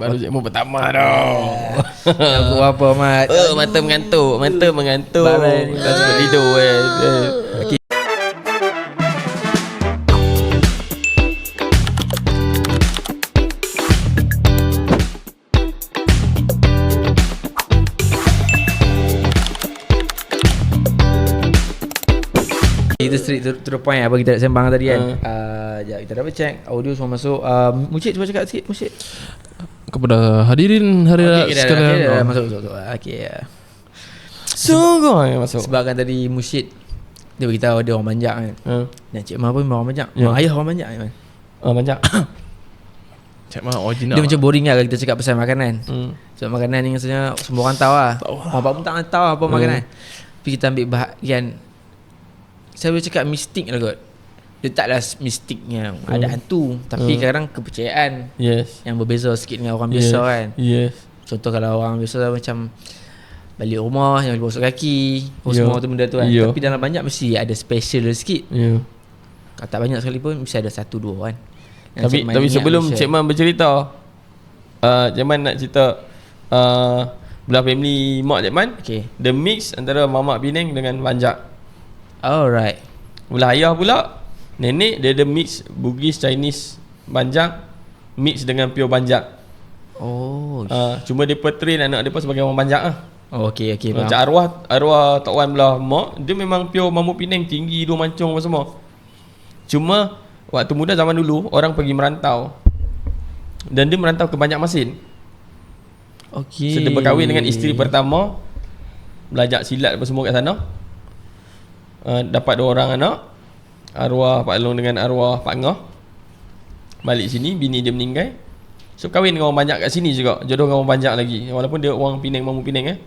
Baru cikmu pertama dah. Aku apa mat? Mata mengantuk. Barai ni. Tak sempat tidur Okay. Kita straight to the point apa kita nak sembang tadi kan. Sekejap kita dapat check audio semua masuk. Mucik cuba cakap sikit Mucik. Kepada hadirin hari sekalian. Masuk. Okey. Sungguh masuk. Sebab kan tadi Musyid dia beritahu dia orang banyak kan. Dan Cik Ma pun orang banyak. Mak ayah orang banyak kan. Banyak. Cik Ma original. Dia macam boring lah kalau kita cakap pasal makanan. Sebab makanan ni maksudnya semua orang tahu lah. Orang bapak pun tak tahu apa makanan. Tapi kita ambil bahagian, saya boleh cakap mistik lah kot. Dia taklah mistiknya ada hantu, tapi kadang kepercayaan yang berbeza sikit dengan orang biasa kan. Contoh kalau orang biasa macam balik rumah yang boleh bosok kaki, semua tu benda tu kan. Tapi dalam banyak mesti ada special sikit. Kalau tak banyak sekali pun mesti ada satu dua kan. Tapi sebelum Cik Man bercerita, Cik Man nak cerita belah family mak Cik Man. The mix antara mamak Penang dengan Banjak. Alright. Belah ayah pula, nenek dia ada mix Bugis, Chinese, Banjak mix dengan pure Banjak. Cuma dia train anak dia pun sebagai orang Banjak lah. Okey, macam arwah Tok Wan belah mak, dia memang pure Mampu Penang, tinggi, hidung mancung apa semua. Cuma waktu muda zaman dulu orang pergi merantau, dan dia merantau ke Banjarmasin. So dia berkahwin dengan isteri pertama, belajar silat apa semua kat sana. Dapat 2 orang anak, arwah Pak Long dengan arwah Pak Ngah. Balik sini, bini dia meninggal. So kahwin dengan orang Banjak kat sini juga, jodoh dengan orang Banjak lagi. Walaupun dia orang Penang, Mampu Penang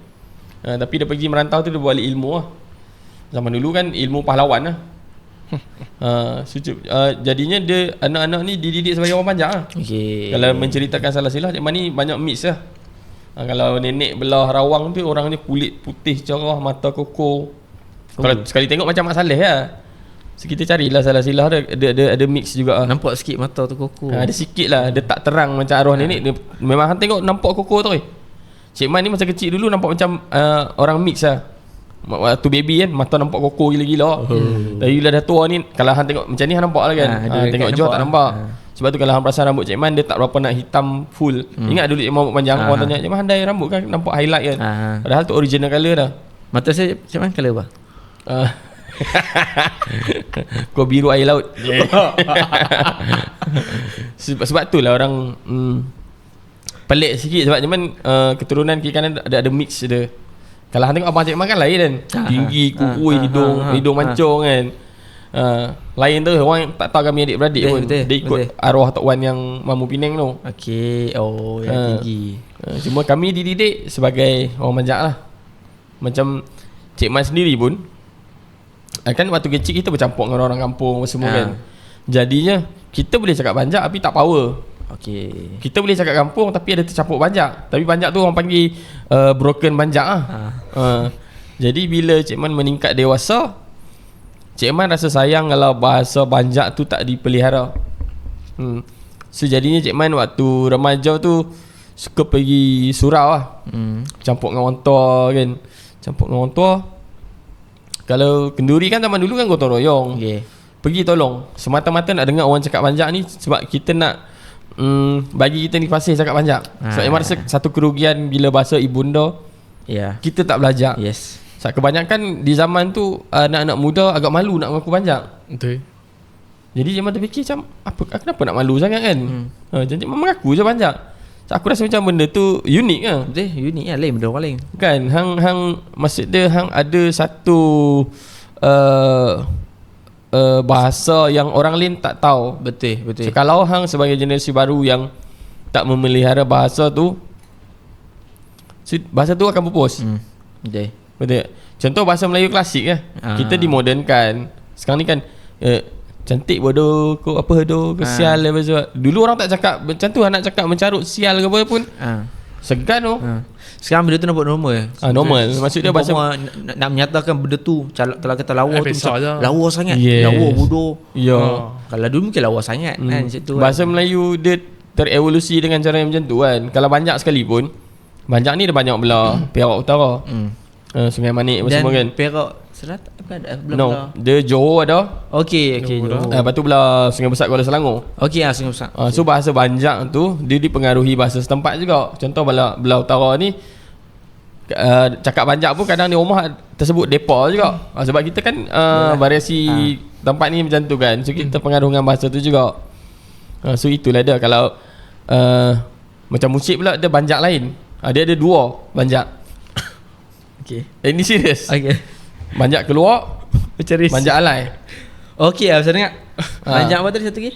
tapi dia pergi merantau tu dia buat ilmu lah. Zaman dulu kan ilmu pahlawan lah. Jadinya dia anak-anak ni dididik sebagai orang Banjak lah. Kalau menceritakan salah silah, Cik Man ni banyak mix lah. Kalau nenek belah Rawang tu orangnya kulit putih cerah, mata koko. Kalau sekali tengok macam Mak Saleh lah. So kita carilah salah silah dia ada mix juga lah. Nampak sikit mata tu koko. Ada sikit lah. Dia tak terang macam arwah nenek. Dia memang tengok nampak koko tu. Cik Man ni masa kecil dulu nampak macam orang mix lah. Waktu baby kan mata nampak koko gila-gila. Tapi bila dah tua ni, kalau hang tengok macam ni hang nampak lah kan. Tengok jauh tak nampak. Sebab tu kalau hang perasan rambut Cik Man dia tak berapa nak hitam full. Ingat dulu Cik Man rambut panjang, orang tanya Cik Man handai rambut kan nampak highlight kan. Padahal tu original colour dah. Mata saya Cik Man colour apa? Kau biru air laut. Sebab tu lah orang pelik sikit. Sebab cuman keturunan kiri kanan ada mix dia. Kalau hang tengok abang Cik Man kan lain kan, tinggi, kukuh, hidung mancung kan. Lain tu orang tak tahu kami adik-beradik pun. Dia ikut arwah Tok Wan yang Mampu Penang tu. Yang tinggi. Cuma kami dididik sebagai orang Banjak lah. Macam Cik Man sendiri pun kan waktu kecil kita bercampur dengan orang kampung semua kan. Jadinya kita boleh cakap Banjak tapi tak power. Kita boleh cakap kampung tapi ada tercampur Banjak. Tapi Banjak tu orang panggil broken Banjak lah. Jadi bila Cik Man meningkat dewasa, Cik Man rasa sayang kalau bahasa Banjak tu tak dipelihara. So jadinya Cik Man waktu remaja tu suka pergi surau lah. Campur dengan orang tua kan. Campur dengan orang tua. Kalau kenduri kan zaman dulu kan gotong royong. Pergi tolong. Semata-mata nak dengar orang cakap Banjak ni sebab kita nak bagi kita ni fasih cakap Banjak. Sebab Cik Man rasa satu kerugian bila bahasa ibunda kita tak belajar. Sebab kebanyakan di zaman tu anak-anak muda agak malu nak mengaku Banjak. Jadi Cik Man terfikir macam kenapa nak malu sangat kan. Jadi Cik Man mengaku je Banjak. So, aku rasa macam benda tu unik lah. Unik lah, lain benda orang lain kan. Hang maksud dia hang ada satu bahasa yang orang lain tak tahu. Betul. So, kalau hang sebagai generasi baru yang tak memelihara bahasa tu, bahasa tu akan pupus. Betul. Contoh bahasa Melayu klasik lah. Kita dimodernkan. Sekarang ni kan cantik bodoh, kau apa bodoh, sial apa sebab. Dulu orang tak cakap macam tu, nak cakap mencarut sial ke apa pun. Segan tu. Sekarang benda tu nampak normal. Normal. Maksud dia bahasa nak menyatakan benda tu kalau kata lawa tu macam lawa sangat. Lawa bodoh. Ya. Kalau dulu mungkin lawa sangat kan situ. Bahasa Melayu dia terevolusi dengan cara yang macam tu kan. Kalau Banjak sekalipun, Banjak ni dia banyak belah Perak Utara, Sungai Manik Dan semua kan. Perak Selatan apa ada? No, dia Johor ada. Okey, Johor. Johor. Lepas tu belah Sungai Besar Kuala Selangor. Okey, Sungai Besar. So bahasa Banjak tu dia dipengaruhi bahasa setempat juga. Contoh belah utara ni cakap Banjak pun kadang di rumah tersebut depa juga. Sebab kita kan variasi tempat ni macam tu kan. So kita pengaruh dengan bahasa tu juga. So itulah dia. Kalau macam musik pula dia Banjak lain. Dia ada dua Banjak. Okey. Ini serius. Okey. Banjak keluar, Macam risik. Banjak alai. Okey, saya dengar. Banjak apa tadi satu lagi?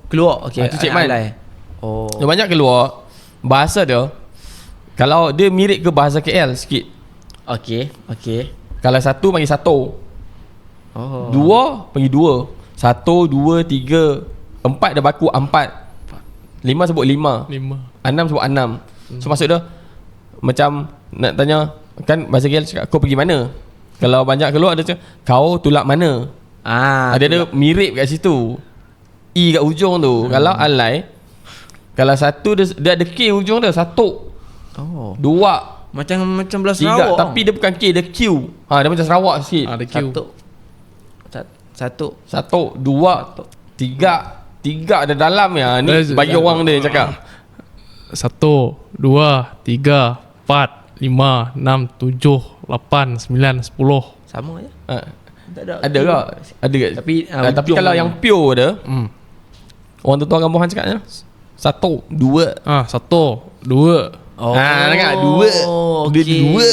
Keluar. Okey. Tu Cik Man. Oh. Dia Banjak keluar. Bahasa dia kalau dia mirip ke bahasa KL sikit. Okey. Kalau satu panggil satu. Oh. Dua panggil dua. Satu, dua, tiga. Empat dah baku empat. Lima sebut lima. 5. Enam sebut enam. So maksud dia macam nak tanya kan bahasa KL cakap kau pergi mana. Kalau Banjak keluar dia cakap kau tulak mana. Ada mirip kat situ. I kat ujung tu. Kalau alai, kalau satu dia ada K ujung dia. Satu, dua, Macam belah tiga. Sarawak. Tapi dia bukan K, dia Q. Dia macam Sarawak sikit. Ada Q. Satu. Dua, tiga. Tiga ada dalam ya. Ni bagi orang dia cakap. 1, 2, 3, 4, 5, 6, 7, 8, 9, 10. Sama je. Tak ada. Ada ke? Ada ke? Tapi kalau yang pure dia, orang tua kampung Han cakapnya 1, 2. 1, 2. Dengar 2. Dia dua.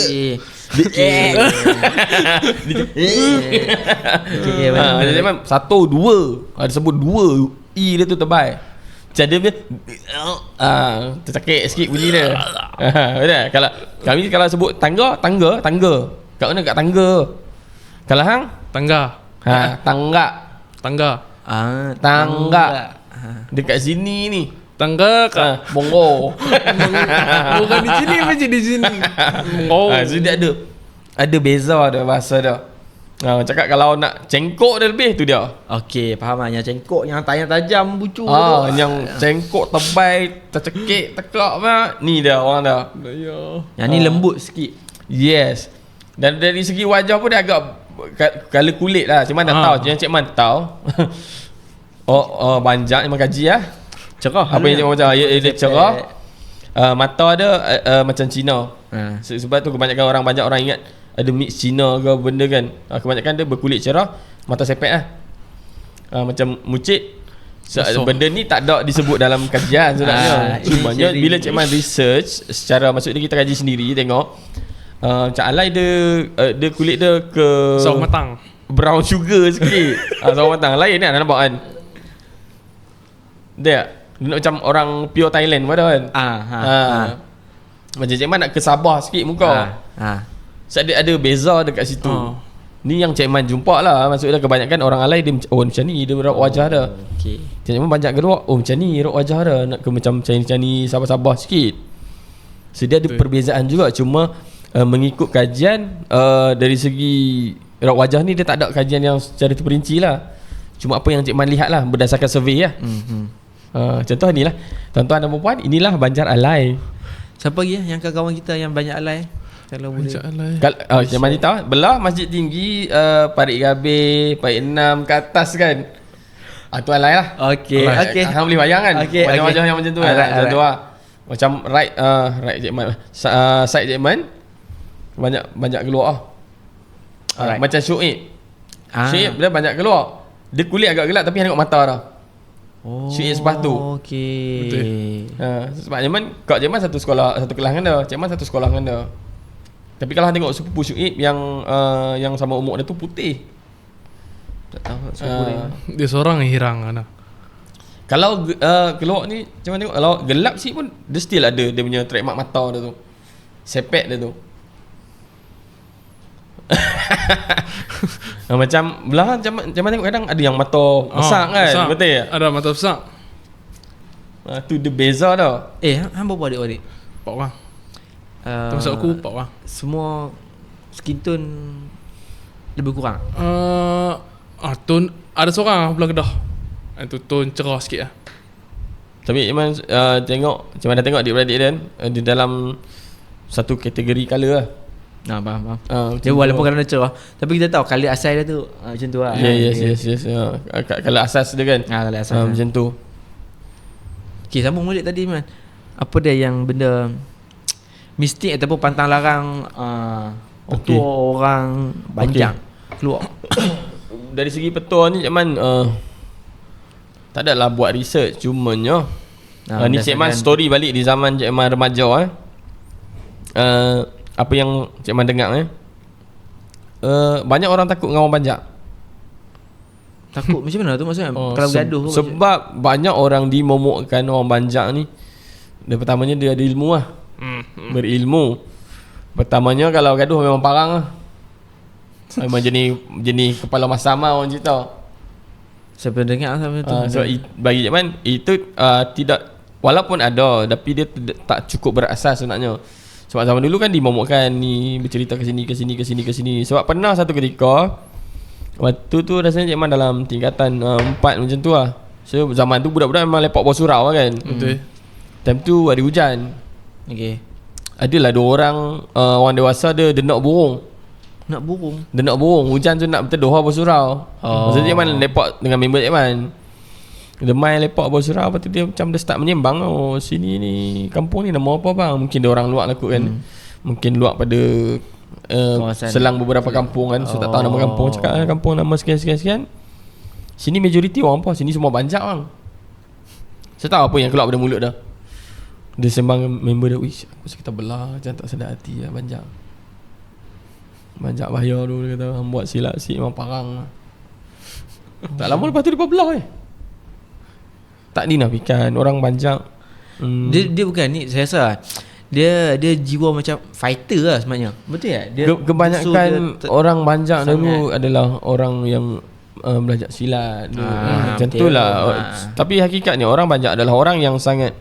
Dia memang 1, 2. Ada sebut 2. I dia tu tebal. Macam dia tercakik sikit bunyi dia. Betul? Kalau kami kalau sebut tangga. Kat mana? Kat tangga. Kalau hang? Tangga. Tangga. Dekat sini ni. Tangga kat Bongo. bukan di sini, macam di sini. So dia ada beza dia bahasa dia. Cakap kalau nak cengkok dia lebih tu dia. Okey, faham lah. Yang cengkok, yang tajam bucu tu. Yang cengkok tebal, tercekik, tekak apa. Ni dia orang dah. Yang ni lembut sikit. Yes. Dan dari segi wajah pun dia agak color kulit lah. Cik Man dah tahu. Yang Cik Man tahu. Banjak memang kaji lah. Cerah. Apa yang Cik Man macam dia cerah. Mata dia macam Cina. Sebab tu kebanyakan orang Banjak orang ingat ada mix Cina ke benda kan. Kebanyakan dia berkulit cerah, mata sepet lah. Macam mucit. Benda ni tak ada disebut dalam kajian sebenarnya. Cumanya bila Cik Man research secara, maksudnya kita kaji sendiri tengok Cak Alai dia kulit dia ke sawo matang, brown sugar sikit. Sawo matang lain kan nampak kan. Dia macam orang pure Thailand pada kan. Macam Cik Man nak ke Sabah sikit muka. So ada beza dekat situ. Ni yang Cik Man jumpa lah. Maksudnya kebanyakan orang alai dia macam ni dia raut wajah dia. Cik Man banyak keluar macam ni raut wajah dia. Nak ke macam Chinese Sabah-Sabah sikit. So dia ada perbezaan juga. Cuma mengikut kajian dari segi raut wajah ni dia tak ada kajian yang secara terperinci lah. Cuma apa yang Cik Man lihat lah berdasarkan survey lah. Contoh ni lah, tuan-tuan dan puan, inilah Banjar alai. Siapa lagi yang kawan kita yang banyak alai? Kalau boleh. Cik Man tahu belah Masjid Tinggi, Parit Gabir, Parit 6 ke atas kan. Tu alai lah. Okey. Hang boleh bayang kan wajah-wajah yang macam tu kan. Macam tu lah. Macam right Cik Man, side Cik Man banyak keluar macam Syuib. Syuib dia banyak keluar. Dia kulit agak gelap tapi tengok mata dah. Syuib sebab tu. Okey. Sebab Cik Man, Kak Cik Man satu sekolah, satu kelas dengan dia. Cik Man satu sekolah dengan dia. Tapi kalau tengok sepupu Syuib yang sama umur dia tu putih. Tak tahu sepupu dia. Dia seorang yang hirang kan. Kalau keluar ni macam mana tengok, kalau gelap sikit pun dia still ada dia punya trademark mata dia tu. Sepet dia tu. Macam belah macam tengok kadang ada yang mata besar kan. Besar. Betul tak? Ada mata besar. Tu dia beza dah. Hang berapa adik-adik? 4 orang. Termasuk aku 4 orang. Semua skin tone lebih kurang. Tone ada seorang belah Kedah. Itu tone cerah sikit lah. Tapi memang tengok macam mana tengok adik-beradik dia kan, di dalam satu kategori colour lah. Faham. Dia walaupun kalau cerah, tapi kita tahu color asal dia tu macam tu lah. Yes. Kalau asas dia kan. Color asal. Macam tu. Okay, sambung balik tadi Man. Apa dia yang benda mistik ataupun pantang larang petua orang Banjang keluar? Dari segi petua ni Cik Man tak adalah buat research, cumanya ni Cik Man story balik di zaman Cik Man remaja apa yang Cik Man dengar banyak orang takut dengan orang Banjak. Takut macam mana tu maksudnya? Kalau bergaduh sebab banyak orang dimomokkan orang Banjak ni. Dia pertamanya dia ada ilmu lah. Berilmu. Pertamanya kalau gaduh memang parang lah. Memang jenis kepala masam lah orang cerita. Siapa dengar sampai tu? Sebab bagi Cik Man itu tidak, walaupun ada tapi dia tak cukup berasas sebenarnya. Sebab zaman dulu kan dimomokkan ni, bercerita ke sini. Sebab pernah satu ketika waktu tu rasanya Cik Man dalam tingkatan 4 macam tu lah. So zaman tu budak-budak memang lepak bawah surau lah kan. Betul. Time tu ada hujan. Okay. Adalah 2 orang orang dewasa dia nak burung. Nak burung? Dia nak burung. Hujan tu nak berteduh bawah surau. Maksudnya Cik Man lepak dengan member Cik Man. Dia main lepak bawah surau. Lepas tu dia macam dia start menyembang. Oh sini ni, kampung ni nama apa bang? Mungkin dia orang luar lah kot kan. Mungkin luar pada selang beberapa kampung kan. So tak tahu nama kampung. Cakap kampung nama sekian. Sini majoriti orang apa? Sini semua Banjak bang. Saya tahu apa yang keluar pada mulut dah. Dia sembang member dia, wish aku rasa kita belah, jangan tak sedar hati lah Banjak. Banjak bahaya dulu dia kata, buat silap si memang parang. Tak lama lepas tu dia belah tak dinafikan orang Banjak. Dia bukan ni, saya rasa dia jiwa macam fighter lah sebenarnya. Betul tak? Dia kebanyakan orang Banjak dulu adalah orang yang belajar silat macam tu lah. Tapi hakikatnya orang Banjak adalah orang yang sangat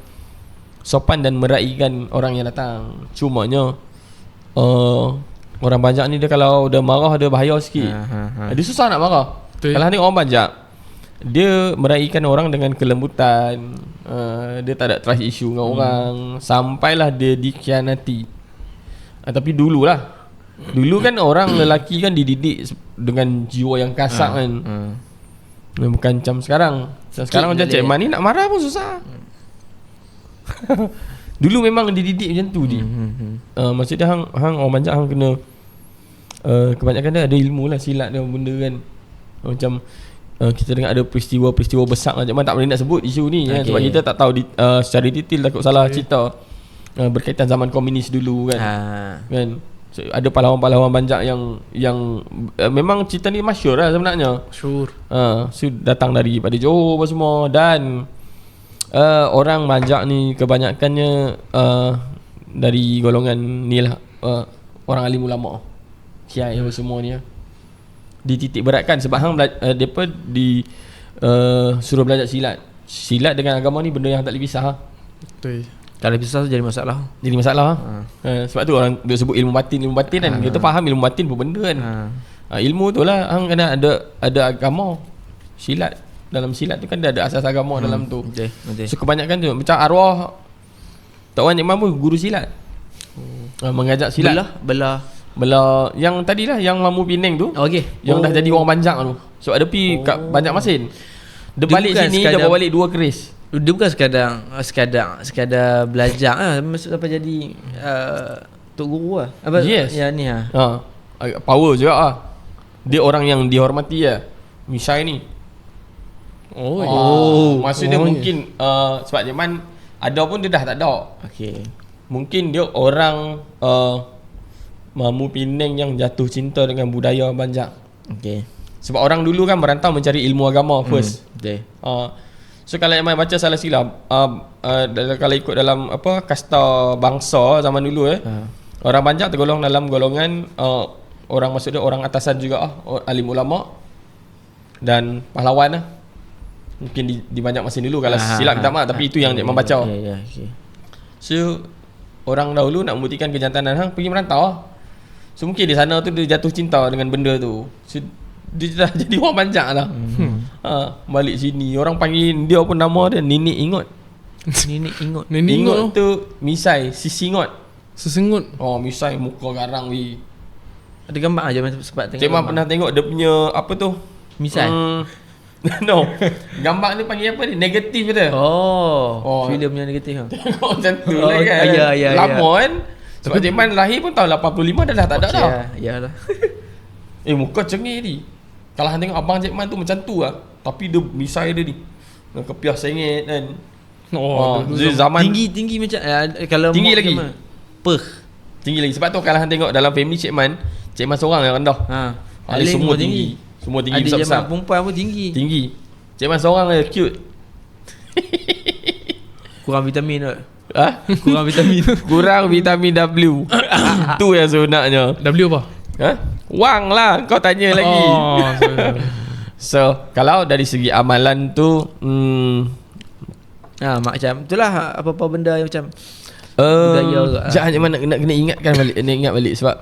sopan dan meraihkan orang yang datang. Cumanya orang Banjak ni dia kalau dia marah dia bahaya sikit. Dia susah nak marah. Kalau ni orang Banjak, dia meraihkan orang dengan kelembutan. Dia tak ada trust issue dengan orang. Sampailah dia dikhianati. Tapi dululah, dulu kan orang lelaki kan dididik dengan jiwa yang kasar kan. Bukan macam sekarang. Sekarang macam Cik Man ni nak marah pun susah. Dulu memang dididik macam tu dia. Maksudnya hang orang Banjak hang kena kebanyakan dia ada ilmu lah, silat dia benda kan. Macam kita dengar ada peristiwa besar lah. Cik Man tak boleh nak sebut isu ni kan, sebab kita tak tahu secara detail, takut salah cerita. Berkaitan zaman komunis dulu kan. Kan. So, ada pahlawan-pahlawan Banjak yang memang cerita ni masyhur lah sebenarnya. Masyhur. So datang daripada Johor apa semua. Dan orang Banjak ni kebanyakannya dari golongan ni lah, orang alim ulama, kiai apa semua ni dititik beratkan. Sebab hang depa suruh belajar silat dengan agama ni benda yang tak boleh pisah. Betul. Kalau pisah tu jadi masalah. Sebab tu orang dia sebut ilmu batin kan. Kita faham ilmu batin pun benda kan. Ilmu tu lah hang kena ada agama. Silat, dalam silat tu kan dia ada asas agama dalam tu. So kebanyakan tu macam arwah tak orang Cik Man pun guru silat. Mengajak silat. Belah yang tadilah yang Mamu Penang tu. Yang dah jadi orang Banjak tu. So ada pi kat Banjak Masin. Dia balik sini dia bawa balik 2 keris. Dia bukan sekadar belajar lah, masuk sampai jadi tok guru lah. Apa yang ni power juga lah. Dia orang yang dihormati lah, Misai ni. Maksudnya mungkin sebab Cik Man ada pun dia dah tak ada. Mungkin dia orang Mamu Penang yang jatuh cinta dengan budaya Banjak. Sebab orang dulu kan merantau mencari ilmu agama first. So kalau yang baca salah silap, kalau ikut dalam apa kasta bangsa zaman dulu orang Banjak tergolong dalam golongan orang, maksudnya orang atasan juga alim ulama dan pahlawan lah. Mungkin di Banjak Masin dulu kalau silap minta maaf, tapi itu yang dia membaca. So orang dahulu nak membuktikan kejantanan hang pergi merantau. So mungkin di sana tu dia jatuh cinta dengan benda tu. So dia dah jadi orang Banjak lah. Balik sini orang panggil dia pun nama dia Nenek Ingot. Nenek ingot. Nenek Ingot ingot tu. tu misai, sisingot. Sesengut. Oh, misai muka garang wi. Ada gambar aja sebab tengok. Cik Man gambar. pernah tengok dia punya apa tu? Misal. No. Gambar ni panggil apa ni? Negatif dia. Oh, filem yang negatif. Tengok macam tu Oh, lah kan. ya. Lama kan. Sebab Cik Man lahir pun tahun 85 dah tak ada dah. Ya lah. Muka cengih ni. Kalau hang tengok abang Cik Man tu macam tu lah. Tapi dia misai dia ni. Dengan kepiah sengit kan. Dulu Zaman Tinggi macam kalau Tinggi mak lagi. zaman, Peh. tinggi lagi. Sebab tu kalau hang tengok dalam family Cik Man seorang yang rendah. Ada Alif semua pun tinggi. Semua tinggi Adik besar-besar. zaman perempuan pun tinggi. Tinggi. Cik Man seorang je cute. Kurang vitamin tak? Ha? Kurang vitamin. Kurang vitamin W. Tu yang sebenarnya. W apa? Ha? Wang lah kau tanya lagi. Oh, sorry. So, kalau dari segi amalan tu Macam itulah apa-apa benda yang macam budaya agak. Jangan Cik Man nak kena ingatkan balik, kena ingat balik sebab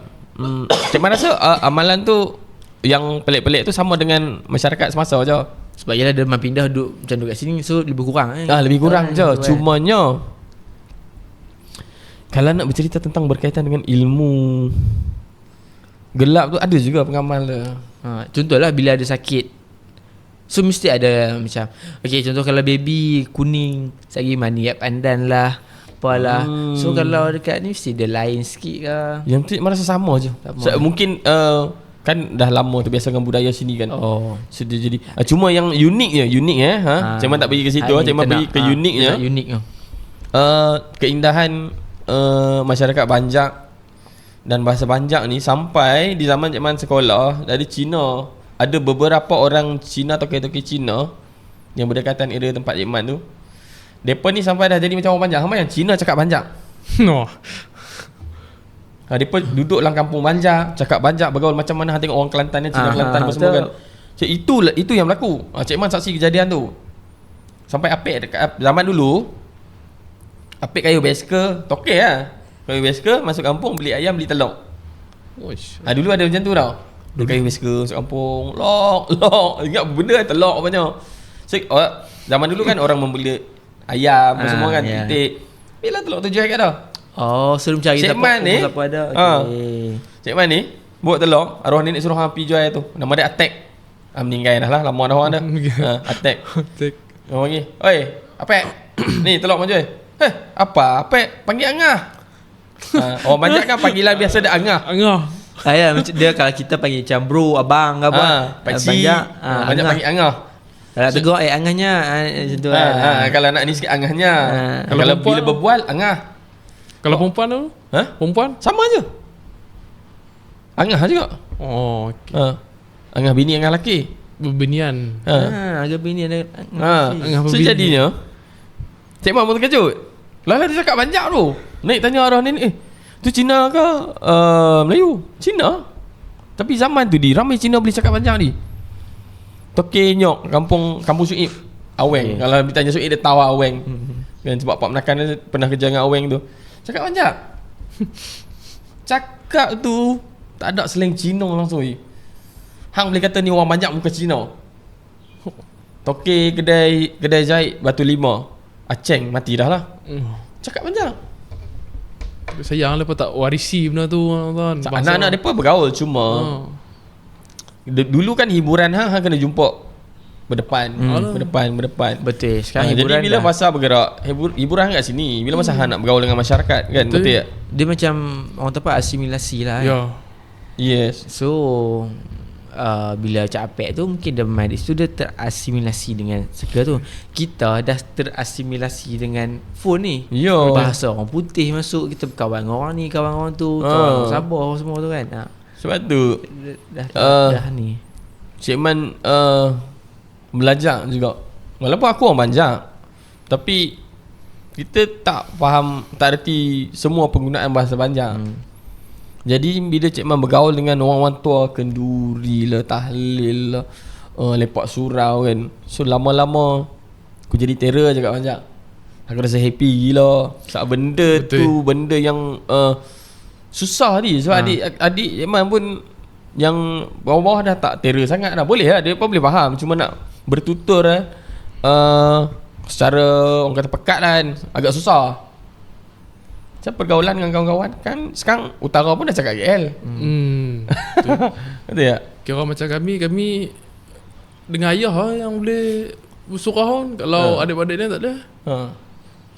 Cik Man rasa amalan tu yang pelik-pelik tu sama dengan masyarakat semasa je. Sebab ialah dia memang pindah duduk macam duduk kat sini, so lebih kurang Lebih kurang je. tu kan. Cumanya kalau nak bercerita tentang berkaitan dengan ilmu gelap tu ada juga pengamal dia. Contohlah bila ada sakit, so mesti ada macam contoh kalau baby kuning sagi mani pandan lah apalah. So kalau dekat ni mesti dia lain sikit ke. Yang tu merasa sama je. Mungkin kan dah lama terbiasa dengan budaya sini kan. So dia jadi cuma yang unik Cik Man tak pergi ke situ. Cik Man pergi ke uniknya. Unik tu. Keindahan masyarakat Banjak dan bahasa Banjak ni sampai di zaman Cik Man sekolah dari Cina, ada beberapa orang Cina, tokoh-tokoh Cina yang berdekatan area tempat Cik Man tu. Depa ni sampai dah jadi macam orang Banjak. Hang yang Cina cakap Banjak. No. Depa duduk dalam kampung Banjak, cakap Banjak, bergaul macam mana hang tengok orang Kelantan ni, Cina Kelantan apa semua kan. So, itu yang berlaku. Cik Man saksi kejadian tu. Sampai apik dekat zaman dulu, apik kayu besker, tokek lah. Kayu besker masuk kampung beli ayam, beli telur. Dulu ada macam tu tau. Dia kayu besker masuk kampung, lok. Ingat benda telur banyak. So, zaman dulu kan orang membeli ayam semua kan, titik. Bila telur tu jual kat dah. Suruh mencari Cik Man ni, siapa ada. Cik Man ni buat telur, arwah nenek suruh hang pergi jual tu. Nama dia Attack. Meninggal dah lah, lama dah orang dah. Attack. Orang panggil, "Oi, Apek. Ni telur mau jual." Apa? Apek panggil Angah. Orang Banjak kan panggilan biasa dia Angah. Macam dia kalau kita panggil macam bro, abang ke apa. Pakcik. Banyak panggil Angah. Kalau tegur Angahnya macam tu Kalau nak ni sikit Angahnya. Kalau Kalau bila berbual Angah. Kalau perempuan tu? Perempuan? Sama je. Angah juga. Okay. Angah bini, Angah laki. Berbinian. Agak bini ada. So jadinya Cik Man pun terkejut. Lah dia cakap Banjak tu. Naik tanya arwah ni, tu Cina ke Melayu? Cina. Tapi zaman tu ramai Cina boleh cakap Banjak ni. Tokek Nyok, kampung Suib, Aweng. Kalau ditanya Suib dia tahu Aweng. Kan sebab pak menakan dia pernah kerja dengan Aweng tu. Cakap Banjak. Cakap tu tak ada slang Cina langsung. Hang boleh kata ni orang Banjak muka Cina. Tokek kedai jahit Batu Lima, Aceng mati dah lah. Cakap Banjak. Sayang lepas tak warisi benda tu tuan. Anak-anak mereka bergaul cuma dulu kan hiburan hang kena jumpa berdepan. Betul. Sekarang Jadi bila dah, masa bergerak hiburan kat sini, bila masa hang nak bergaul dengan masyarakat kan, betul tak? dia macam orang tepat asimilasi lah. Yes. So bila capek tu mungkin dia main situ, dia terasimilasi dengan segala tu. Kita dah terasimilasi dengan phone ni. Bahasa orang putih masuk, kita berkawan dengan orang ni, kawan orang tu, kawan orang Sabah semua tu kan. Sebab tu dah ni Cik Man belajar juga. Walaupun aku orang Banjak, tapi kita tak faham, tak erti semua penggunaan bahasa Banjak. Jadi bila Cik Man bergaul dengan orang-orang tua, kenduri lah, tahlil lah, lepak surau kan, so lama-lama aku jadi terror je kat Banjak. Aku rasa happy gila. Sebab benda tu benda yang susah ni. Sebab adik Cik Man pun yang bawah-bawah dah tak terror sangat dah. Boleh lah, dia pun boleh faham. Cuma nak bertutur secara orang kata pekat kan agak susah. Macam pergaulan dengan kawan-kawan kan sekarang utara pun dah cakap KL. Betul tak? Kira macam kami dengan ayah yang boleh bersurah kan. Kalau adik-adik dia tak ada.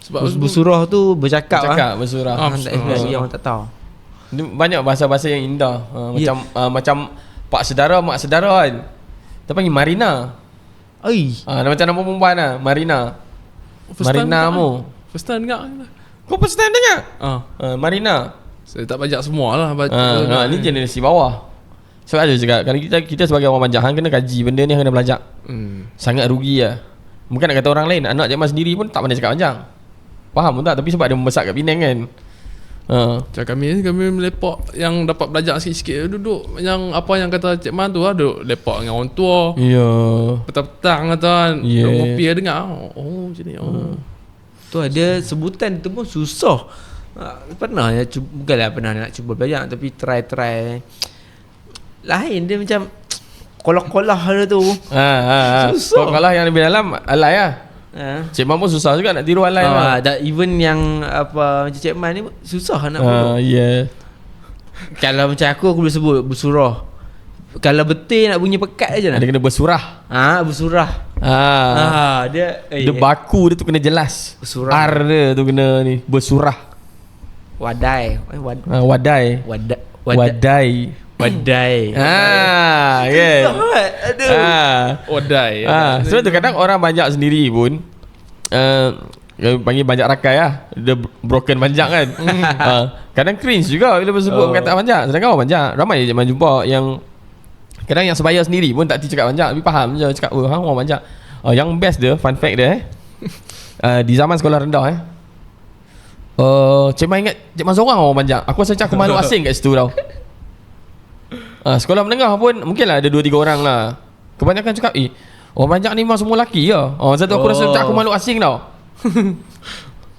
Sebab bersurah tu bercakap bersurah. Tak explain, orang tak tahu. Dia banyak bahasa-bahasa yang indah. Macam pak saudara, mak saudara kan. Kita panggil Marina. Macam nama perempuan lah, Marina. Marina mu. First time dengar. Kau first time dengar? Marina. Saya tak bajak semua lah ni generasi bawah. Sebab ada juga kalau kita sebagai orang Banjar kena kaji benda ni, kena belajar. Sangat rugi lah. Bukan nak kata orang lain, anak zaman sendiri pun tak pandai cakap Banjar. Faham pun tak? Tapi sebab dia membesar kat Penang kan. Macam kami melepak yang dapat belajar sikit-sikit, duduk yang apa yang kata Cik Man tu lah, duduk lepak dengan orang tua. Petang-petang kata kan, duduk kopi dengar. Macam ni. Tu ada sebutan tu pun susah. Pernah ya, bukanlah pernah nak cuba belajar, tapi try lain dia macam kolah-kolah dia tu. Susah. Kolah yang lebih dalam alai lah. Cik Man pun susah juga nak tiru alai lah. Even yang apa macam Cik Man ni susah nak buat. Kalau macam aku boleh sebut bersurah. Kalau betul nak bunyi pekat aja nak. Dia kena bersurah. Bersurah. Dia baku dia tu kena jelas. Bersurah. R dia tu kena ni bersurah. Wadai. Wadai. Wadai. Sebab tu kadang orang Banjar sendiri pun panggil Banjar rakai lah. Dia broken Banjar kan. Kadang cringe juga bila bersebut kata Banjar. Sedangkan orang Banjar ramai je zaman jumpa yang kadang yang sebaya sendiri pun tak cakap Banjar, tapi faham je cakap orang Banjar. Yang best dia, fun fact dia di zaman sekolah rendah Cik Man ingat Cik Man seorang orang Banjar. Aku rasa macam aku malu asing kat situ tau. Sekolah menengah pun mungkin lah ada 2-3 orang lah. Kebanyakan cakap orang Banjar ni memang semua lelaki lah. Masa tu aku rasa macam aku malu asing tau.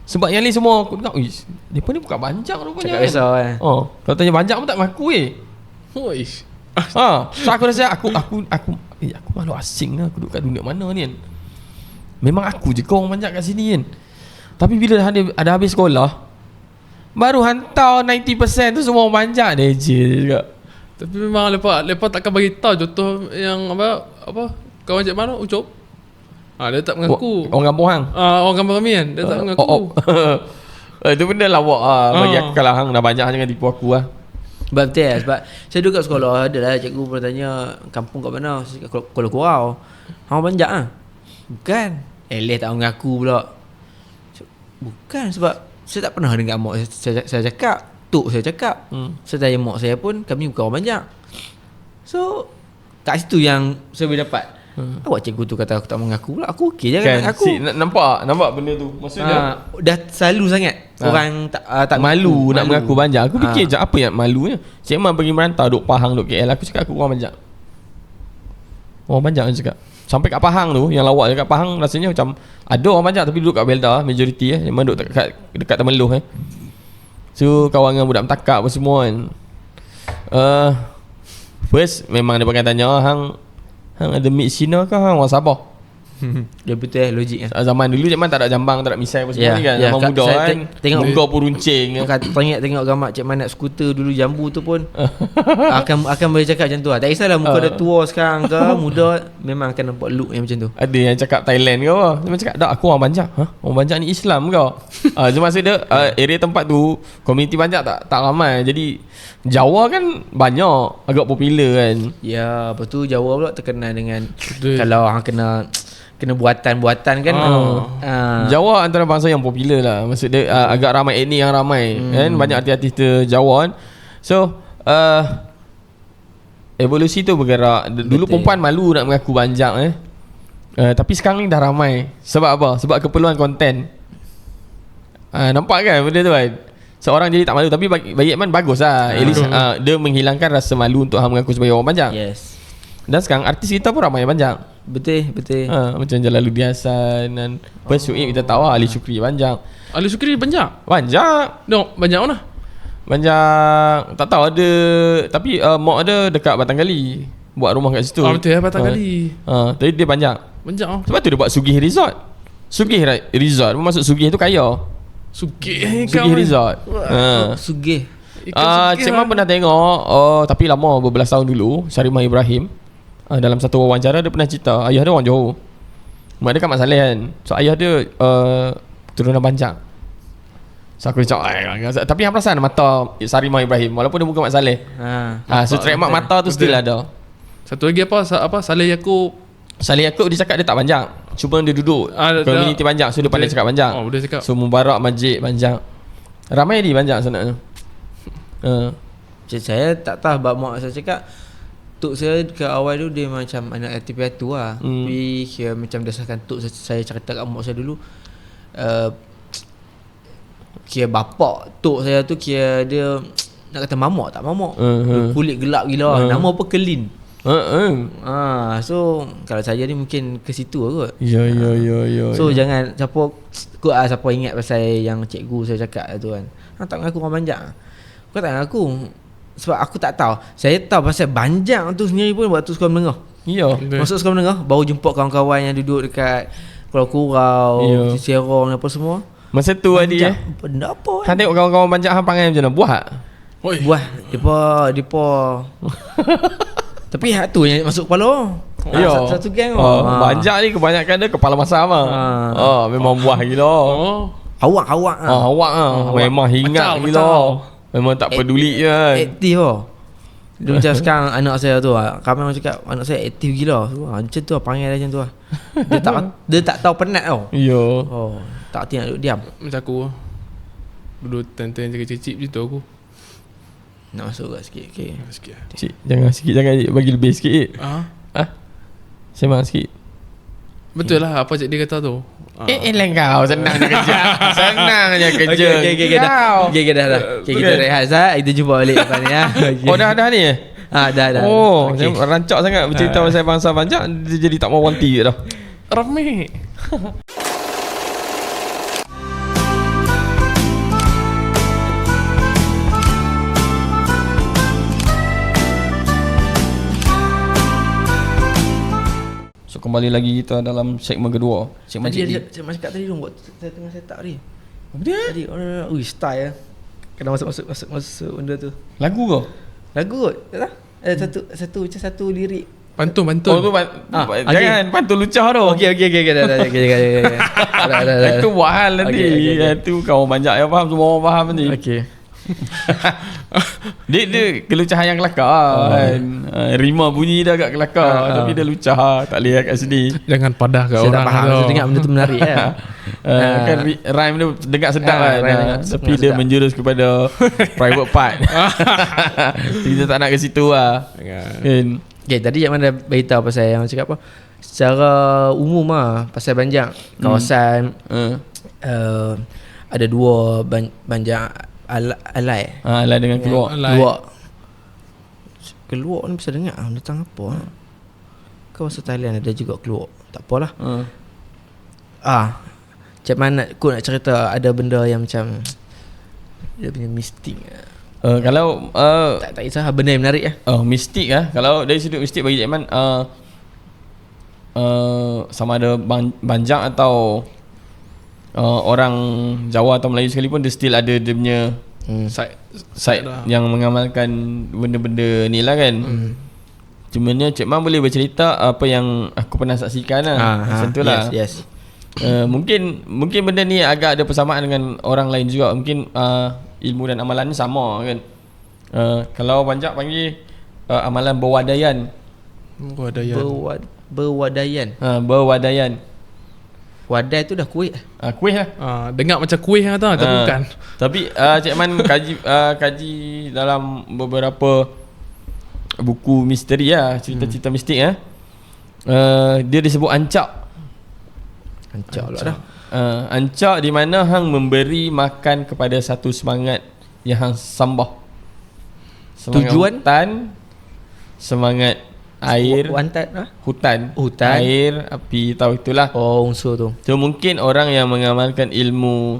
Sebab yang ni semua aku tengok mereka ni bukan Banjar rupanya. Cakap risau kan. Kalau tanya Banjar pun tak mengaku So aku rasa aku malu asing lah. Aku duduk kat dunia mana ni kan. Memang aku je kau orang Banjar kat sini kan. Tapi bila ada habis sekolah, baru hantar 90% tu semua orang Banjar dia je juga. Tapi memang lepas takkan bagi tahu contoh yang apa kawan Cik Man Ucup. Dia tak mengaku. Orang kampung hang. Orang kampung kami kan, dia tak mengaku. Itu benda lawak bagi aku kalau hang dah banyak jangan tipu aku lah. Sebab betul lah, sebab saya duduk kat sekolah adalah cikgu pernah tanya kampung kat mana. Saya cakap Kuala Kurau. Hang Banjar ah? Bukan. Eleh tak mengaku pula. Bukan, sebab saya tak pernah dengar mak saya cakap. Tok saya cakap. Saya tanya mak saya pun, kami bukan orang Banjar. So kat situ yang saya boleh dapat. Awak cikgu tu kata aku tak mengaku pula. Aku okey je kan aku. Nampak benda tu. Maksudnya dah selalu sangat orang tak malu nak mengaku Banjar. Aku fikir je apa yang malunya. Cik Man pergi merantau duk Pahang duk KL, aku cakap aku orang Banjar. Orang Banjar aku cakap. Sampai kat Pahang tu, yang lawak dekat Pahang rasanya macam ada orang Banjar tapi duduk kat Belda majoriti memang duduk dekat Temeloh So kawan dengan budak mentakak apa semua kan. First memang dia pakai tanya hang ada mix Cina ke hang orang Sabah? Dia betul logik kan. Zaman dulu Cik Man tak ada jambang, tak ada misai apa semua ni kan. Zaman muda kan. Tengok pun runcing. Tengok gambar Cik Man nak skuter dulu jambu tu pun akan boleh cakap macam tu lah. Tak kisahlah muka dah tua sekarang ke muda, memang akan nampak look yang macam tu. Ada yang cakap Thailand ke apa. Dia cakap tak, aku orang Banjar. Orang Banjar ni Islam ke? So maksud dia area tempat tu komuniti Banjar tak ramai. Jadi Jawa kan banyak, agak popular kan. Ya, lepas tu Jawa pula terkenal dengan kalau hang kena buatan-buatan kan. Jawa antara bangsa yang popular lah. Maksud dia agak ramai etnik yang ramai kan. Banyak artis-artis Jawa kan. So evolusi tu bergerak. Dulu perempuan malu nak mengaku Banjar tapi sekarang ni dah ramai. Sebab apa? Sebab keperluan konten. Nampak kan benda tu kan. Seorang jadi tak malu. Tapi bagi Edman bagus lah. At least dia menghilangkan rasa malu untuk mengaku sebagai orang Banjar. Yes. Dan sekarang artis kita pun ramai Banjar. Betul. Macam Jalaluddin Hasan dan Suib kita tahu Ali Syukri Banjar. Ali Syukri Banjar? Banjar. No, Banjar mana? Banjar tak tahu ada. Tapi mak ada dekat Batang Kali. Buat rumah kat situ. Betul Batang Kali. Tapi dia Banjar. Banjar. Sebab tu dia buat Sugih Resort. Sugih resort. Maksud sugih tu kaya. Sugih Sugih resort. Sugih. Cik Man pernah tengok tapi lama, berbelas tahun dulu, Syarimah Ibrahim. Dalam satu wawancara dia pernah cerita ayah dia orang Johor. Mak dia kat Mat Saleh kan. So ayah dia keturunan Banjang. So aku cakap tapi yang perasan mata Syarimah Ibrahim walaupun dia bukan Mat Saleh. So trademark mata tu still ada. Satu lagi apa Saleh Yaakob. Saleh Yaakob dia cakap dia tak Banjang. Cuma dia duduk community Banjang. So dia pandai cakap Banjang. Dia cakap. So Mubarak Majid Banjang. Ramai di Banjang sebenarnya. Saya tak tahu sebab mak saya cakap tok saya ke awal tu dia macam anak yatim piatu lah. Tapi kira macam dasarkan tok saya cerita kat mak saya dulu, kira bapak tok saya tu kira dia nak kata mamak tak mamak. Kulit gelap gila. Nama apa Kelin. So kalau saya ni mungkin ke situ lah kot. Ya. So jangan siapa ingat pasal yang cikgu saya cakap tu kan. Tak mengaku orang Banjang. Kau tak mengaku. Sebab aku tak tahu. Saya tahu pasal Banjang tu sendiri pun waktu sekolah menengah. Ya. Masuk sekolah menengah baru jumpa kawan-kawan yang duduk dekat Pulau Kurau, Serong apa semua. Masa tu Adi benda apa? Hang tengok kawan-kawan Banjang hang panggil macam mana? Buah. Depa tapi hak tu yang masuk kepala. Satu geng. Banjang ni kebanyakan dia kepala masam memang buah gila. Awak memang hingat gila. Memang tak peduli kan. Aktif dia macam sekarang anak saya tu kami orang cakap anak saya aktif gila. Macam tu panggil dia macam tu dia tak tahu penat tau. Tak hati nak duduk diam. Macam aku dulu ten-ten cicip je tu aku. Nak masuk kat sikit. Okay. Sikit. Cik, jangan sikit, jangan bagi lebih sikit. Sembang sikit. Betul lah apa cik dia kata tu. Lain kau senang je kerja. Senang je kerja. Okay, dah. Kita rehat sah. Kita jumpa balik lepas ni dah ni dah. Saya rancak sangat bercerita pasal bangsa Banjang. Dia jadi tak mau wanti dah. Ramai. So kembali lagi kita dalam segmen kedua. Segmen Cik Man cakap tadi buat saya tengah set up ni. Apa dia? Tadi style kena masuk benda tu. Lagu kau? Lagu kot. Tak tahu? Satu lirik. Pantun. Jangan pantun lucah tu. Okey. Dah. Itu buat hal nanti. Itu kau banyak yang faham, semua orang faham nanti. Okey. Dia kelucahan yang kelakar kan. Rima bunyi dah agak kelakar tapi dia lucah, tak boleh kat sini. Jangan padah kat orang. Saya tak faham, saya dengar benda tu menarik kan rhyme dia dengar sedap kan. Tapi dia menjurus kepada private part. Kita tak nak ke situ lah kan. Okay, tadi Cik Man dah beritahu pasal yang cakap apa secara umum pasal Banjang. Kawasan ada dua Banjang alai. Alai dengan keluar. Keluar ni bisa dengar datang apa. Kawasan Thailand ada juga keluar. Tak apalah. Cik Man aku nak cerita ada benda yang macam dia punya mistik. Kalau tak kisah benda yang menarik mistik kalau dari sudut mistik bagi Cik Man sama ada Banjang atau orang Jawa atau Melayu sekalipun dia still ada dia punya side yang mengamalkan benda-benda ni lah kan. Cumanya Cik Man boleh bercerita apa yang aku pernah saksikan lah. Macam tu lah. Yes. Mungkin benda ni agak ada persamaan dengan orang lain juga. Mungkin ilmu dan amalan ni sama kan. Kalau Banjak panggil amalan berwadayan. Berwadayan. Wadai tu dah kuih. Kuih lah. Dengar macam kuih lah tau, tapi bukan. Tapi Cik Man kaji dalam beberapa buku misteri lah, cerita-cerita mistik dia disebut ancak. Ancak lah dah. Ancak di mana hang memberi makan kepada satu semangat yang hang sembah. Tujuan hutan, semangat air, hutan, air, api, tahu itulah. Unsur tu. So mungkin orang yang mengamalkan ilmu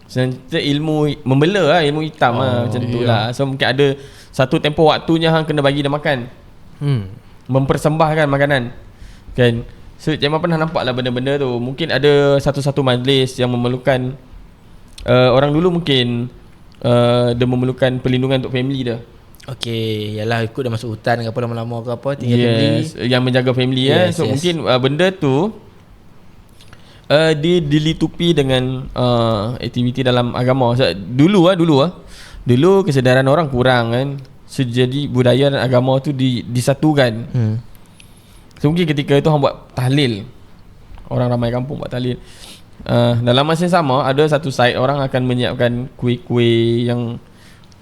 sebenarnya ilmu membela lah, ilmu hitam macam tu lah. So mungkin ada satu tempoh waktunya hang kena bagi dia makan. Mempersembahkan makanan kan. So Cik Man pernah nampak lah benda-benda tu. Mungkin ada satu-satu majlis yang memerlukan orang dulu mungkin dia memerlukan perlindungan untuk family dia. Okay, yalah ikut dah masuk hutan ke apa lama-lama ke apa, tinggal family. Yang menjaga family So mungkin benda tu dia dilitupi dengan aktiviti dalam agama. So, dulu kesedaran orang kurang kan. So, jadi budaya dan agama tu disatukan. So mungkin ketika itu hang buat tahlil, orang ramai kampung buat tahlil, dalam masa yang sama ada satu side orang akan menyiapkan kuih-kuih yang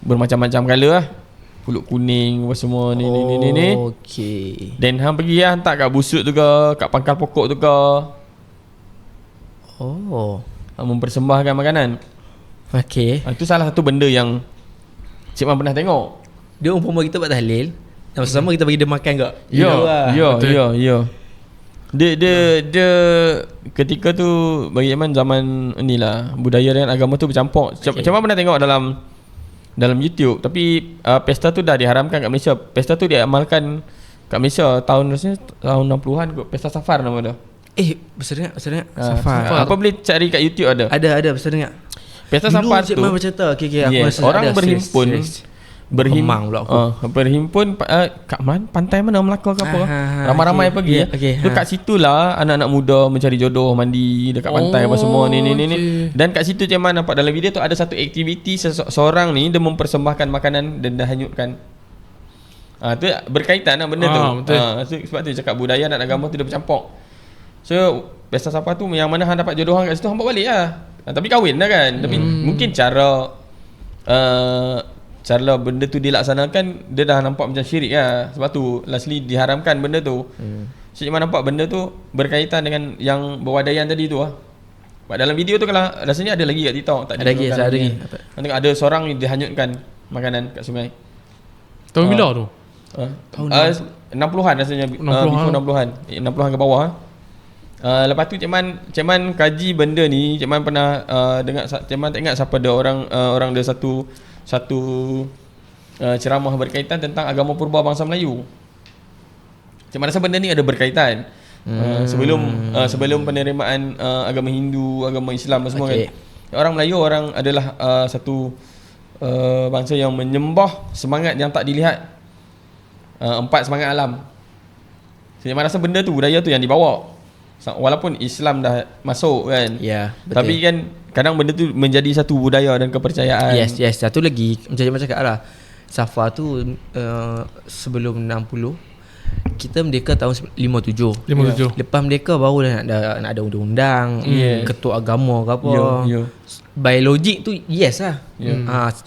bermacam-macam colour lah, pulut kuning apa semua ni. Okay. Dan hang pergi lah, hantar kat busuk tu ke, kat pangkal pokok tu ke. Mempersembahkan makanan. Okay. Itu salah satu benda yang Cik Man pernah tengok. Dia umpama kita buat tahlil, dan sama kita bagi dia makan ke? Ya. Dia ketika tu bagi zaman inilah budaya dan agama tu bercampur. Cik Man pernah tengok dalam YouTube. Tapi pesta tu dah diharamkan kat Malaysia. Pesta tu diamalkan kat Malaysia tahun 60-an kot. Pesta Safar nama dia. Besar dengar Safar. Apa boleh cari kat YouTube ada? Ada besar dengar. Pesta Safar tu Cik Man bercerita. Okay, aku rasa orang berhimpun. Berhimpun kat mana? Pantai mana, Melaka ke apa? Ramai-ramai pergi. Tu kat situlah anak-anak muda mencari jodoh, mandi dekat pantai apa semua ni. Dan kat situ Cik Man nampak dalam video tu ada satu aktiviti seseorang ni dia mempersembahkan makanan dan dah hanyutkan. Tu berkaitan lah benda tu. Sebab tu cakap budaya dan agama tu dia bercampur. So pesta Safar tu yang mana hang dapat jodoh hang kat situ, hang bawa balik lah. Tapi kahwin lah kan. Tapi mungkin cara benda tu dilaksanakan, dia dah nampak macam syirik lah. Sebab tu lastly diharamkan benda tu. So Cik Man nampak benda tu berkaitan dengan yang berwadaian tadi tu lah. Sebab dalam video tu kalau rasanya ada lagi kat TikTok. Ada lagi. Ada seorang dihanyutkan makanan kat sungai. Tahun bila tu? Tahun 60-an rasanya. 60-an ke bawah. Lepas tu Cik Man kaji benda ni. Cik Man pernah dengar, Cik Man tak ingat siapa dia orang dia satu ceramah berkaitan tentang agama purba bangsa Melayu. Cik Man rasa benda ni ada berkaitan. Sebelum penerimaan agama Hindu, agama Islam semua kan. Orang Melayu adalah satu bangsa yang menyembah semangat yang tak dilihat. 4 semangat alam. Cik Man rasa benda tu, budaya tu yang dibawa. Walaupun Islam dah masuk kan. Ya, betul. Tapi kan kadang benda tu menjadi satu budaya dan kepercayaan. Yes. Satu lagi macam cakap lah, Safar tu sebelum 60 kita merdeka tahun 57. Lepas merdeka baru nak ada undang-undang, ketua agama ke apa. By logic tu yes lah.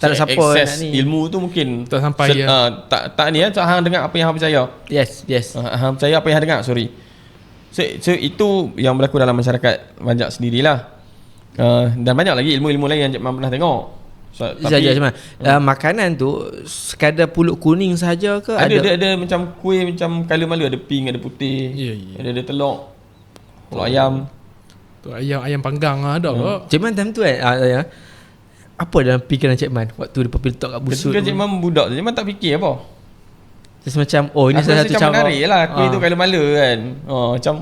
Tak ada siapa akses nak ni. Ilmu tu mungkin tak sampai tak ni hang dengar apa yang hang percaya. Yes. Hang percaya apa yang hang dengar, sorry. So itu yang berlaku dalam masyarakat Banjak sendirilah. Dan banyak lagi ilmu-ilmu lain yang Cik Man pernah tengok. Makanan tu sekadar pulut kuning sahaja ke? Ada macam kuih macam color malu, ada pink, ada putih. Ada telur. Telur ayam. Tu ayam panggang ada ke? Cik Man time tu kan apa dalam fikiran Cik Man waktu dia pergi letak kat busuk? Ketika Cik Man budak tu, Cik Man tak fikir apa. Macam ini salah satu cara menarik lah. Kuih tu color malu kan. Macam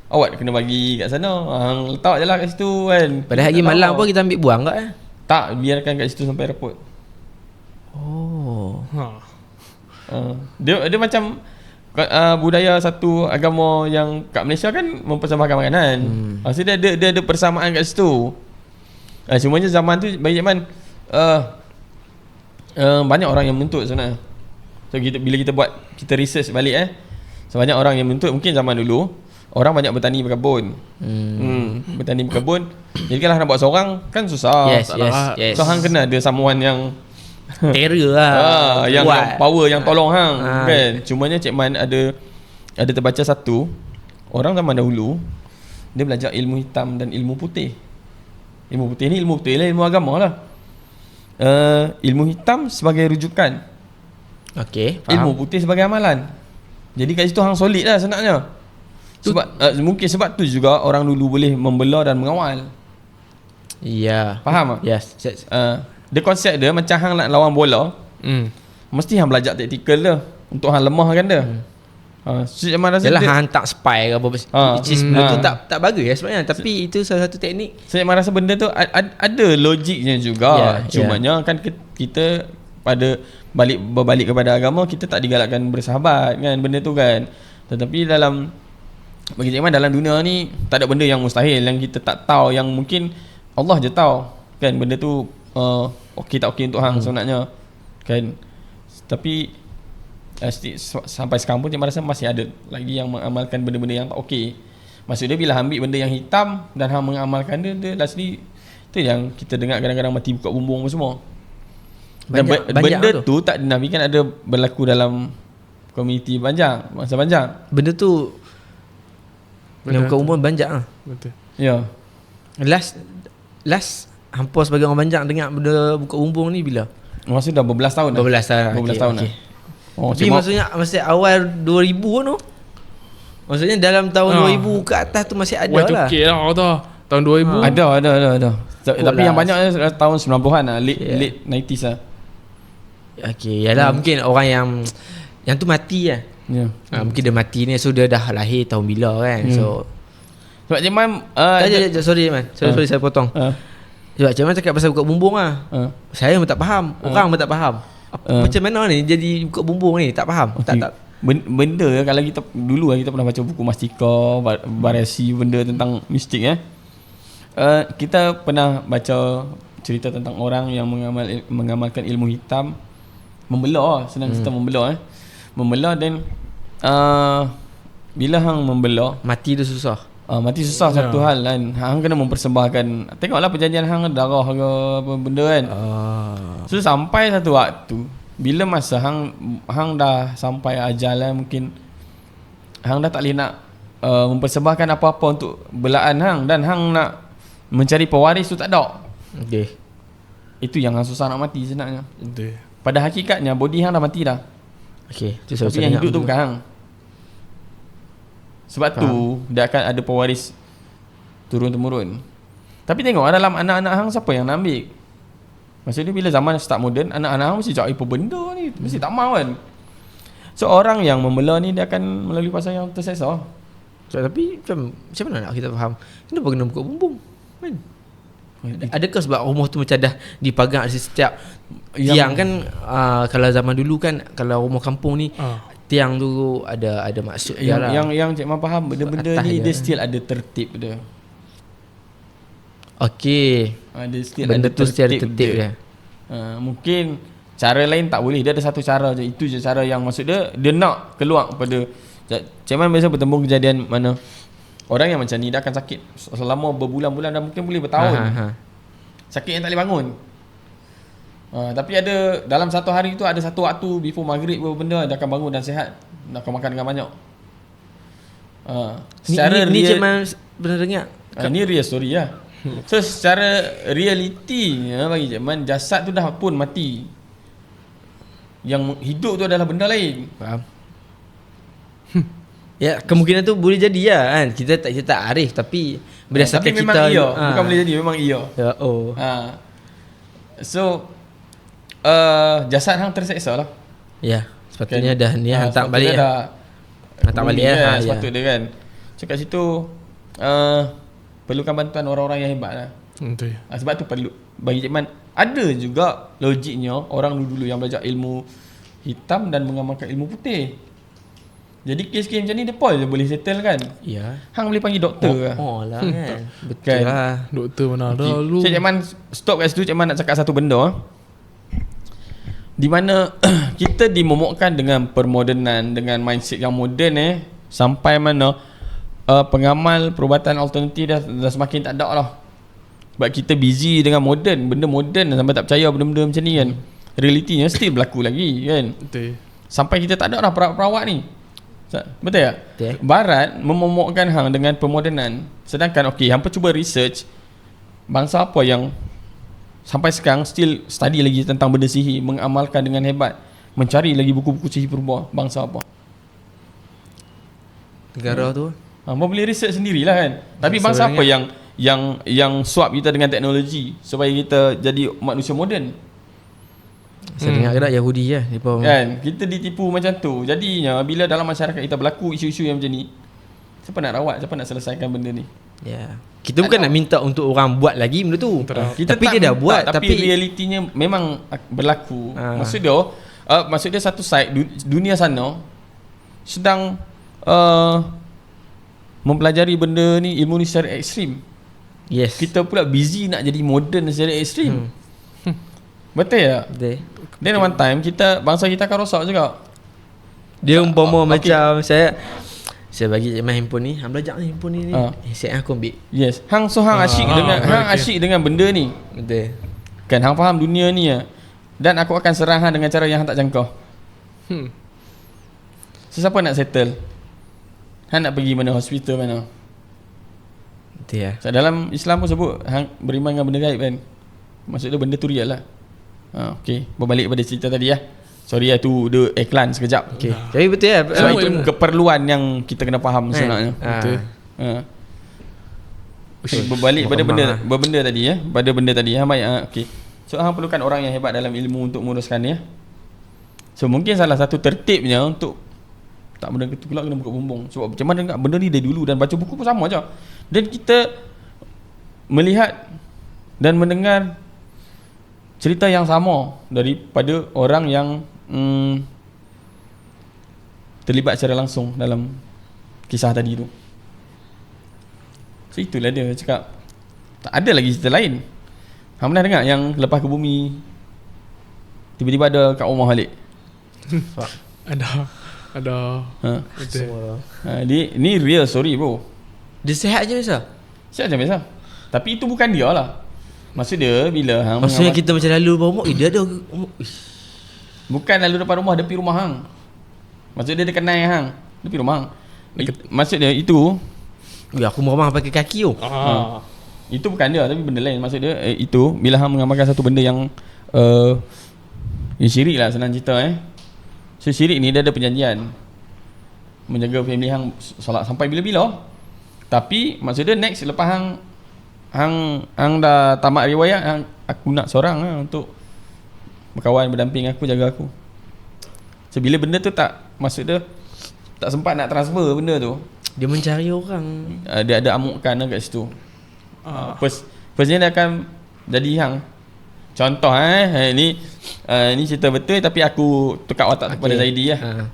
awak kena bagi kat sana. Hang letak je lah kat situ kan. Pada hari malam pun kita ambil buang tak Tak, biarkan kat situ sampai reput. Dia macam budaya satu agama yang kat Malaysia kan mempersembahkan makanan. Maksudnya dia ada persamaan kat situ. Cumanya zaman tu bagi Cik Man banyak orang yang menuntut sebenarnya. So bila kita research balik sebanyak orang yang menuntut. Mungkin zaman dulu orang banyak bertani berkebun. Bertani berkebun. Jadi kalau nak buat seorang kan susah. Yes. So hang kena ada someone yang terror lah. Yang power yang tolong hang kan. Cumanya Cik Man ada terbaca satu orang zaman dahulu dia belajar ilmu hitam dan ilmu putih. Ilmu putih ni ilmu putih lah, ilmu agama lah. Ilmu hitam sebagai rujukan. Okey, faham. Ilmu putih sebagai amalan. Jadi kat situ hang solid lah senaknya. Sebab mungkin sebab tu juga orang dulu boleh membela dan mengawal. Ya. Faham tak? Yes. Dia konsep dia macam hang nak lawan bola. Mesti hang belajar taktikal dia untuk hang lemahkan dia. Cik Jamal rasa Yalah hang tak spy ke apa which is benda tu Ha. tak bagus sebenarnya, tapi itu salah satu teknik. Saya rasa benda tu ada logiknya juga. Cumanya kan kita pada berbalik kepada agama, kita tak digalakkan bersahabat kan, benda tu kan. Tetapi bagi Cik Man, dalam dunia ni tak ada benda yang mustahil, yang kita tak tahu, yang mungkin Allah je tahu kan benda tu okey tak okey untuk hang sebenarnya kan. Tapi sampai sekarang pun Cik Man rasa masih ada lagi yang mengamalkan benda-benda yang tak okey. Maksud dia bila ambil benda yang hitam dan hang mengamalkan dia lastly tu yang kita dengar kadang-kadang mati buka bumbung apa semua. Dan benda tu tak dinafikan ada berlaku dalam komuniti Banjang, masa Banjang. Benda tu yang buka bumbung Banjang lah. Betul. Ya. Last hampa sebagai orang Banjang dengar benda buka bumbung ni bila? Masa dah berbelas tahun dah. 12 tahun. 12 tahun dah. Tapi maksudnya masa awal 2000 tu. Maksudnya dalam tahun 2000 ke atas tu masih ada lah. Y2K lah tu. Tahun 2000. Ada. Tapi yang banyak tahun 90-an lah, late 90s lah. Okey, yalah mungkin orang yang tu mati lah. Ya. Mungkin dia mati ni, so dia dah lahir tahun bila kan. So sebab Cik Man sorry man. Sorry saya potong. Sebab Cik Man cakap pasal buka bumbung lah. Saya pun tak faham. Orang pun tak faham. Macam mana ni jadi buka bumbung ni? Tak faham. Okay. Tak. Benda kalau kita dulu kita pernah baca buku Mastika, variasi benda tentang mistik kita pernah baca cerita tentang orang yang mengamalkan ilmu hitam, membelah, senang cerita membelah membelah dan bila hang membelah Mati tu susah. mati susah satu hal kan. Hang kena mempersembahkan, tengoklah perjanjian hang darah ke apa benda kan. So sampai satu waktu bila masa hang dah sampai ajal mungkin hang dah tak boleh nak mempersembahkan apa-apa untuk belaan hang, dan hang nak mencari pewaris tu tak ada. Okey. Itu yang hang susah nak mati sebenarnya. Betul. Pada hakikatnya body hang dah mati dah. Okey, tu Tapi yang hidup tu bukan hang. Sebab tu dia akan ada pewaris turun-temurun. Tapi tengok dalam anak-anak hang siapa yang nak ambil. Maksudnya bila zaman start moden, anak-anak hang mesti cakap apa benda ni, mesti tak mahu kan. So orang yang membelah ni dia akan melalui fasa yang tersesat. So, tapi macam mana nak kita faham kenapa kena buka bumbung kan? Adakah sebab rumah tu macam dah dipagar di setiap tiang kan? Kalau zaman dulu kan, kalau rumah kampung ni tiang tu ada maksud dia lah. Yang Cik Man faham benda-benda ni dia still ada tertib dia. Okey. Dia still benda ada tu still ada tertib dia. Mungkin cara lain tak boleh. Dia ada satu cara je. Itu je cara yang maksud dia nak keluar pada Cik Man biasa bertembung kejadian mana orang yang macam ni dia akan sakit selama berbulan-bulan dan mungkin boleh bertahun. Sakit yang tak boleh bangun. Tapi ada dalam satu hari tu ada satu waktu before maghrib apa benda dia akan bangun dan sihat. Dia akan makan dengan banyak. Secara ni Cik Man pernah dengar. Ni real story lah. So secara reality bagi Cik Man, jasad tu dah pun mati. Yang hidup tu adalah benda lain. Faham. Ya, kemungkinan tu boleh jadi lah kan. Kita tak arif, tapi berdasarkan tapi kita iya. Bukan boleh jadi, memang iya. Ya, So jasad hang terseksa lah. Ya, sepatutnya dah ni hantar sepatutnya balik lah. Hantar balik lah. Sepatutnya kan. So kat situ perlukan bantuan orang-orang yang hebat lah. Betul. Sebab tu perlu bagi Cik Man ada juga logiknya orang dulu yang belajar ilmu hitam dan mengamalkan ilmu putih. Jadi kes-kes macam ni depa je boleh settle kan. Ya. Hang boleh panggil doktor lah. Lah kan. Betul Kan? lah. Doktor mana ada lu. Cik Man stop kat situ. Cik Man nak cakap satu benda di mana kita dimomokkan dengan permodernan, dengan mindset yang moden sampai mana pengamal perubatan alternatif dah semakin tak ada lah. Sebab kita busy dengan moden, benda moden sampai tak percaya benda-benda macam ni kan. Realitinya still berlaku lagi kan. Betul. Sampai kita tak ada dah perawat-perawat ni. Betul tak? Betul. Barat memomokkan hang dengan permodernan. Sedangkan hang pun cuba research bangsa apa yang sampai sekarang still study lagi tentang benda sihir, mengamalkan dengan hebat, mencari lagi buku-buku sihir purba, bangsa apa? Negara tu. Hang boleh research sendirilah kan. Tapi bangsa apa yang swap kita dengan teknologi supaya kita jadi manusia moden? Saya dengar ke tak Yahudi lah kan, kita ditipu macam tu. Jadinya bila dalam masyarakat kita berlaku isu-isu yang macam ni, siapa nak rawat, siapa nak selesaikan benda ni? Ya. Kita bukan nak minta untuk orang buat lagi benda tu. Kita tapi dia dah buat, tapi realitinya memang berlaku. Maksud dia satu side dunia sana sedang mempelajari benda ni, ilmu ni secara ekstrim. Yes. Kita pula busy nak jadi moden secara ekstrim. Betul tak? Betul. Then one time bangsa kita akan rosak juga. Dia umpama macam saya bagi Cik Man handphone ni, hang belajar ni handphone ni. Set aku ambil. Yes. Hang asyik dengan benda ni. Betul. Kan hang faham dunia ni ya. Dan aku akan serang hang dengan cara yang hang tak jangka. Siapa nak settle? Hang nak pergi mana, hospital mana? Betul ya. Dalam Islam pun sebut hang beriman dengan benda gaib kan. Maksud dia benda tu real lah. Okey, berbalik pada cerita tadi ya. Sorry tu dia iklan sekejap. Okey. Tapi betul ya. Sebab itu keperluan yang kita kena faham sebenarnya. Betul. Berbalik pada benda tadi ya. Pada benda tadi ya. Baik. Okey. So hang perlukan orang yang hebat dalam ilmu untuk menguruskan ya. So mungkin salah satu tertibnya untuk tak benda itu pula kena buka bumbung. Sebab macam mana dengar benda ni dari dulu dan baca buku pun sama aja. Dan kita melihat dan mendengar cerita yang sama daripada orang yang terlibat secara langsung dalam kisah tadi tu. So itulah dia cakap tak ada lagi cerita lain. Hang pernah dengar yang lepas ke bumi tiba-tiba ada kat rumah balik? Ada. Ni real story bro. Dia sihat je biasa. Sihat je biasa. Tapi itu bukan dia lah. Maksud dia bila hang maksudnya kita macam lalu depan rumah, dia ada bukan lalu depan rumah, dia pergi rumah hang. Maksud dia kenal hang, dia pergi rumah hang. Maksud dia itu aku rumah pakai kaki tu. Itu bukan dia tapi benda lain. Maksud dia itu bila hang mengamalkan satu benda yang syirik lah senang cerita So syirik ni dia ada perjanjian menjaga family hang solat sampai bila-bila. Tapi maksud dia next lepas hang dah tamat riwayat, aku nak seorang lah untuk berkawan, berdamping aku, jaga aku. So bila benda tu tak, maksud dia tak sempat nak transfer benda tu, dia mencari orang. Dia ada amukan kat situ. Firstnya dia akan jadi hang. Contoh ni cerita betul tapi aku tukar watak kepada Zaidi lah.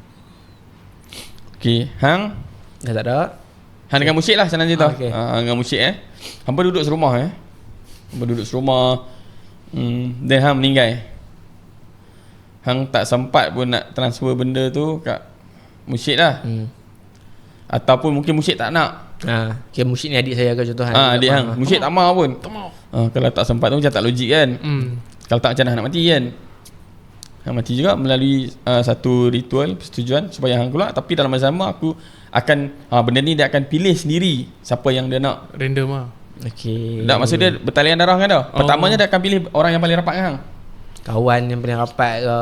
Okey, hang dah tak ada. Hang dengan musyrik lah senang cerita. Dengan musyrik hampa duduk serumah hampa duduk serumah. Dan hang meninggal. Hang tak sempat pun nak transfer benda tu kat musyrik lah. Ataupun mungkin musyrik tak nak. Kira musyrik ni adik saya ke contoh adik hang. Musyrik tak mau pun. Kalau tak sempat tu macam tak logik kan. Kalau tak macam mana nak mati kan. Hang mati juga melalui satu ritual persetujuan supaya hang keluar. Tapi dalam masa sama aku akan benda ni dia akan pilih sendiri siapa yang dia nak. Random lah. Okey. Tak, maksud dia bertalian darah kan dah. Pertamanya dia akan pilih orang yang paling rapat dengan hang. Kawan yang paling rapat ke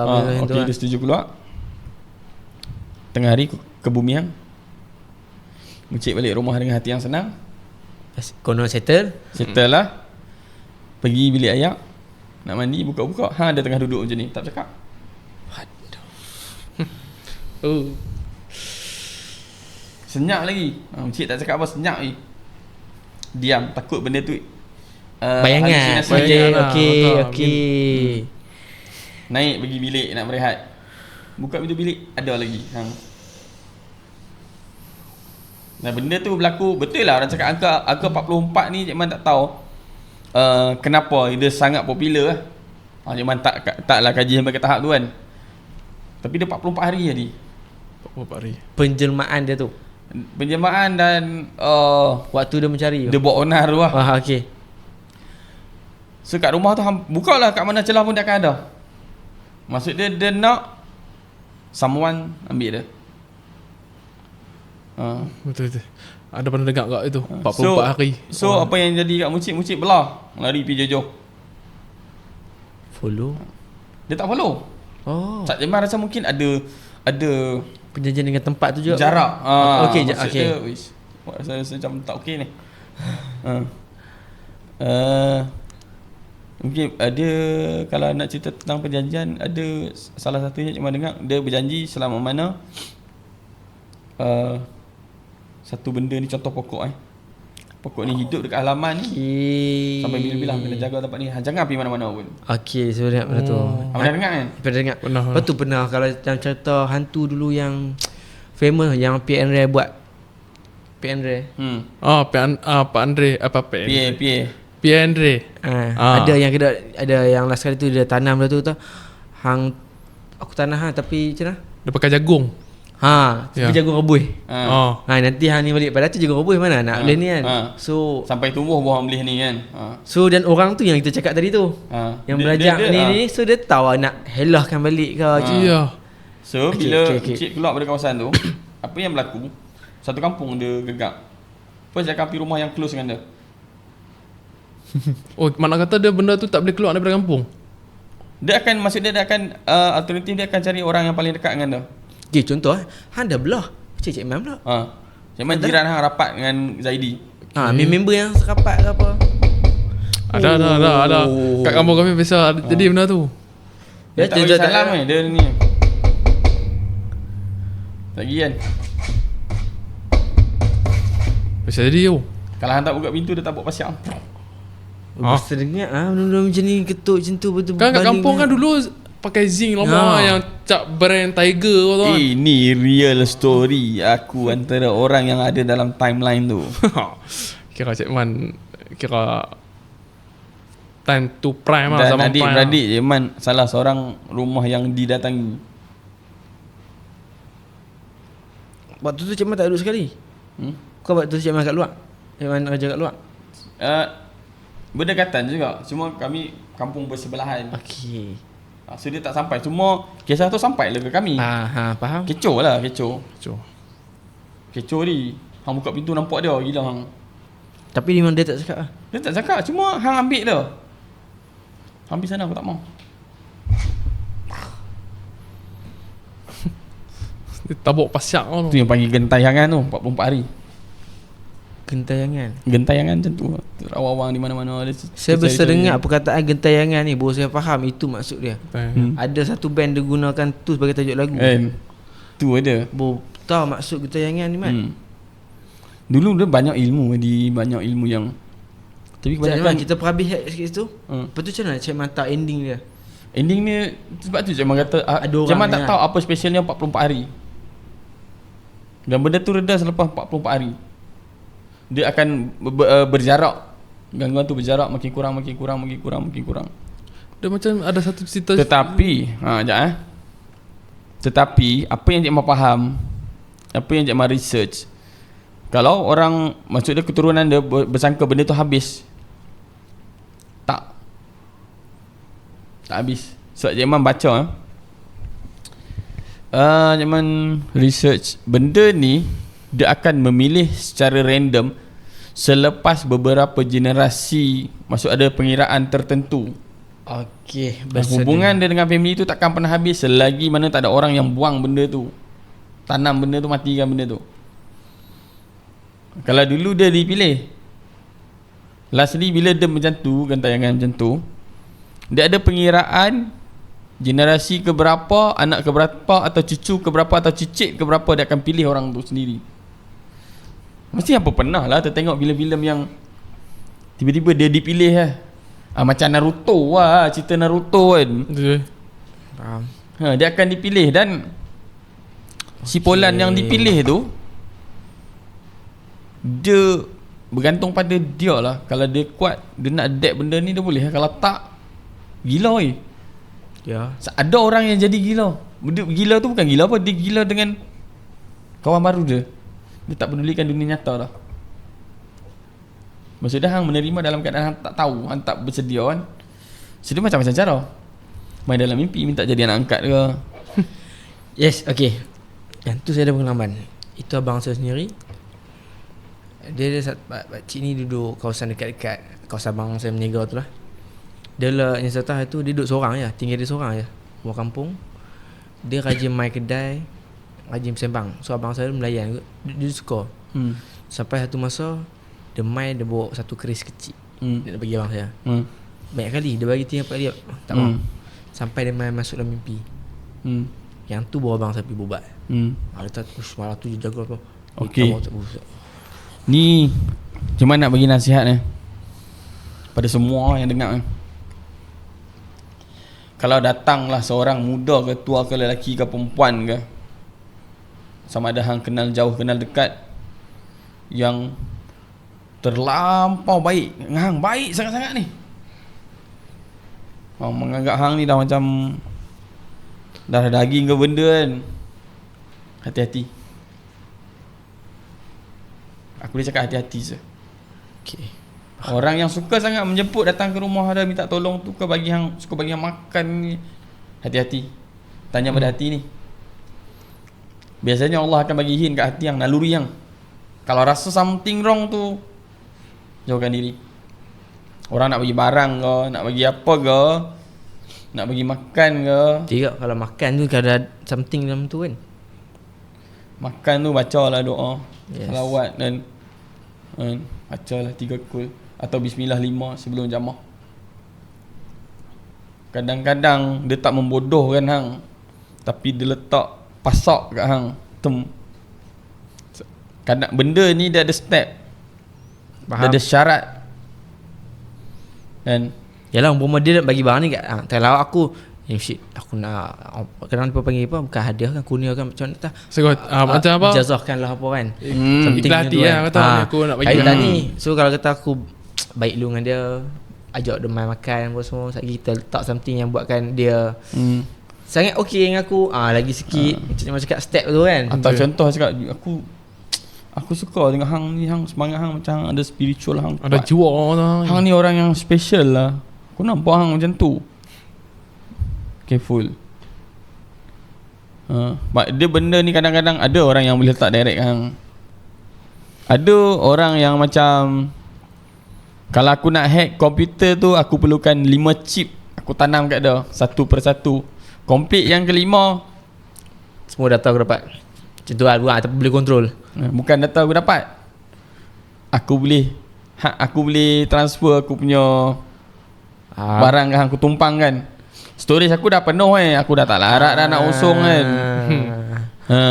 okey, dia setuju keluar. Tengah hari ke bumi hang. Mencik balik rumah dengan hati yang senang. Konon settle lah. Pergi bilik ayak, nak mandi, buka-buka, hang ada tengah duduk macam ni, tak cakap. Senyap lagi. Encik tak cakap apa, senyap lagi. Diam, takut benda tu bayangan. Okey. Naik pergi bilik nak berehat. Buka pintu bilik, ada lagi hang. Nah, benda tu berlaku betul lah. Orang cakap angka 44 ni Cik Man tak tahu kenapa dia sangat popular lah. Cik Man taklah kaji sampai ke tahap tu kan. Tapi dia 44 hari tadi. 44 hari. Penjelmaan dia tu. Penjelmaan dan waktu dia mencari. Dia buat onar tu lah. Okey. So kat rumah tu buka lah kat mana celah pun dia akan ada. Maksud dia nak someone ambil dia. Betul. Ada pernah dengar kat itu 44 hari. So apa yang jadi kat mucik belah, lari pergi jauh. Follow. Dia tak follow. Tak Jemar rasa mungkin ada perjanjian dengan tempat tu juga. Jarak. Okey. Rasa macam tak okey ni. Mungkin dia kalau nak cerita tentang perjanjian, ada salah satunya cuma dengar dia berjanji selama mana satu benda ni, contoh pokok pokok ni hidup dekat halaman ni sampai bila-bila kena jaga tempat ni, jangan pergi mana-mana pun. Okey, saya ingat benda tu. Pernah dengar kan? Pernah dengar. Pernah. Lepas tu pernah kalau yang cerita hantu dulu yang famous yang PN Ray buat. PN Ray. Pak Andre apa Pak Andre. Ada yang ada yang last kali tu dia tanam dah tu hang aku tanah tapi macam mana? Dia pakai jagung. Tapi jagung rebus. Nanti hang ni balik pada tu jagung rebus mana nak boleh ni kan. So sampai tumbuh buah boleh ni kan. So dan orang tu yang kita cakap tadi tu. Yang belajar ni so dia tahu nak helahkan balik ke. So bila kecil keluar dari kawasan tu, apa yang berlaku? Satu kampung dia gegap. Apa dia akan pergi rumah yang close dengan dia. Mana kata dia benda tu tak boleh keluar daripada kampung? Dia akan, maksud dia akan alternatif dia akan cari orang yang paling dekat dengan dia. Okay, contoh hang dah belah Cik Man pula. Cik Man jiran hang rapat dengan Zaidi. Member yang serapat ke apa? Ada. Kat kampung kami biasa jadi benda tu. Dia tak bagi salam dia ni. Lagi kan. Biasa jadi tu. Kalau hang tak buka pintu dia tak buat pasiak. Biasa dengar benda-benda macam ni ketuk macam tu betul. Kan kat kampung kan dulu pakai zinc lama yang cap brand Tiger tu kan. Ini real story aku antara orang yang ada dalam timeline tu. Kira Cik Man kira time to prime dan zaman prime. Dan adik-beradik Cik Man salah seorang rumah yang didatangi. Waktu tu Cik Man tak duduk sekali. Kau waktu tu Cik Man kat luar? Cik Man kerja kat luar? Berdekatan juga. Cuma kami kampung bersebelahan. Okey. So dia tak sampai. Cuma kisah tu sampai lah ke kami. Faham. Kecoh lah, kecoh ni. Hang buka pintu nampak dia, gila hang. Tapi memang dia tak cakap lah. Dia tak cakap, cuma hang ambil dia. Hang pergi sana, aku tak mau. Dia tabuk pasiak tu. Tu yang panggil gentayangan tu, 44 hari. Gentayangan macam tu. Awang-awang di mana-mana. Saya besar dengar perkataan gentayangan ni, baru saya faham itu maksud dia. Ada satu band dia gunakan tu sebagai tajuk lagu. Tu ada. Baru tahu maksud gentayangan ni Mat. Dulu dia banyak ilmu yang tapi kebanyakan kita perhabis sikit tu. Lepas tu macam mana Cik Man tahu ending dia? Ending ni sebab tu Cik Man kata Cik Man tak tahu apa specialnya 44 hari. Dan benda tu reda selepas 44 hari. Dia akan berjarak. Gangguan tu berjarak makin kurang. Dia macam ada satu cerita. Tetapi Tetapi apa yang Cik Man faham, apa yang Cik Man research, kalau orang maksud dia keturunan dia bersangka benda tu habis, tak habis. Sebab Cik Man baca Cik Man research benda ni dia akan memilih secara random selepas beberapa generasi. Maksud ada pengiraan tertentu. Okey, hubungan dia dengan family tu takkan pernah habis selagi mana tak ada orang yang buang benda tu, tanam benda tu, matikan benda tu. Kalau dulu dia dipilih, lastly bila dia macam tu, gentayangan macam tu, dia ada pengiraan generasi keberapa, anak keberapa, atau cucu keberapa, atau cicit keberapa dia akan pilih orang tu sendiri. Mesti apa pernah lah tertengok filem-filem yang tiba-tiba dia dipilih lah. Macam Naruto lah, cerita Naruto kan. Faham. Dia akan dipilih dan si Polan yang dipilih tu dia bergantung pada dia lah. Kalau dia kuat, dia nak adapt benda ni dia boleh. Kalau tak, gila Ya. Ada orang yang jadi gila. Gila tu bukan gila apa, dia gila dengan kawan baru dia. Dia tak pedulikan dunia nyata lah. Maksudnya hang menerima dalam keadaan hang tak tahu, hang tak bersedia kan. Sedia macam-macam cara. Main dalam mimpi minta jadi anak angkat ke. Yes, okay. Yang tu saya ada pengalaman. Itu abang saya sendiri. Dia ada pakcik ni duduk kawasan dekat-dekat kawasan abang saya meniaga tu lah. Dia lah yang saya tahu tu dia duduk seorang je, tinggal dia seorang je. Buat kampung. Dia rajin main kedai, rajin bersembang. So abang saya melayan, dia suka. Sampai satu masa dia main, dia bawa satu keris kecil. Dia nak bagi abang saya. banyak kali. Dia bagi 3-4 kali tak mau. Sampai dia masuk dalam mimpi. Yang tu bawa abang sapi bobat. Dia tak malam tu dia jaga apa. Okey. Ni cuma nak bagi nasihat pada semua yang dengar. Kalau datanglah seorang muda ke tua ke lelaki ke perempuan ke, sama ada hang kenal jauh kenal dekat, yang terlampau baik dengan hang, baik sangat-sangat ni, menganggap hang ni dah macam dah daging ke benda kan, hati-hati. Aku boleh cakap hati-hati je. Okay. Orang yang suka sangat menjemput, datang ke rumah ada minta tolong tu ke, bagi hang, suka bagi hang makan ni, hati-hati. Tanya pada hati ni. Biasanya Allah akan bagi hin kat hati yang naluri yang. Kalau rasa something wrong tu, jauhkan diri. Orang nak bagi barang ke, nak bagi apa ke, nak bagi makan ke. Tidak, kalau makan tu kalau ada something dalam tu kan. Makan tu bacalah doa, salawat dan bacalah 3 kul atau bismillah 5 sebelum jamah. Kadang-kadang dia tak membodohkan hang, tapi dia letak pasak kat hang. Kadang benda ni dia ada step. Dia ada syarat. Dan yalah umpama dia nak bagi barang ni kat kalau aku shit, aku nak kenapa panggil apa, bukan hadiah kan, kurniakan macam mana tak. Macam apa? Jazahkanlah apa kan. Ikhlas hati lah kata aku nak bagi. Kaitan ni. So kalau kata aku baik dulu dengan dia, ajak dia main makan apa semua, sekali kita letak something yang buatkan dia sangat okey dengan aku, lagi sikit macam cakap step tu kan. Atau contoh cakap aku suka dengan hang ni, hang semangat hang macam hang ada spiritual, hang ada jiwa lah. Hang ni orang yang special lah. Aku nampak hang macam tu. Careful. Dia benda ni kadang-kadang ada orang yang boleh letak direct hang. Ada orang yang macam, kalau aku nak hack komputer tu, aku perlukan 5 chip, aku tanam kat dia satu persatu. Complete yang kelima, semua data aku dapat. Macam tu lah, ataupun boleh kontrol. Bukan data aku dapat, aku boleh transfer aku punya barang kan, aku tumpang kan. Storage aku dah penuh aku dah tak larat dah nak usung kan.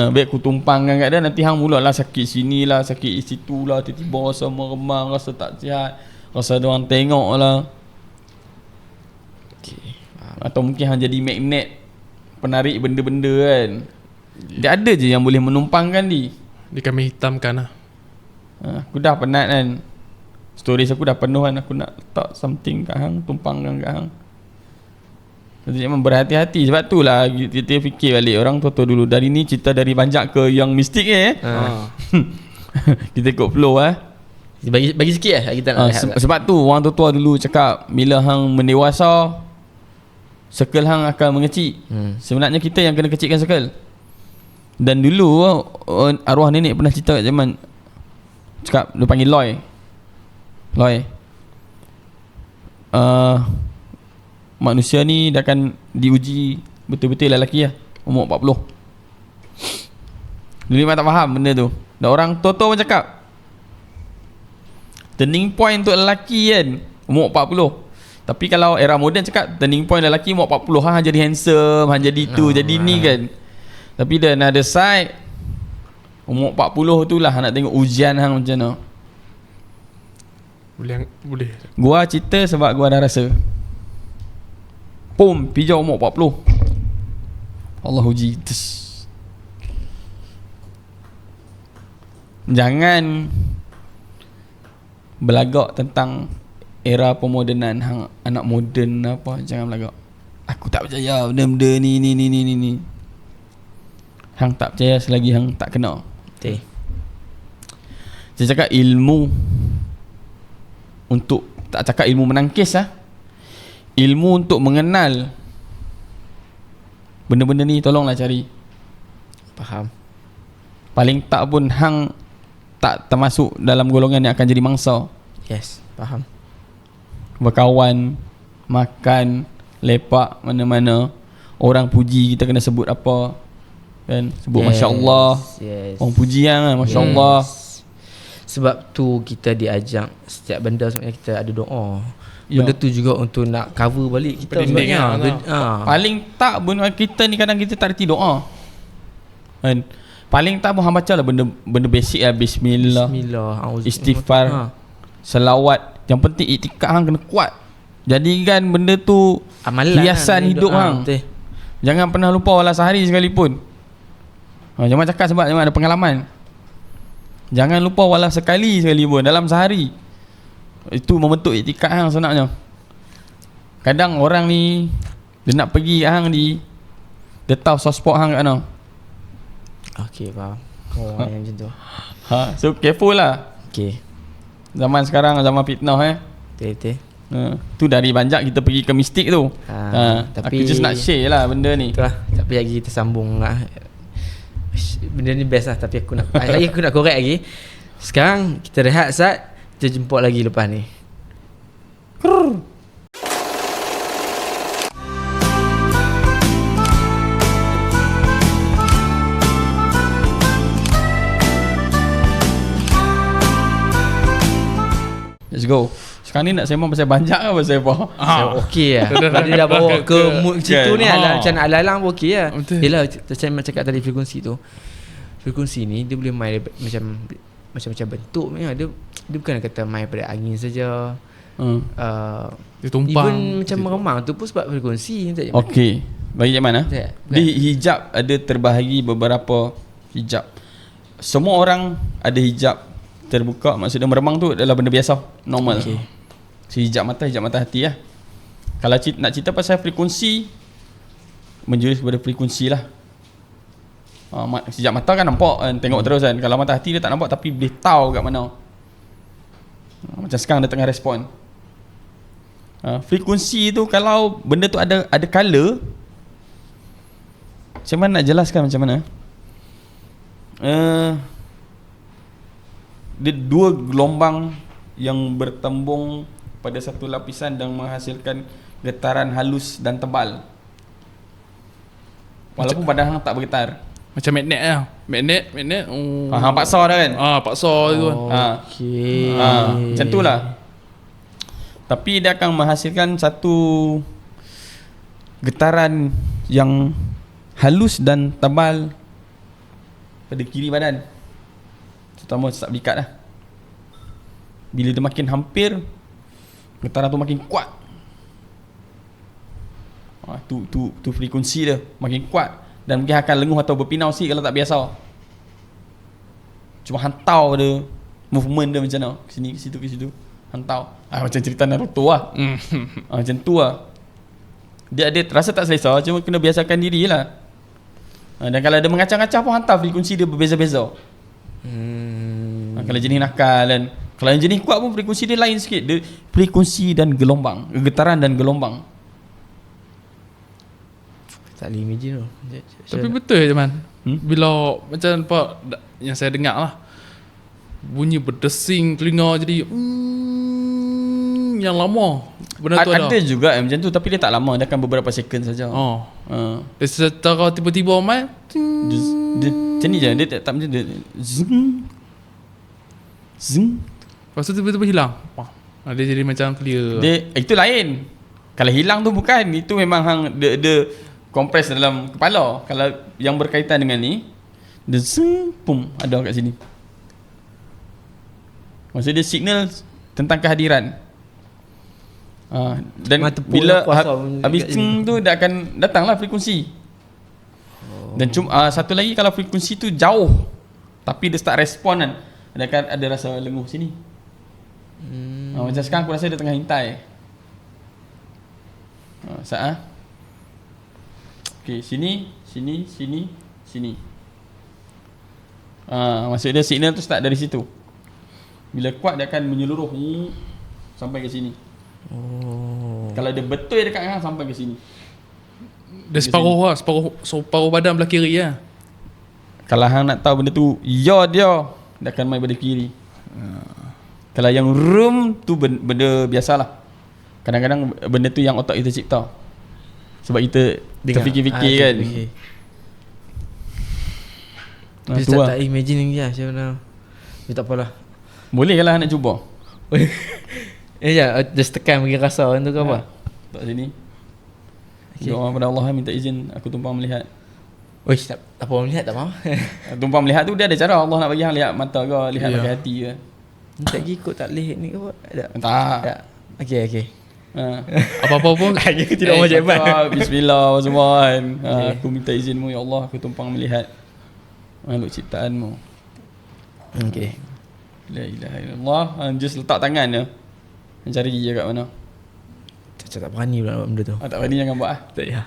Baik aku tumpangkan kat dia, nanti hang mulalah sakit sini lah, sakit situ lah, tiba-tiba rasa meremang, rasa tak sihat, rasa ada orang tengok lah. Atau mungkin hang jadi magnet, penarik benda-benda kan. Dia ada je yang boleh menumpangkan dia kami hitamkan lah. Aku dah penat kan, storage aku dah penuh kan, aku nak letak something kat hang, tumpangkan kat hang. Jadi memang berhati-hati. Sebab tu lah kita fikir balik, orang tua-tua dulu. Dari ni cerita dari banyak ke yang mistik kita ikut flow Bagi sikit kita nak sebab tu orang tua-tua dulu cakap, bila hang mendewasa, circle hang akan mengecil. Sebenarnya kita yang kena kecilkan circle. Dan dulu arwah nenek pernah cerita kat zaman, cakap dia panggil Loy. Manusia ni dia akan diuji betul-betul lelaki lah, umur 40. Dulu memang tak faham benda tu. Dan orang tua-tua pun cakap turning point untuk lelaki kan umur 40. Tapi kalau era moden cakap turning point lelaki umur 40, hang jadi handsome, hang jadi tu, jadi ni kan. Tapi the another side, umur 40 tu lah nak tengok ujian hang macam mana. Boleh. Gua cerita sebab gua ada rasa. Pum, pijau umur 40. Allah uji. Jangan belagak tentang era pemodenan hang, anak moden apa, jangan belagak. Aku tak percaya benda-benda ni. Hang tak percaya selagi hang tak kena. Betul. Saya cakap ilmu untuk, tak cakap ilmu menangkis ilmu untuk mengenal benda-benda ni, tolonglah cari. Faham. Paling tak pun hang tak termasuk dalam golongan yang akan jadi mangsa. Yes, faham. Berkawan, makan, lepak mana-mana, orang puji kita kena sebut apa kan, sebut Masya Allah. Orang puji kan, Masya Allah. Sebab tu kita diajak setiap benda sebenarnya kita ada doa. Ya. Benda tu juga untuk nak cover balik kita Pending sebenarnya. Paling tak pun kita ni kadang kita tak reti doa kan. Paling tak pun hang baca lah benda basic lah. Bismillah, istighfar, selawat. Yang penting iktikad hang kena kuat. Jadikan benda tu amalan hiasan kan, hidup hang. Jangan pernah lupa walau sehari sekalipun. Jangan cakap sebab jangan ada pengalaman. Jangan lupa walau sekali sekalipun dalam sehari. Itu membentuk iktikad hang sebenarnya. Kadang orang ni dia nak pergi hang dia tahu soft spot hang kat mana. Okey, faham. Yang macam tu. So careful lah. Okey. Zaman sekarang zaman fitnah Betul. tu dari banjak kita pergi ke mistik tu. Tapi aku just nak share lah benda ni. Itulah. Tapi lagi kita sambung lah. Benda ni best lah. Tapi aku nak lagi aku nak korek lagi. Sekarang kita rehat Sat. Kita jemput lagi lepas ni. Let's go. Sekarang ni nak sembang pasal banjak ke pasal apa? Okey lah. Dia dah bawa ke mood situ ni lah. Macam nak alalang pun okey lah. Yelah, macam cakap tadi frekuensi tu. Frekuensi ni dia boleh main macam bentuk ni. Dia bukan kata main pada angin saja. Dia tumpang. Even macam meremang tu pun sebab frekuensi. Okey. Bagi Cik Man di hijab ada terbahagi beberapa hijab. Semua orang ada hijab terbuka, maksudnya meremang tu adalah benda biasa, normal. Si hijab mata hati lah. Kalau nak cerita pasal frekuensi, menjurus kepada frekuensi lah. Hijab mata kan nampak kan, tengok terus kan. Kalau mata hati dia tak nampak tapi boleh tahu kat mana. Macam sekarang dia tengah respon. Frekuensi tu kalau benda tu ada color, macam mana nak jelaskan macam mana? Dia dua gelombang yang bertembung pada satu lapisan dan menghasilkan getaran halus dan tebal. Walaupun badan hang tak bergetar. Macam magnet lah. Magnet. Hang paksa dah kan? Paksa tu kan. Okey. Macam tu lah. Tapi dia akan menghasilkan satu getaran yang halus dan tebal pada kiri badan, terutama sesat berikat lah. Bila dia makin hampir, getaran tu makin kuat. Tu frekuensi dia makin kuat dan mungkin akan lenguh atau berpinau sikit kalau tak biasa. Cuma hantau dia, movement dia macam mana, ke sini, ke situ, ke situ, hantau. Macam cerita Naruto lah. Macam tu lah. Dia ada rasa tak selesa, cuma kena biasakan diri lah. Dan kalau ada mengacau-ngacau pun hantar frekuensi dia berbeza-beza. Kalau jenis nakal kan. Kalau yang jenis kuat pun frekuensi dia lain sikit. Dia frekuensi dan gelombang, getaran dan gelombang. Tak boleh imagine tu. Tapi betul je Man. Bila macam apa yang saya dengar lah, bunyi berdesing telinga jadi yang lama. Benda tu ada juga macam tu, tapi dia tak lama, dia akan beberapa second saja. Dia secara tiba-tiba main macam ni je, dia tak macam dia zing. Lepas tu tiba-tiba hilang. Dia jadi macam clear. Itu lain. Kalau hilang tu bukan, itu memang hang dia kompres dalam kepala. Kalau yang berkaitan dengan ni, dia zing, pum, ada kat sini. Maksud dia signal tentang kehadiran. Dan bila habis tu dia akan datanglah frekuensi. Dan cuma satu lagi, kalau frekuensi tu jauh tapi dia start respon kan, dia akan ada rasa lenguh sini. Macam sekarang aku rasa dia tengah hintai. Okay, sini. Maksud dia signal tu start dari situ. Bila kuat dia akan menyeluruh sampai ke sini. Kalau dia betul dekat hang sampai ke sini. Dia separuh badan belah kiri lah. Kalau hang nak tahu benda tu, dia akan main belah kiri. Kalau yang room tu benda biasalah. Kadang-kadang benda tu yang otak kita cipta. Sebab kita terfikir-fikir kan. Tapi tak imagine lagi lah macam mana. Tak apalah. Boleh kalau nak cuba. Just tekan bagi rasa tu ke apa? Tak sini. Doa pada Allah minta izin aku tumpang melihat. Wish, tak apa melihat tak faham. Tumpang melihat tu dia ada cara. Allah nak bagi hang lihat mata ke, lihat pakai hati ke. Tak ikut tak lihat ni ke apa? Tak. Okey. Apa-apa pun tidak mau cepat. Bismillah semua kan. Aku minta izinmu ya Allah, aku tumpang melihat makhluk ciptaanmu. Okey. La ilaha illallah. Just letak tangan je. Cari je kat mana. Caca tak berani pula buat benda tu. Tak berani jangan buat Tak payah.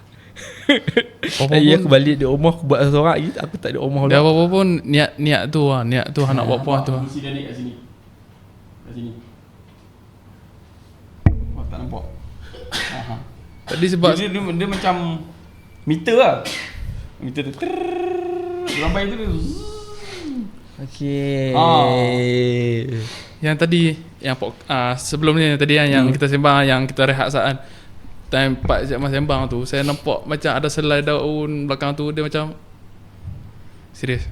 Aku balik di rumah, aku buat seorang lagi, aku tak ada rumah. Dia apa-apa pun niat tu nak buat puan tu. Mesti dia naik kat sini. Kat sini. Tak nampak. Tadi sebab dia macam meter lah. Meter tu. Lambai tu. Okey. yang tadi sebelum ni tadi yang kita sembang, yang kita rehat saat time Pak Cik Mas sembang tu, saya nampak macam ada selai daun belakang tu, dia macam serius.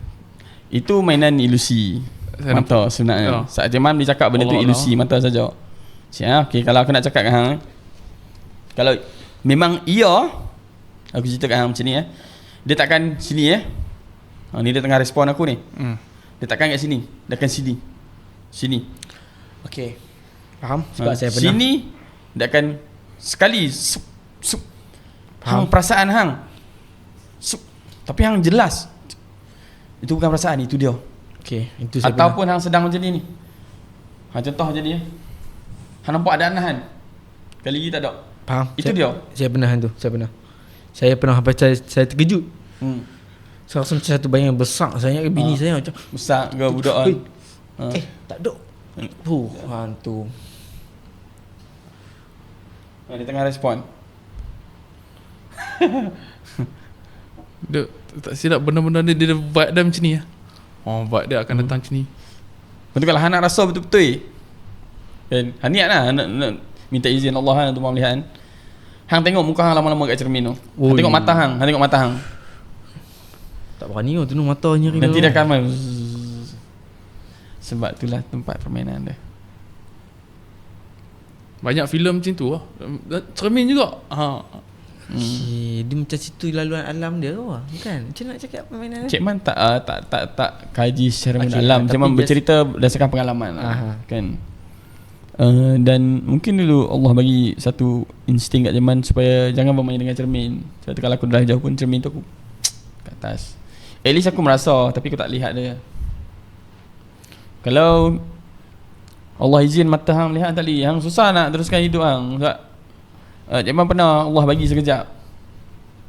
Itu mainan ilusi mata sebenarnya. Saat Jeman dia cakap benda tu ilusi mata saja. Okey, kalau aku nak cakap dengan hang, kalau memang aku cerita kat hang macam ni dia takkan sini ni dia tengah respon aku ni. Dia takkan kat sini, dia akan sini. Okey. Faham? Sebab saya pernah sini dia akan sekali hang perasaan hang tapi hang jelas itu bukan perasaan, itu dia. Okey, itu saya ataupun hang sedang macam ni contoh macam ni hang nampak ada anahan kali ni tak ada. Faham? Itu dia. Saya pernah tu, saya pernah sampai saya terkejut. Saya rasa macam satu bayangan besar. Saya ingat bini saya macam besar ke budak kan. Tak ada. Hantu. Dia tengah respon. Dia tak silap benda-benda dia vibe dia macam ni vibe dia akan datang macam ni. Betul, kalau hang nak rasa betul-betul kan, hang niat lah nak minta izin Allah untuk melihat kan. Hang tengok muka hang lama-lama kat cermin tu. Hang tengok mata hang. Tak berani tu mata nyeri. Nanti dia akan main. Sebab itulah tempat permainan dia. Banyak filem macam tu cermin juga. Dia macam situ laluan alam dia bukan? Macam nak cakap permainan Cik Man tak kaji secara mendalam, cuma bercerita berdasarkan pengalaman kan. Dan mungkin dulu Allah bagi satu insting kat zaman supaya jangan bermain dengan cermin. Sebab tu kalau aku dah jauh pun cermin tu aku kat atas. At least aku merasa, tapi aku tak lihat dia. Kalau Allah izin mata hang lihat tadi, hang susah nak teruskan hidup hang. Sebab Cik Man pernah Allah bagi sekejap.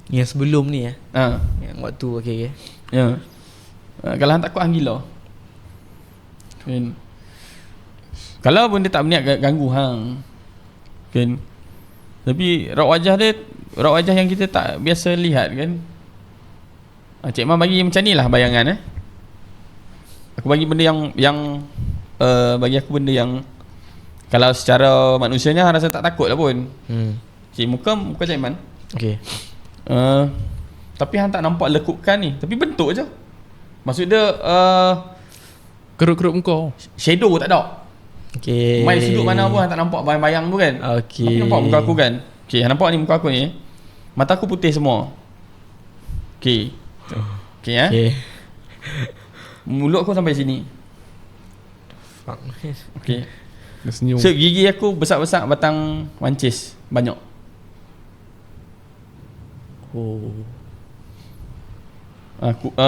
Yang sebelum ni yang waktu okey. Ya. Kalau hang takut hang gila. Kan. Kalau pun dia tak berniat ganggu hang. Kan. Tapi raut wajah yang kita tak biasa lihat kan. Cik Man bagi macam ni lah bayangan Aku bagi benda yang bagi aku benda yang kalau secara manusianya rasa tak takut lah pun. Cik muka Cik Man. Okey. Tapi hang tak nampak lekukan ni, tapi bentuk je. Maksud dia Keruk-keruk muka. shadow tak ada. Okey. Main sudut mana pun hang tak nampak bayang-bayang tu kan. Okey. Tapi nampak muka aku kan. Okey, hang nampak ni muka aku ni. Mata aku putih semua. Okey. Okey. Mulut aku sampai sini. Fuck. Okey. Dia senyum. So gigi aku besar-besar batang mancis banyak.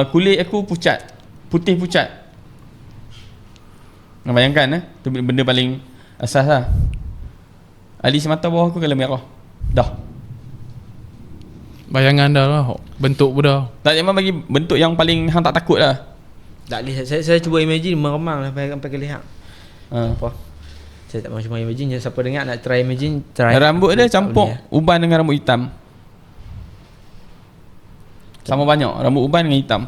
Kulit aku pucat. Putih pucat. Bayangkan tu benda paling asas lah. Alis mata bawah aku kalau merah. Dah. Bayangan dah lah. Bentuk pun dah. Tak, memang bagi bentuk yang paling hang tak takut lah. Tak boleh. Saya cuba imagine meremang lah sampai ke lihat. Apa? Saya tak mahu cuma imagine. Siapa dengar nak try imagine, try. Rambut dia campur uban dengan rambut hitam. Sama banyak rambut uban dengan hitam.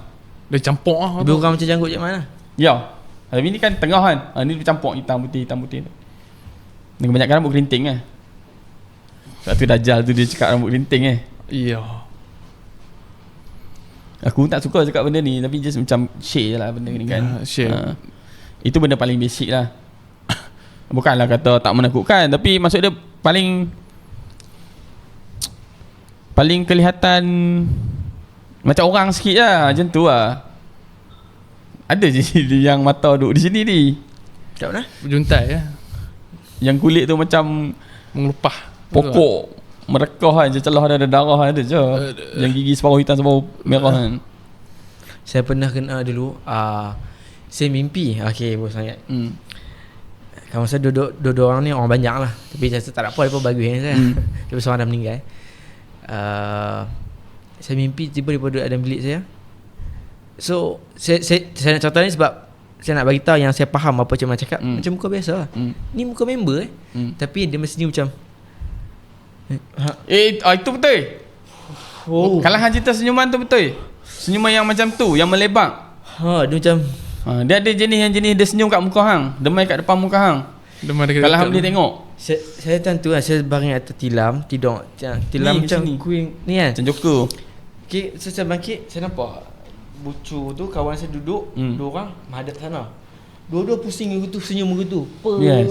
Dia campur lah. Lebih kurang macam janggut je mana? Ya. Tapi ni kan tengah kan. Ni campur hitam putih. Dengan banyakkan rambut kerinting lah. Sebab tu Dajjal tu dia cakap rambut kerinting Ya. Aku tak suka cakap benda ni, tapi just macam share je lah benda ni kan. Share. Itu benda paling basic lah. Bukanlah kata tak menakutkan, tapi maksud dia paling kelihatan macam orang sikit lah. Macam tu lah. Ada je yang mata duduk di sini ni. Kat mana? Berjuntai ya. Yang kulit tu macam Mengelupah. pokok merekah kan, celah ada darah ada je. Yang gigi separuh hitam separuh merah kan. Saya pernah kena dulu saya mimpi. Okay, bos sangat. Kawan saya duduk orang ni orang banyak lah. Tapi saya tak ada apa pun bagus kan saya. Tapi seorang dah meninggal. Saya mimpi tiba-tiba duduk dalam bilik saya. So saya nak cerita ni sebab saya nak bagi tahu yang saya faham apa Cik Man cakap. Macam muka biasa lah. Ni muka member tapi dia mesti macam itu betul. Kalau hang cerita senyuman tu betul. Senyuman yang macam tu, yang melebar. Dia macam dia ada jenis dia senyum kat muka hang, demai kat depan muka hang. Kalau hang boleh tengok. Saya tentu kan, saya baring atas tilam, tidur. Tilam macam queen ni kan. Macam Joker. Okay, saya bangkit, saya nampak bucu tu kawan saya duduk, dua orang menghadap sana. Dua-dua pusing begitu, senyum begitu. Yes.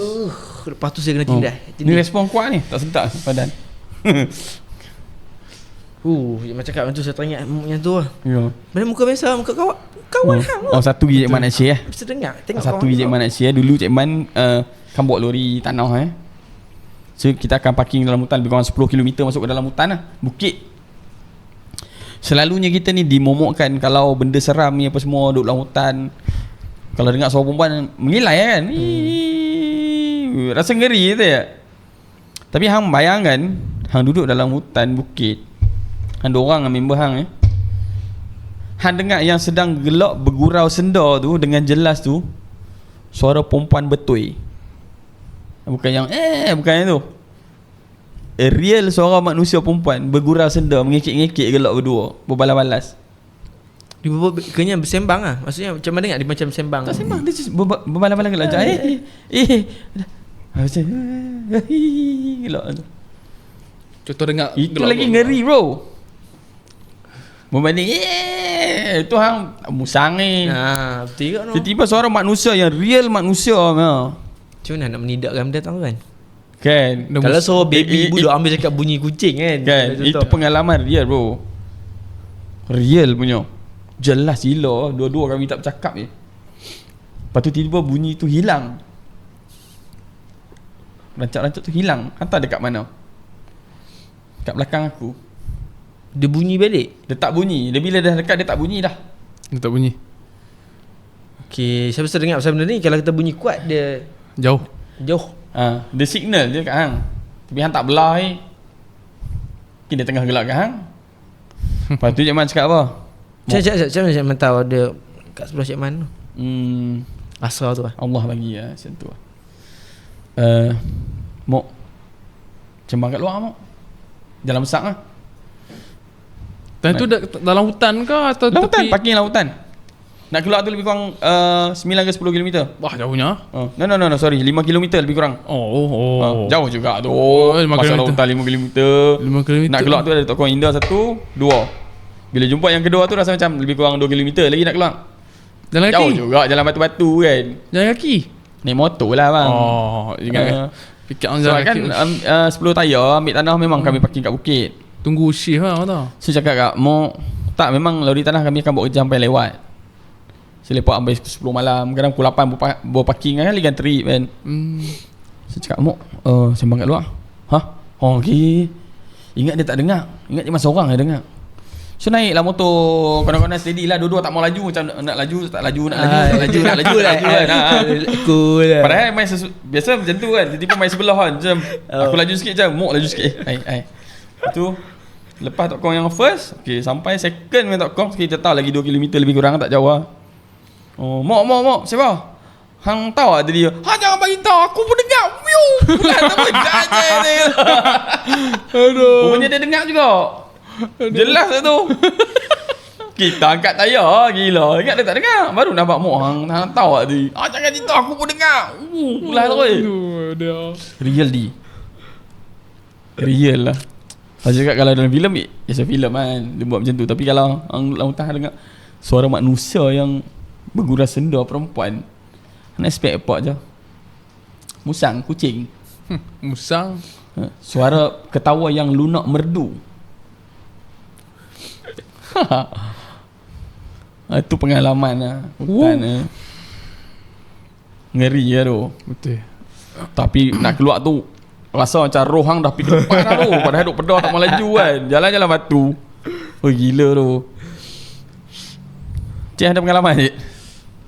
Lepas tu saya kena tindas. Ni respon kuat ni, tak sedap badan. Macam kat tu saya teringat yang tu lah. Ya. Mana muka biasa, muka kawan hang. Satu Cik Man nak share. Bisa dengar, tengok satu Cik Man nak share. Dulu Cik Man kan bawa lori tanah So kita akan parking dalam hutan lebih kurang 10 km masuk ke dalam hutan lah, bukit. Selalunya kita ni dimomokkan kalau benda seram ni apa semua duduk dalam hutan. Kalau dengar suara perempuan mengilai kan. Rasa ngeri tu ya. Tapi hang bayangkan hang duduk dalam hutan bukit. Hang dua orang dengan member hang hang dengar yang sedang gelak bergurau senda tu dengan jelas tu suara perempuan betul. Bukan yang bukan yang tu. Real suara manusia perempuan bergurau senda, mengekek-ngekek gelak berdua, berbalas-balas. Dia kena bersembang lah. Maksudnya macam mana dengar dia macam sembang. Tak sembang, dia just berbalas-balas gelak je. Macam gelak tu. Contoh dengar itu lagi ngeri bro. Membanding itu hang musang ni. Betul ke no? Tiba-tiba suara manusia yang real manusia. Macam mana nak menidakkan benda tu kan? Kan. Kalau suara baby ibu duk ambil cakap bunyi kucing kan. Itu pengalaman real bro. Real punya. Jelas gila. Dua-dua kami tak bercakap je. Lepas tu tiba-tiba bunyi tu hilang. Rancak-rancak tu hilang. Hantar dekat mana? Kat belakang aku. Dia bunyi balik? Dia tak bunyi. Dia bila dah dekat dia tak bunyi dah. Dia tak bunyi. Okay, saya bisa dengar pasal benda ni. Kalau kita bunyi kuat dia Jauh. Dia signal je kat hang. Tapi hang tak belah mungkin dia tengah gelak kat hang. Lepas tu Cik Man cakap apa? Macam mana Cik Man tahu dia kat sebelah Cik Man tu? Asal tu lah. Allah bagi lah macam tu lah. Mok cembang kat luar Mok. Jalan besar lah. Dan tu dalam hutan ke atau dalam hutan, tepi? parking dalam hutan. Nak keluar tu lebih kurang 9 ke 10 km. Wah jauhnya. No sorry, 5 km lebih kurang. Jauh juga tu. Masuk dalam hutan 5 km. Nak keluar tu ada toko indah 1, 2. Bila jumpa yang kedua tu rasa macam lebih kurang 2 km lagi nak keluar. Jalan kaki? Jauh juga, jalan batu-batu kan. Jalan kaki? Naik motor lah bang. Ingat pick up jalan kaki kan 10 tayar ambil tanah memang kami parking kat bukit. Tunggu shift lah tau. So cakap kat Mok, tak memang lori tanah kami akan bawa kerja sampai lewat. Selepas sampai 10 malam, kadang pukul 8 bawa parking kan, lagi trip kan. So cakap Mok, sembang kat luar. Okay. Ingat dia tak dengar. Ingat dia masa orang dia dengar. So naiklah motor, kawan-kawan steady lah. Dua-dua tak mau laju, macam nak laju, tak laju, nak laju kan. Cool lah. Padahal main biasa macam tu kan. Tiba-tiba main sebelah kan. Macam aku laju sikit je, Mok laju sikit. Tu lepas Tok Kong yang first, okay, sampai second main Tok Kong, kita tahu lagi 2 km lebih kurang, tak jauh lah. Mok, siapa? Hang tahu tak tadi? Jangan bagi tahu, aku pun dengar. Bulan tak bejak je. Aduh. Rupanya dia dengar juga. Jelas lah tu. Kita angkat tayar, gila. Ingat dia tak dengar. Baru nampak Mok hang tahu tak tadi. Jangan cerita, aku pun dengar. Bulan tu. Real di. Real lah. Saya cakap kalau dalam filem, filem kan dia buat macam tu. Tapi kalau dalam hutan dengar suara manusia yang bergurau senda perempuan, Nak spare airport je. Musang, kucing. Musang. Suara ketawa yang lunak merdu. Itu pengalaman lah. Hutan, ngeri lah tu. Betul. Tapi nak keluar tu rasa macam roh hang dah pergi depan dah tu. Padahal duk pedah tak mau laju kan. Jalan-jalan batu. Oh gila tu. Cik ada pengalaman cik?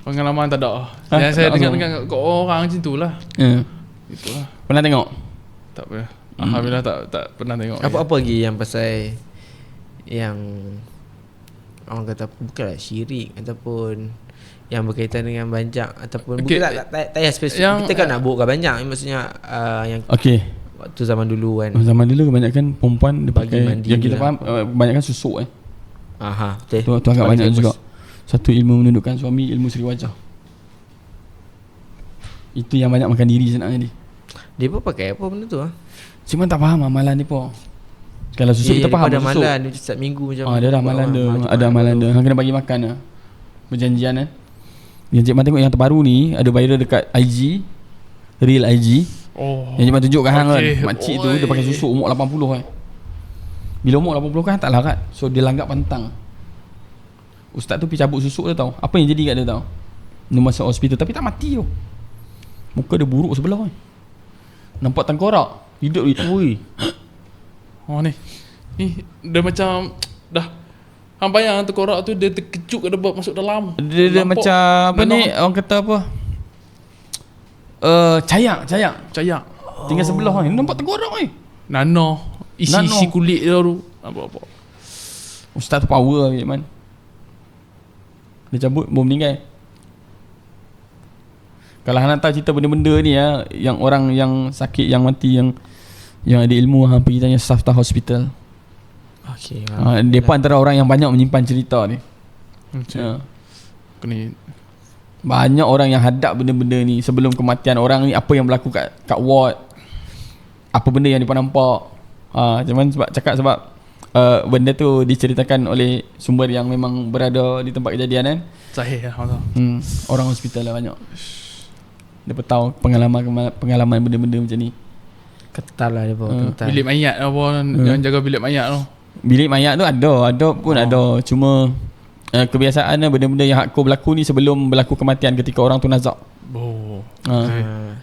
Pengalaman tak ada. Yang saya dengar kat orang macam tu lah. Itulah. Pernah tengok? Tak pernah. Alhamdulillah tak pernah tengok. Apa lagi yang pasal yang orang kata bukanlah syirik ataupun yang berkaitan dengan banjak ataupun okay. Bukan tak payah spesifik yang, kita kan nak buatkan banjak maksudnya yang waktu zaman dulu kan. Zaman dulu kebanyakan perempuan dia pakai yang kita faham kebanyakan susuk betul. Tu agak banyak juga. Satu ilmu menundukkan suami, ilmu seri wajah. Itu yang banyak makan diri sebenarnya ni. Dia pun pakai apa benda tu Cuma tak faham amalan dia pun. Kalau susuk kita faham ada susuk. amalan dia setiap minggu macam. Dia ada amalan dia. Ada amalan dia. Hang kena bagi makan lah. Berjanjian Yang Cik Man tengok yang terbaru ni ada viral dekat IG, real IG. Yang Cik Man tunjukkan hang kan. Makcik tu dia pakai susuk umur 80 kan. Bila umur 80 kan tak larat. So dia langgap pantang. Ustaz tu pergi cabut susuk dia tau. Apa yang jadi kat dia tau? Dia masuk hospital tapi tak mati tu. Muka dia buruk sebelah kan. Nampak tengkorak. Hidup dia. Ui. Ni dia macam dah. Hang bayang tengkorak tu dia terkejut ke debat masuk dalam. Dia macam apa ni orang kata apa? Cayak. Tinggal sebelah kan. Nampak tengkorak kan. Nano. Isi kulit dia tu. Apa-apa. Ustaz tu power Cik Man. Dia cabut baru meninggal. Kalau hang nak tahu cerita benda-benda ni yang orang yang sakit, yang mati, yang ada ilmu, hang pergi tanya Safta Hospital. Okey. Depa antara orang yang banyak menyimpan cerita ni. Banyak orang yang hadap benda-benda ni sebelum kematian orang ni, apa yang berlaku kat ward. Apa benda yang depa nampak. Cuman sebab benda tu diceritakan oleh sumber yang memang berada di tempat kejadian kan. Sahih lah. Orang hospital lah banyak. Dia tahu pengalaman benda-benda macam ni. Ketal lah dia pun. Bilik mayat apa yang jaga bilik mayat tu. Bilik mayat tu ada pun ada. Cuma kebiasaan benda-benda yang hardcore berlaku ni sebelum berlaku kematian ketika orang tu nazak.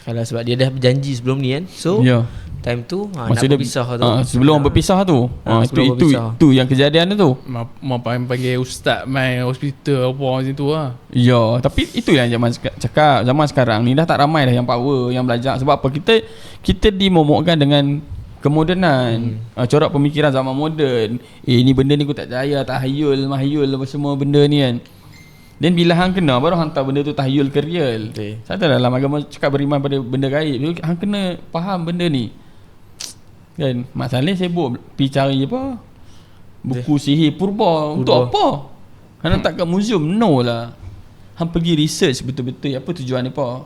Kalau sebab dia dah berjanji sebelum ni kan. So time tu nak berpisah tu. Sebelum berpisah tu. Itu yang kejadian tu. Mau panggil ustaz main hospital apa macam tu lah. Ya, tapi itu yang zaman cakap. Zaman sekarang ni dah tak ramai dah yang power, yang belajar. Sebab apa? Kita dimomokkan dengan kemodenan. Corak pemikiran zaman moden. Ni benda ni aku tak percaya, tahyul, mahyul apa semua benda ni kan. Dan bila hang kena baru hang tahu benda tu tahyul ke real. Saya tahu dalam agama cakap beriman pada benda gaib. Hang kena faham benda ni. Kan Mak Saleh sibuk pergi cari apa buku sihir purba. Untuk apa? Hang letak kat museum? No lah. Hang pergi research betul-betul apa tujuan apa.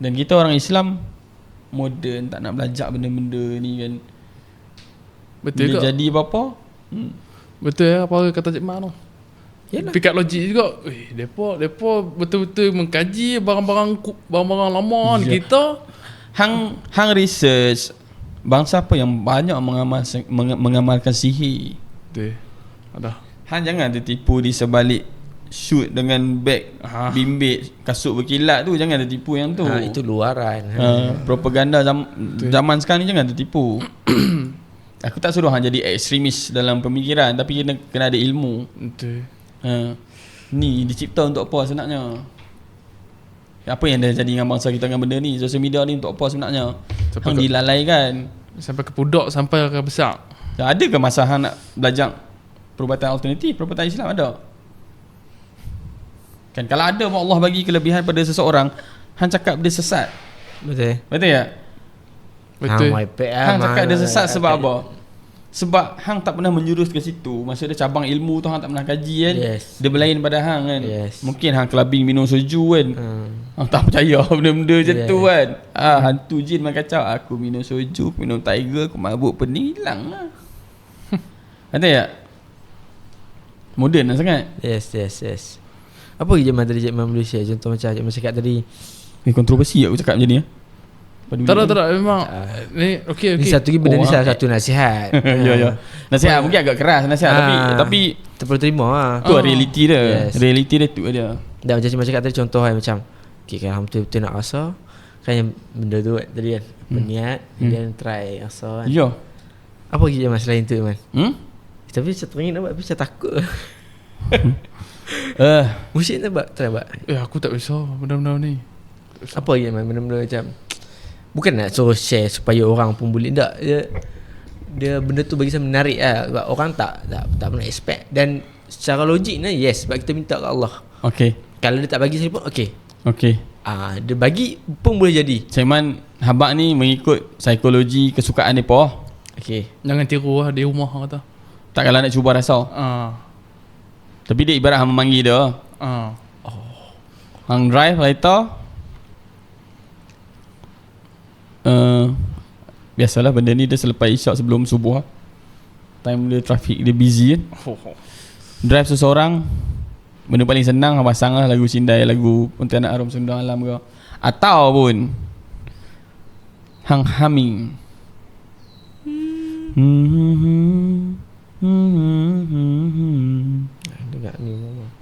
Dan kita orang Islam moden, tak nak belajar benda-benda ni kan. Betul ke? Jadi apa-apa betul apa kata Cik Man tu. Pick up logik juga. Depa betul-betul mengkaji barang-barang lama ni kita. Hang research bangsa apa yang banyak mengamalkan sihir. Betul. Ada. Hang jangan tertipu di sebalik shoot dengan beg bimbit kasut berkilat tu. Jangan tertipu yang tu. Itu luaran. Propaganda zaman sekarang ni jangan tertipu. Aku tak suruh hang jadi ekstremis dalam pemikiran, tapi kena ada ilmu. Betul. Ni dicipta untuk apa sebenarnya? Apa yang dah jadi dengan bangsa kita dengan benda ni? Sosial media ni untuk apa sebenarnya? Hang dilalaikan sampai ke budak sampai ke besar. Ada ke masa hang nak belajar perubatan alternatif, perubatan Islam ada? Kan kalau ada Allah bagi kelebihan pada seseorang, hang cakap dia sesat. Betul ya? Betul. Hang cakap dia sesat sebab apa? Sebab hang tak pernah menjurus ke situ. Maksudnya cabang ilmu tu hang tak pernah kaji kan. Dia berlain pada hang kan. Mungkin hang clubbing minum soju kan. Hang tak percaya benda-benda macam tu kan. Hantu jin main kacau. Aku minum soju, minum tiger, aku mabuk pening, hilang lah. Ada tak? Moden lah sangat. Yes. Apa je Jamal tadi Jamal boleh share? Contoh macam Jamal cakap tadi. Kontroversi aku cakap macam ni. Tak memang ni okey. Ni satu lagi benda ni salah satu nasihat. Ya. Nasihat mungkin agak keras nasihat tapi tak perlu terima lah. Tu reality dia. Reality dia tu dia. Dan macam cakap tadi contoh macam okey kan betul-betul nak rasa kan yang benda tu tadi kan berniat dan try rasa kan. Ya. Apa lagi Jamal selain tu Man? Tapi saya teringin nak buat tapi saya takut. Musik tak buat? Try buat. Aku tak bisa benda-benda ni. Apa lagi Jamal benda-benda macam bukan nak suruh share supaya orang pun boleh tak dia benda tu bagi saya menarik lah sebab orang tak pernah expect dan secara logik ni yes sebab kita minta kat Allah. Okey. Kalau dia tak bagi saya pun okey. Dia bagi pun boleh jadi. Caiman habaq ni mengikut psikologi kesukaan depa. Okey. Jangan tiru lah di rumah kata. Tak kalau nak cuba rasa. Tapi dia ibarat hang memanggil dia. Hang drive kereta. Biasalah benda ni dia selepas isyak sebelum subuh. Time dia trafik dia busy kan. Drive seseorang. Benda paling senang hang pasang lah lagu Sindai, lagu Pontianak Harum Sundang Alam ke. Ataupun hang humming.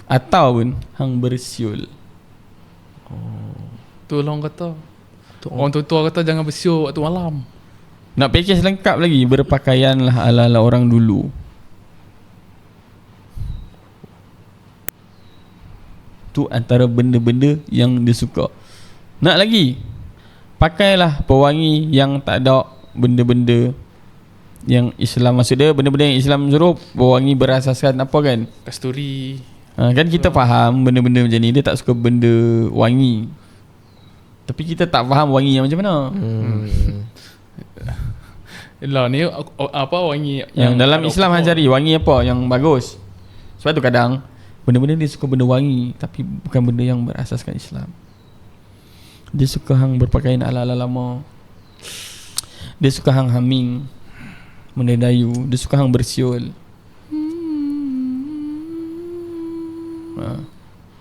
Ataupun hang bersiul. Tu orang kata orang tua kata jangan bersiul waktu malam. Nak package lengkap lagi, berpakaianlah ala-ala orang dulu. Tu antara benda-benda yang dia suka. Nak lagi, pakailah pewangi yang tak ada benda-benda yang Islam, maksud dia benda-benda yang Islam suruh pewangi berasaskan apa kan? Kasturi. Kan kita faham benda-benda macam ni, dia tak suka benda wangi. Tapi kita tak faham wangi yang macam mana. Lah ni apa wangi yang dalam Islam hang cari wangi apa yang bagus. Sebab tu kadang benda-benda dia suka benda wangi tapi bukan benda yang berasaskan Islam. Dia suka hang berpakaian ala-ala lama. Dia suka hang humming mendayu. Dia suka hang bersiul.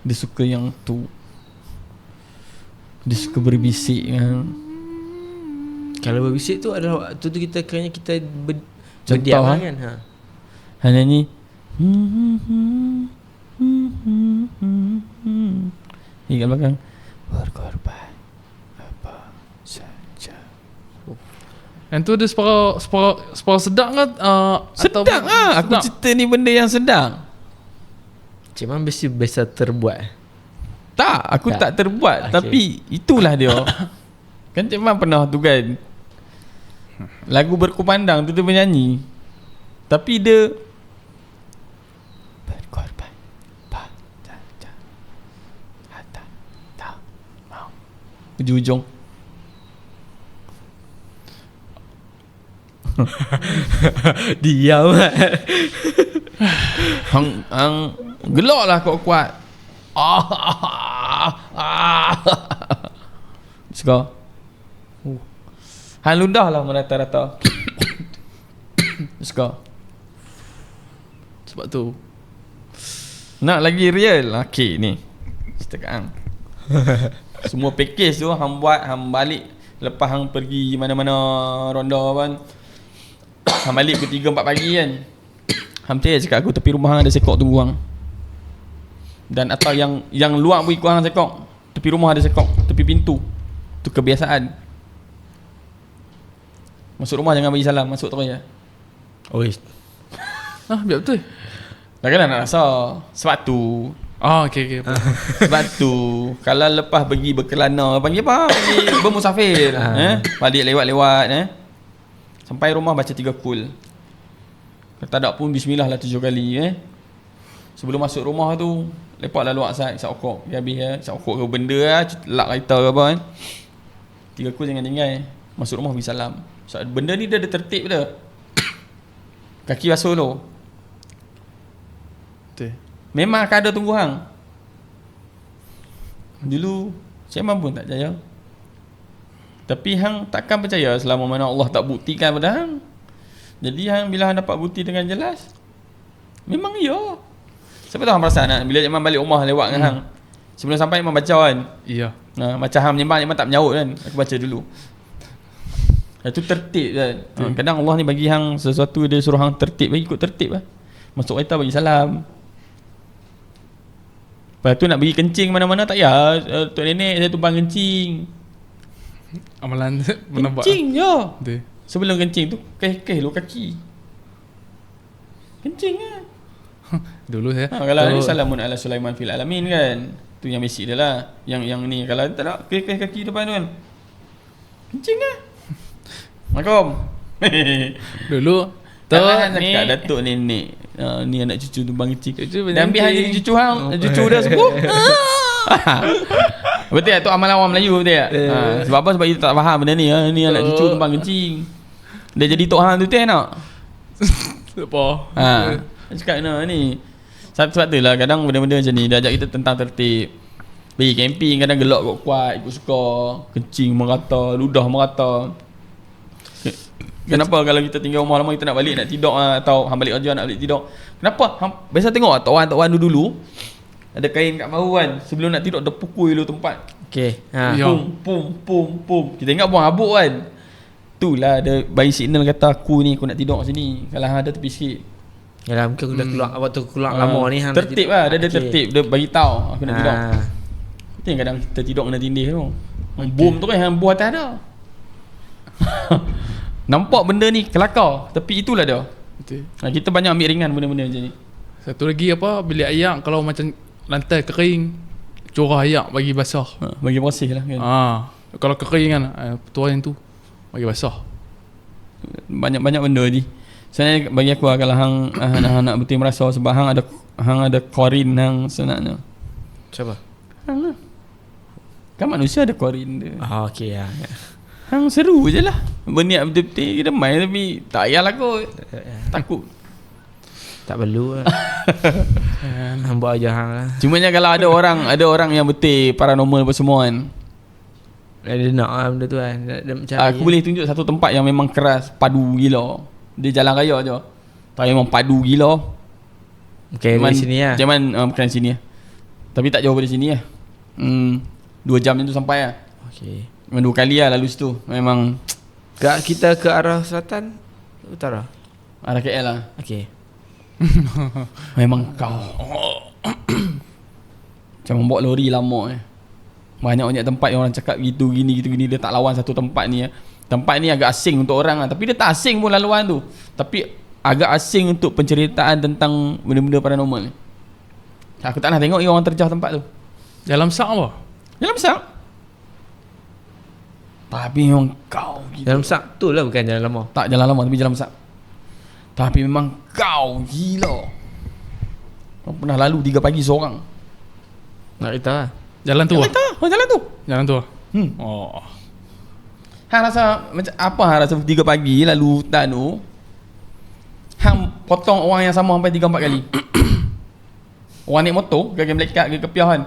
Dia suka yang tu. Dia suka berbisik kan. Kalau berbisik tu adalah waktu tu kita kena kita berdiam kan. Hanya ni. Ni kat belakang. Berkorban apa saja. Yang tu dia separa sedap kan? Sedap lah. Aku cerita ni benda yang sedap. Cik Man biasa terbuat. Tak, aku tak terbuat. Tapi itulah dia. Kan Cik Man pernah tu kan, lagu berkumandang tu dia menyanyi. Tapi dia berkorban saja. Hatta tak mau. Ujung-ujung diam. hang gelak lah kuat-kuat. Suka. Hang ludah lah merata-rata. Suka. Sebab tu nak lagi real. Okey ni cerita kat hang. Semua package tu hang buat, hang balik lepas hang pergi mana-mana ronda kan. Hang balik pukul 3-4 pagi kan. Hang percaya cakap aku tepi rumah hang ada sekok tunggu hang. Dan atau yang luar pun ikut hang sekok. Tepi rumah ada sekok, tepi pintu. Tu kebiasaan. Masuk rumah jangan bagi salam, masuk terus je. Oi. biar betul. Dah kan nak rasa. Sebab tu okey. sebab tu kalau lepas pergi berkelana, panggil apa? Panggil bermusafir. Balik lewat-lewat sampai rumah baca 3 kul. Kalau tak ada pun bismillah lah 7 kali Sebelum masuk rumah tu lepak lalu asal isap okok. Dia habis isap okok ke benda lah, lak kereta ke apa kan. 3 kul jangan tinggal. Masuk rumah bagi salam. So, benda ni dia ada tertib dia. Kaki basuh dulu. Betul. Memang akan ada tunggu hang. Dulu Cik Man pun tak percaya. Tapi hang takkan percaya selama mana Allah tak buktikan pada hang. Jadi hang bila hang dapat bukti dengan jelas, memang ya. Siapa tahu hang perasan bila Cik Man balik rumah lewat dengan hang. Sebelum sampai memang baca kan. Ya. Macam hang menyembah Cik Man tak menyaut kan. Aku baca dulu. Itu tertib kan. Kadang Allah ni bagi hang sesuatu, dia suruh hang tertib, bagi ikut tertib lah. Masuk kereta bagi salam. Lepas tu nak pergi kencing mana-mana tak payah. Tok nenek saya tumpang kencing. Amalan menambah. Kencing je. Betul. Sebelum kencing tu keh lu kaki. Kencing lah. Dulu saya. Kalau ni salamun ala Sulaiman fil alamin kan. Tu yang basic dia lah. Yang ni kalau tak nak keh kaki depan tu kan. Kencing lah. Assalamualaikum. Dulu Tuan cakap datuk nenek. Ni anak cucu tumpang kencing. Dan ambil hang jadi cucu hang. Cucu dah sembuh. Betul tak? Tu amalan orang Melayu betul tak? Sebab apa? Sebab kita tak faham benda ni. Ni anak cucu tumpang kencing. Dia jadi tok hang tu nak. Apa? Cakap ni. Sebab tu lah kadang benda-benda macam ni dia ajak kita tentang tertib. Pergi camping kadang gelak kuat-kuat, ikut suka, kencing merata, ludah merata. Kenapa kalau kita tinggal rumah lama kita nak balik nak tidur atau hang balik kerja nak balik tidur? Kenapa? Hang biasa tengok tok-wan dulu ada kain kat bahu kan, sebelum nak tidur dia pukul dulu tempat. Okey. Pum. Kita ingat buang habuk kan. Itulah ada bagi signal kata aku nak tidur kat sini. Kalau hang ada tepi sikit. Yalah mungkin aku dah keluar waktu keluar lama ni hang tertib lah, dia ada tertib, dia bagi tahu aku nak tidur. Itu yang kadang kita tidur kena tindih tu. Bom tu kan hang buah atas dah. Nampak benda ni kelakar, tapi itulah dia. Betul. Kita banyak ambil ringan benda-benda macam ni. Satu lagi apa, bilik ayak kalau macam lantai kering, curah ayak bagi basah. Bagi bersih lah kan. Kalau kering kan, tuan tu bagi basah. Banyak-banyak benda ni. Sebenarnya bagi aku kalau hang nak betul merasa sebab hang ada korin hang sebenarnya. Siapa? Hang lah. Kan manusia ada korin dia. Okey ya. Hang seru je lah. Berniat betul-betul kita main tapi tak payahlah kot. Takut. Tak perlu lah. Hang buat aja hang lah. Cumanya kalau ada orang yang betul paranormal apa semua kan. Dia nak lah benda tu kan. Aku boleh tunjuk satu tempat yang memang keras, padu gila. Dia jalan raya je. Tapi memang padu gila. Okay, dari sini lah. Jangan bukan sini lah. Tapi tak jauh dari sini lah. 2 jam macam tu sampai lah. Okay. Memang 2 kali lah lalu situ. Memang kita ke arah selatan, utara. arah KL lah. Okay. Memang kau macam bawa lori lama Banyak tempat yang orang cakap gitu gini. Dia tak lawan satu tempat ni. Tempat ni agak asing untuk orang lah. Tapi dia tak asing pun laluan tu. Tapi agak asing untuk penceritaan tentang benda-benda paranormal ni. Aku tak nak tengok orang terjah tempat tu. Jalan besar apa? Jalan besar. Tapi memang kau gila. Jalan besar tu lah, bukan jalan lama. Tak jalan lama tapi jalan besar. Tapi memang kau gila. Kau pernah lalu 3 pagi seorang. Nak cerita lah. Jalan tu lah? Jalan tu. Jalan tu lah? Oh. Hang rasa macam apa hang rasa 3 pagi lalu hutan tu. Hang potong orang yang sama sampai 3-4 kali. Orang naik motor, gaya melekat, gaya kepiah kan.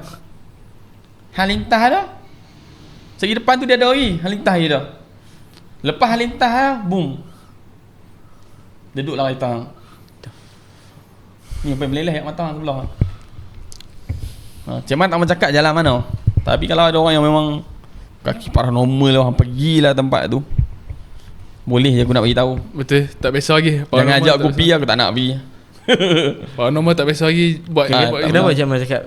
Hang lintah dah. Segi depan tu dia ada lagi. Hang lintah je dah. Lepas hang lintah dah, boom. Duduklah kereta hang. Ni sampai meleleh kat mata hang sebelah. Cik Man tak bercakap jalan mana. Tapi kalau ada orang yang memang kaki paranormal lah, hang pergilah tempat tu. Boleh je aku nak bagi tahu. Betul, tak biasa lagi. Jangan ajak aku pergi, aku tak nak pergi. Paranormal tak biasa lagi buat kenapa Cik Man cakap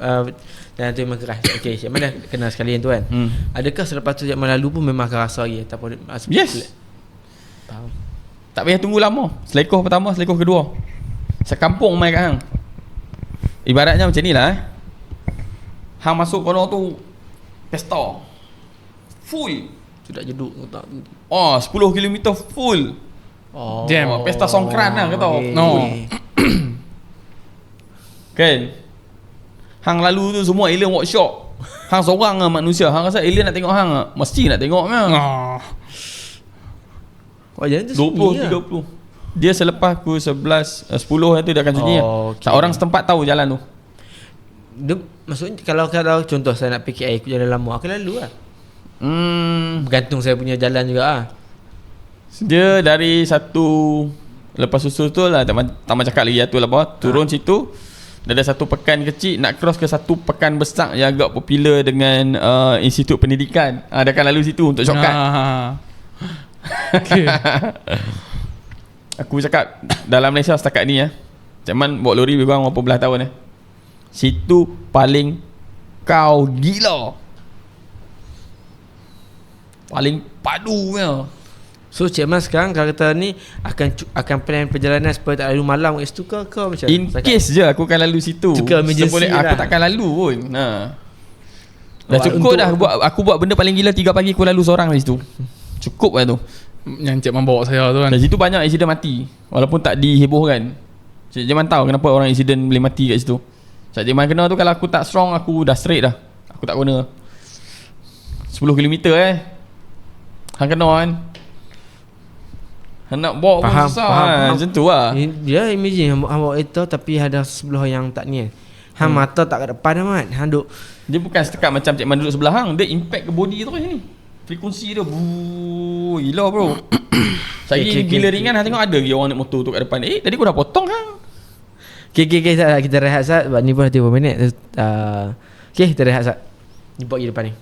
jalan tu memang keras. Okay, Cik Man dah kenal sekali yang tu kan. Adakah selepas tu Cik Man lalu pun memang akan rasa lagi ataupun yes. Faham. Tak payah tunggu lama. Selekoh pertama, selekoh kedua. Sekampung main kat hang. Ibaratnya macam ni lah. Hang masuk kono tu pesta full. Sudah jeduk tak. 10 km full. Jam. Pesta songkran lah kata. No. Kan? Hang lalu tu semua alien workshop. Hang seorang lah manusia. Hang rasa alien nak tengok hang lah. Mesti nak tengok lah. Jalan tu 20, 30. Dia selepas pukul 11, 10 tu dia akan sunyi lah. Okay. Tak orang setempat tahu jalan tu. Dia, maksudnya kalau contoh saya nak PKI ikut jalan lama, aku lalu lah. Bergantung saya punya jalan juga lah. Dia dari satu lepas susul tu lah, tak cakap lagi tu lah bawah. Turun situ, Dari satu pekan kecil nak cross ke satu pekan besar yang agak popular dengan institut pendidikan. Dia akan lalu situ untuk shortcut. Okay. Aku cakap dalam Malaysia setakat ni Cik Man bawa lori lebih kurang berapa belas tahun situ paling kau gila, paling padu So Cik Man sekarang kalau kata ni akan plan perjalanan supaya tak lalu malam kat situ ke macam in case je aku akan lalu situ. Cukup emergency lah. Aku takkan lalu pun. Dah cukup dah aku buat benda paling gila 3 pagi aku lalu seorang dari situ. Cukup lah tu. Yang Cik Man bawa saya tu kan. Dari situ banyak insiden mati walaupun tak dihebohkan. Cik Man tahu kenapa orang insiden boleh mati kat situ. Cik Man kena tu kalau aku tak strong aku dah straight dah. Aku tak guna 10 km hang kena kan. Hang nak bawa pun susah faham. Macam tu lah. Dia imagine hang bawa kereta tapi ada sebelah yang tak ni hang mata tak kat depan amat. Hang duk dia bukan setakat macam Cik Man duduk sebelah hang, dia impact ke body tu sini. Frekuensi dia gila bro. Saya gila ringan hang tengok ada lagi orang naik motor tu kat depan. Tadi aku dah potong hang. Okay, kita rehat sat sebab ni pun dah 30 minit. Okay, kita rehat sat. Jumpa lagi depan ni.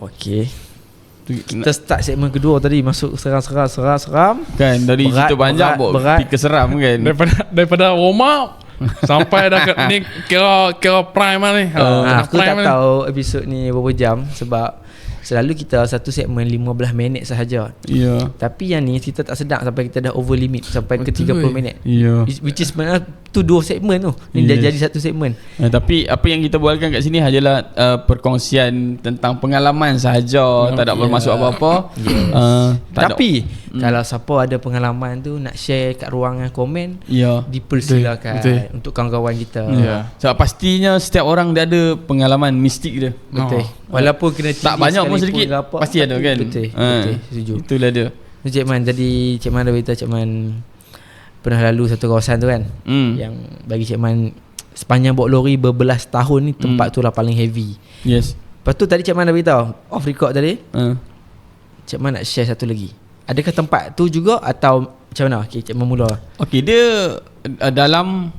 Okay. Kita start segmen kedua tadi, masuk seram kan, dari cerita panjang berat ke seram kan. Daripada warm up sampai dah kat ni kira prime lah ni. Aku tak tahu episod ni berapa jam sebab selalu kita satu segmen 15 minit sahaja. Tapi yang ni kita tak sedap sampai kita dah over limit sampai ke 30 minit. Which is sebenarnya tu 2 segmen tu. Ni dah jadi satu segmen. Tapi apa yang kita buatkan kat sini hanyalah perkongsian tentang pengalaman sahaja, tak ada bermaksud apa-apa. Tapi kalau siapa ada pengalaman tu nak share kat ruangan komen, dipersilakan untuk kawan-kawan kita. Sebab pastinya setiap orang dia ada pengalaman mistik dia. Betul. Walaupun kena tak banyak pun sedikit pasti ada kan. Betul, setuju. Itulah dia. Cik Man, jadi Cik Man dah beritahu Cik Man pernah lalu satu kawasan tu kan, yang bagi Cik Man sepanjang bawa lori berbelas tahun ni tempat tu lah paling heavy. Yes. Lepas tu tadi Cik Man dah beritahu off record tadi, Cik Man nak share satu lagi. Adakah tempat tu juga atau macam mana? Okay, Cik Man mula. Okay, dia dalam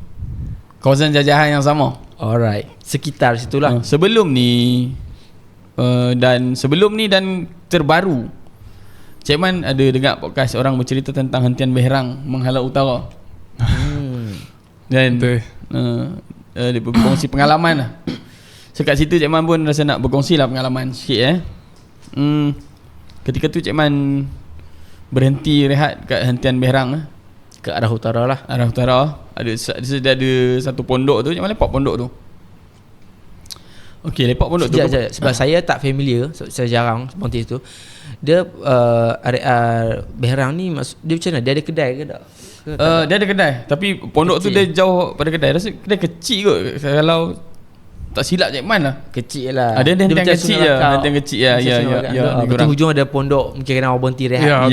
kawasan jajahan yang sama. Alright, sekitar situlah. Sebelum ni dan terbaru, Cik Man ada dengar podcast orang bercerita tentang hentian Behrang Menghalau Utara. Dan dia berkongsi pengalaman lah. So kat situ Cik Man pun rasa nak berkongsi lah pengalaman sikit ketika tu Cik Man berhenti rehat kat hentian Behrang ke arah utara lah. Arah utara. Ada satu pondok tu, Cik Man lepak pondok tu. Okey, lepak pondok tu. Sebab saya tak familiar, saya jarang seperti itu. Dia area Behrang ni dia macam mana? Dia ada kedai ke tak? Dia ada kedai, tapi pondok kecil. Tu dia jauh pada kedai. Rasa kedai kecil kot kalau tak silap Cik Man lah. Kecil lah. Dia hentian kecil je. Hentian kecil ya. Betul hujung ada pondok, mungkin kena orang berhenti rehat.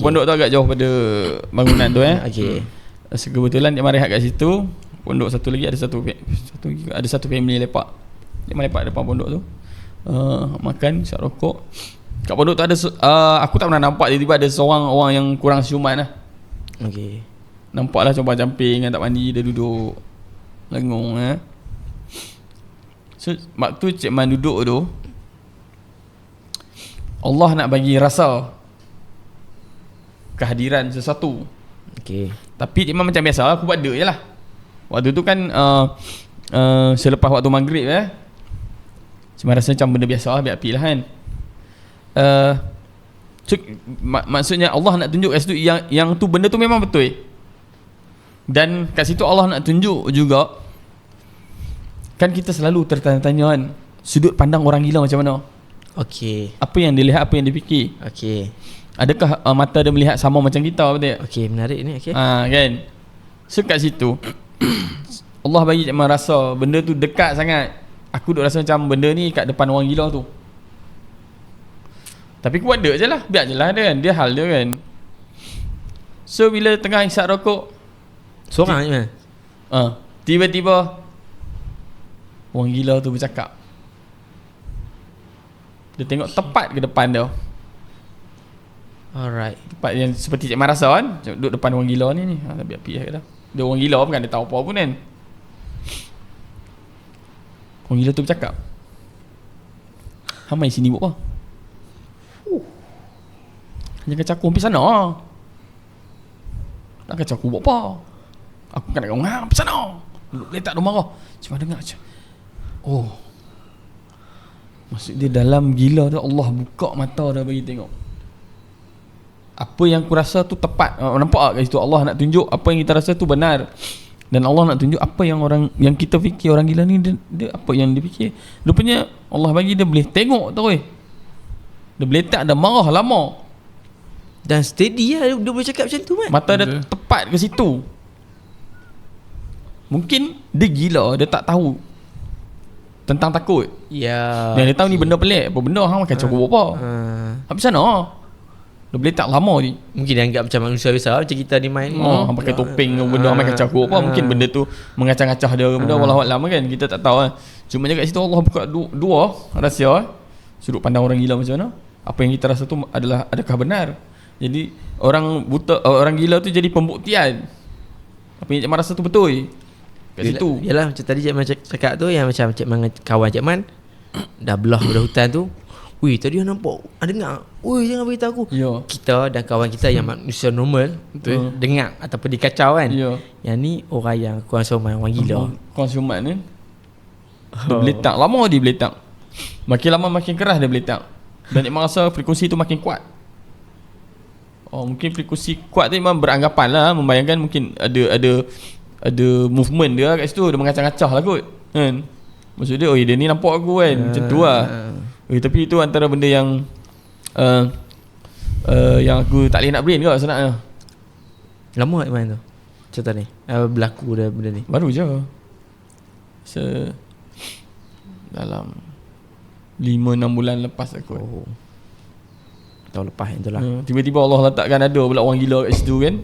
Pondok tu agak jauh pada bangunan tu Okey. Kebetulan Cik Man rehat kat situ. Pondok satu lagi ada satu family lepak. Cik Man lepak depan pondok tu. Makan, isap rokok. Kat pondok tu ada aku tak pernah nampak, tiba-tiba ada seorang orang yang kurang siuman lah. Okey. Nampak lah compang-camping, tak mandi, dia duduk lengung So waktu Cik Man duduk tu, Allah nak bagi rasa kehadiran sesuatu. Okey. Tapi Cik Man macam biasa, aku buat dek je lah. Waktu tu kan selepas waktu maghrib Cik Man rasa macam benda biasa lah, biar api lah kan. So, maksudnya Allah nak tunjuk kat situ yang tu benda tu memang betul. Dan kat situ Allah nak tunjuk juga, kan kita selalu tertanya-tanya kan, sudut pandang orang gila macam mana. Okey. Apa yang dia lihat, apa yang dia fikir. Okey. Adakah mata dia melihat sama macam kita, betul tak? Okey, menarik ni. Okey. Kan. So kat situ Allah bagi Cik Man rasa benda tu dekat sangat. Aku duk rasa macam benda ni kat depan orang gila tu. Tapi aku buat dek je lah, biar je lah dia kan, dia hal dia kan. So bila tengah isap rokok seorang je tiba-tiba orang gila tu bercakap. Dia tengok tepat ke depan dia. Alright. Tepat yang seperti Cik Man rasa kan, duduk depan orang gila ni. Biar pergi dah. Dia orang gila pun kan, dia tahu apa pun kan. Orang gila tu bercakap, "Hamai sini buat apa? Hanya kacau aku pergi sana. Nak kacau aku buat apa? Aku kan nak ngam pergi sana." Letak dia marah. Cuma dengar je. Oh, maksud dia dalam gila tu Allah buka mata dah bagi tengok. Apa yang aku rasa tu tepat. Nampak tak kat situ Allah nak tunjuk apa yang kita rasa tu benar. Dan Allah nak tunjuk apa yang kita fikir orang gila ni dia apa yang dia fikir. Rupanya Allah bagi dia boleh tengok tu. Dia boleh tak ada marah lama. Dan steady lah dia boleh cakap macam tu kan. Mata dia tepat ke situ. Mungkin dia gila, dia tak tahu tentang takut. Ya. Dan dia tahu ni benda pelik. Apa benda hang makan cakap apa? Habis sana. Dia boleh tak lama ni. Mungkin dia anggap macam manusia biasa macam kita ni main. Hang pakai topeng ke benda hang makan cakap apa? Mungkin benda tu mengacah-ngacah dia benda wallahu alam kan. Kita tak tahu kan. Cuma kat situ Allah buka dua rahsia. Sudut pandang orang gila macam mana? Apa yang kita rasa tu adakah benar? Jadi orang buta, orang gila tu jadi pembuktian. Apa yang Cik Man rasa tu betul. Kat situ. Yalah macam tadi Cik Man cakap tu, yang macam Cik Man kawan Cik Man dah belah pada hutan tu. Weh, tadi yang nampak, dengar. Weh, jangan beritahu aku. Ya. Kita dan kawan kita yang manusia normal dengar ataupun dikacau kan. Ya. Yang ni orang yang kurang soman, orang gila. Kurang soman ni. Dia beletak. Lama dia beletak. Makin lama makin keras dia beletak. Dan Cik Man rasa frekuensi tu makin kuat. Oh, mungkin frekuensi kuat tu memang beranggapan lah, membayangkan mungkin ada movement dia kat situ. Dia mengacah-ngacah lah kot kan. Maksud dia, dia ni nampak aku kan. Macam tu lah. Tapi itu antara benda yang yang aku tak boleh nak brain kot sebenarnya. Lama kat mana tu cerita ni? Berlaku dah benda ni? Baru je. Dalam 5-6 bulan lepas aku. Tahun lepas yang tu lah. Tiba-tiba Allah letakkan ada pula orang gila kat situ kan.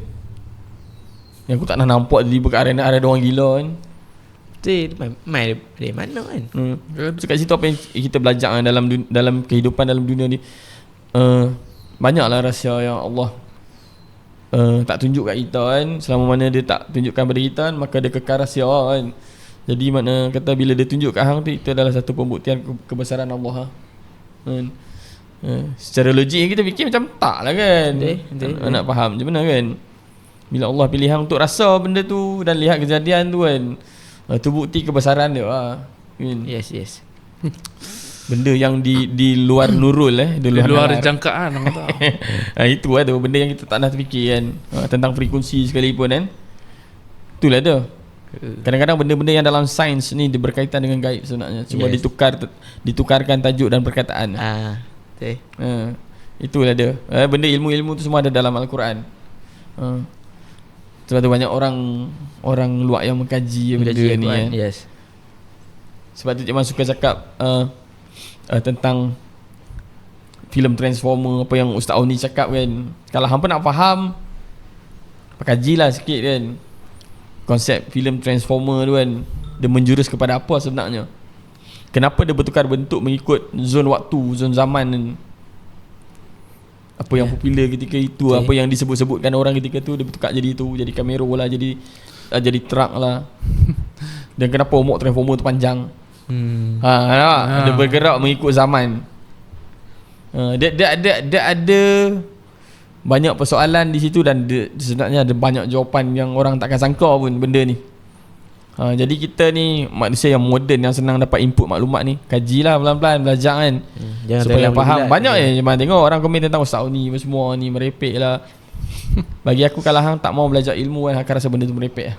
Yang aku tak nak nampak tiba-tiba kat arena ada orang gila kan. Betul, main dari mana kan. So kat situ apa yang kita belajar dalam kehidupan dalam dunia ni, banyaklah rahsia yang Allah tak tunjuk kat kita kan. Selama mana dia tak tunjukkan pada kita kan, maka dia kekal rahsia kan. Jadi makna kata bila dia tunjuk kat hang tu, itu adalah satu pembuktian kebesaran Allah kan. Secara logik kita fikir macam tak lah kan. Nak faham je mana kan. Bila Allah pilih hang untuk rasa benda tu dan lihat kejadian tu kan, tu bukti kebesaran dia lah kan? Yes. Benda yang di luar nurul di luar jangkaan. Itu lah tu benda yang kita tak nak terfikir kan. Tentang frekuensi sekalipun kan. Itulah dia. Kadang-kadang benda-benda yang dalam sains ni dia berkaitan dengan gaib sebenarnya. Cuma ditukarkan tajuk dan perkataan. Itulah dia. Benda ilmu-ilmu tu semua ada dalam Al-Quran. Sebab tu banyak orang luar yang mengkaji benda ni kan. Yes. Sebab tu Cik Man suka cakap tentang filem Transformer, apa yang Ustaz Oni cakap kan. Kalau hampa nak faham, kajilah sikit kan konsep filem Transformer tu kan. Dia menjurus kepada apa sebenarnya. Kenapa dia bertukar bentuk mengikut zon waktu, zon zaman kan. Apa yang popular ketika itu, apa yang disebut-sebutkan orang ketika tu, dia bertukar jadi itu, jadi kamera lah, jadi truck lah. Dan kenapa umur Transformer tu panjang? Dia bergerak mengikut zaman. Dia ada banyak persoalan di situ dan sebenarnya ada banyak jawapan yang orang takkan sangka pun benda ni. Jadi kita ni manusia yang moden yang senang dapat input maklumat ni, kajilah pelan-pelan, belajar kan. Supaya faham. Banyak cuma tengok orang komen tentang Ustaz ni semua ni merepek lah. Bagi aku kalau hang tak mau belajar ilmu kan, akan rasa benda tu merepek lah.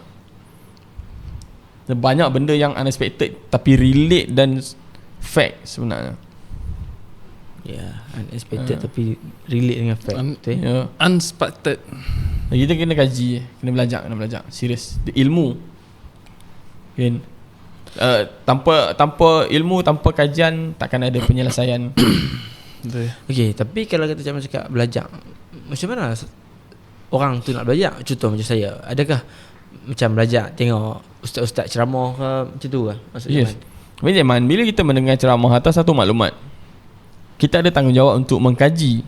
Banyak benda yang unexpected tapi relate dan fact sebenarnya. Unexpected tapi relate dengan fact. Unexpected. Kita kena kaji, kena belajar serius. Ilmu kan, tanpa ilmu, tanpa kajian takkan ada penyelesaian. Okey, tapi kalau kita cakap belajar, macam mana orang tu nak belajar? Contoh macam saya, adakah macam belajar tengok ustaz-ustaz ceramah ke macam tu ke maksudnya? Yes. Zaman bila kita mendengar ceramah atas satu maklumat, kita ada tanggungjawab untuk mengkaji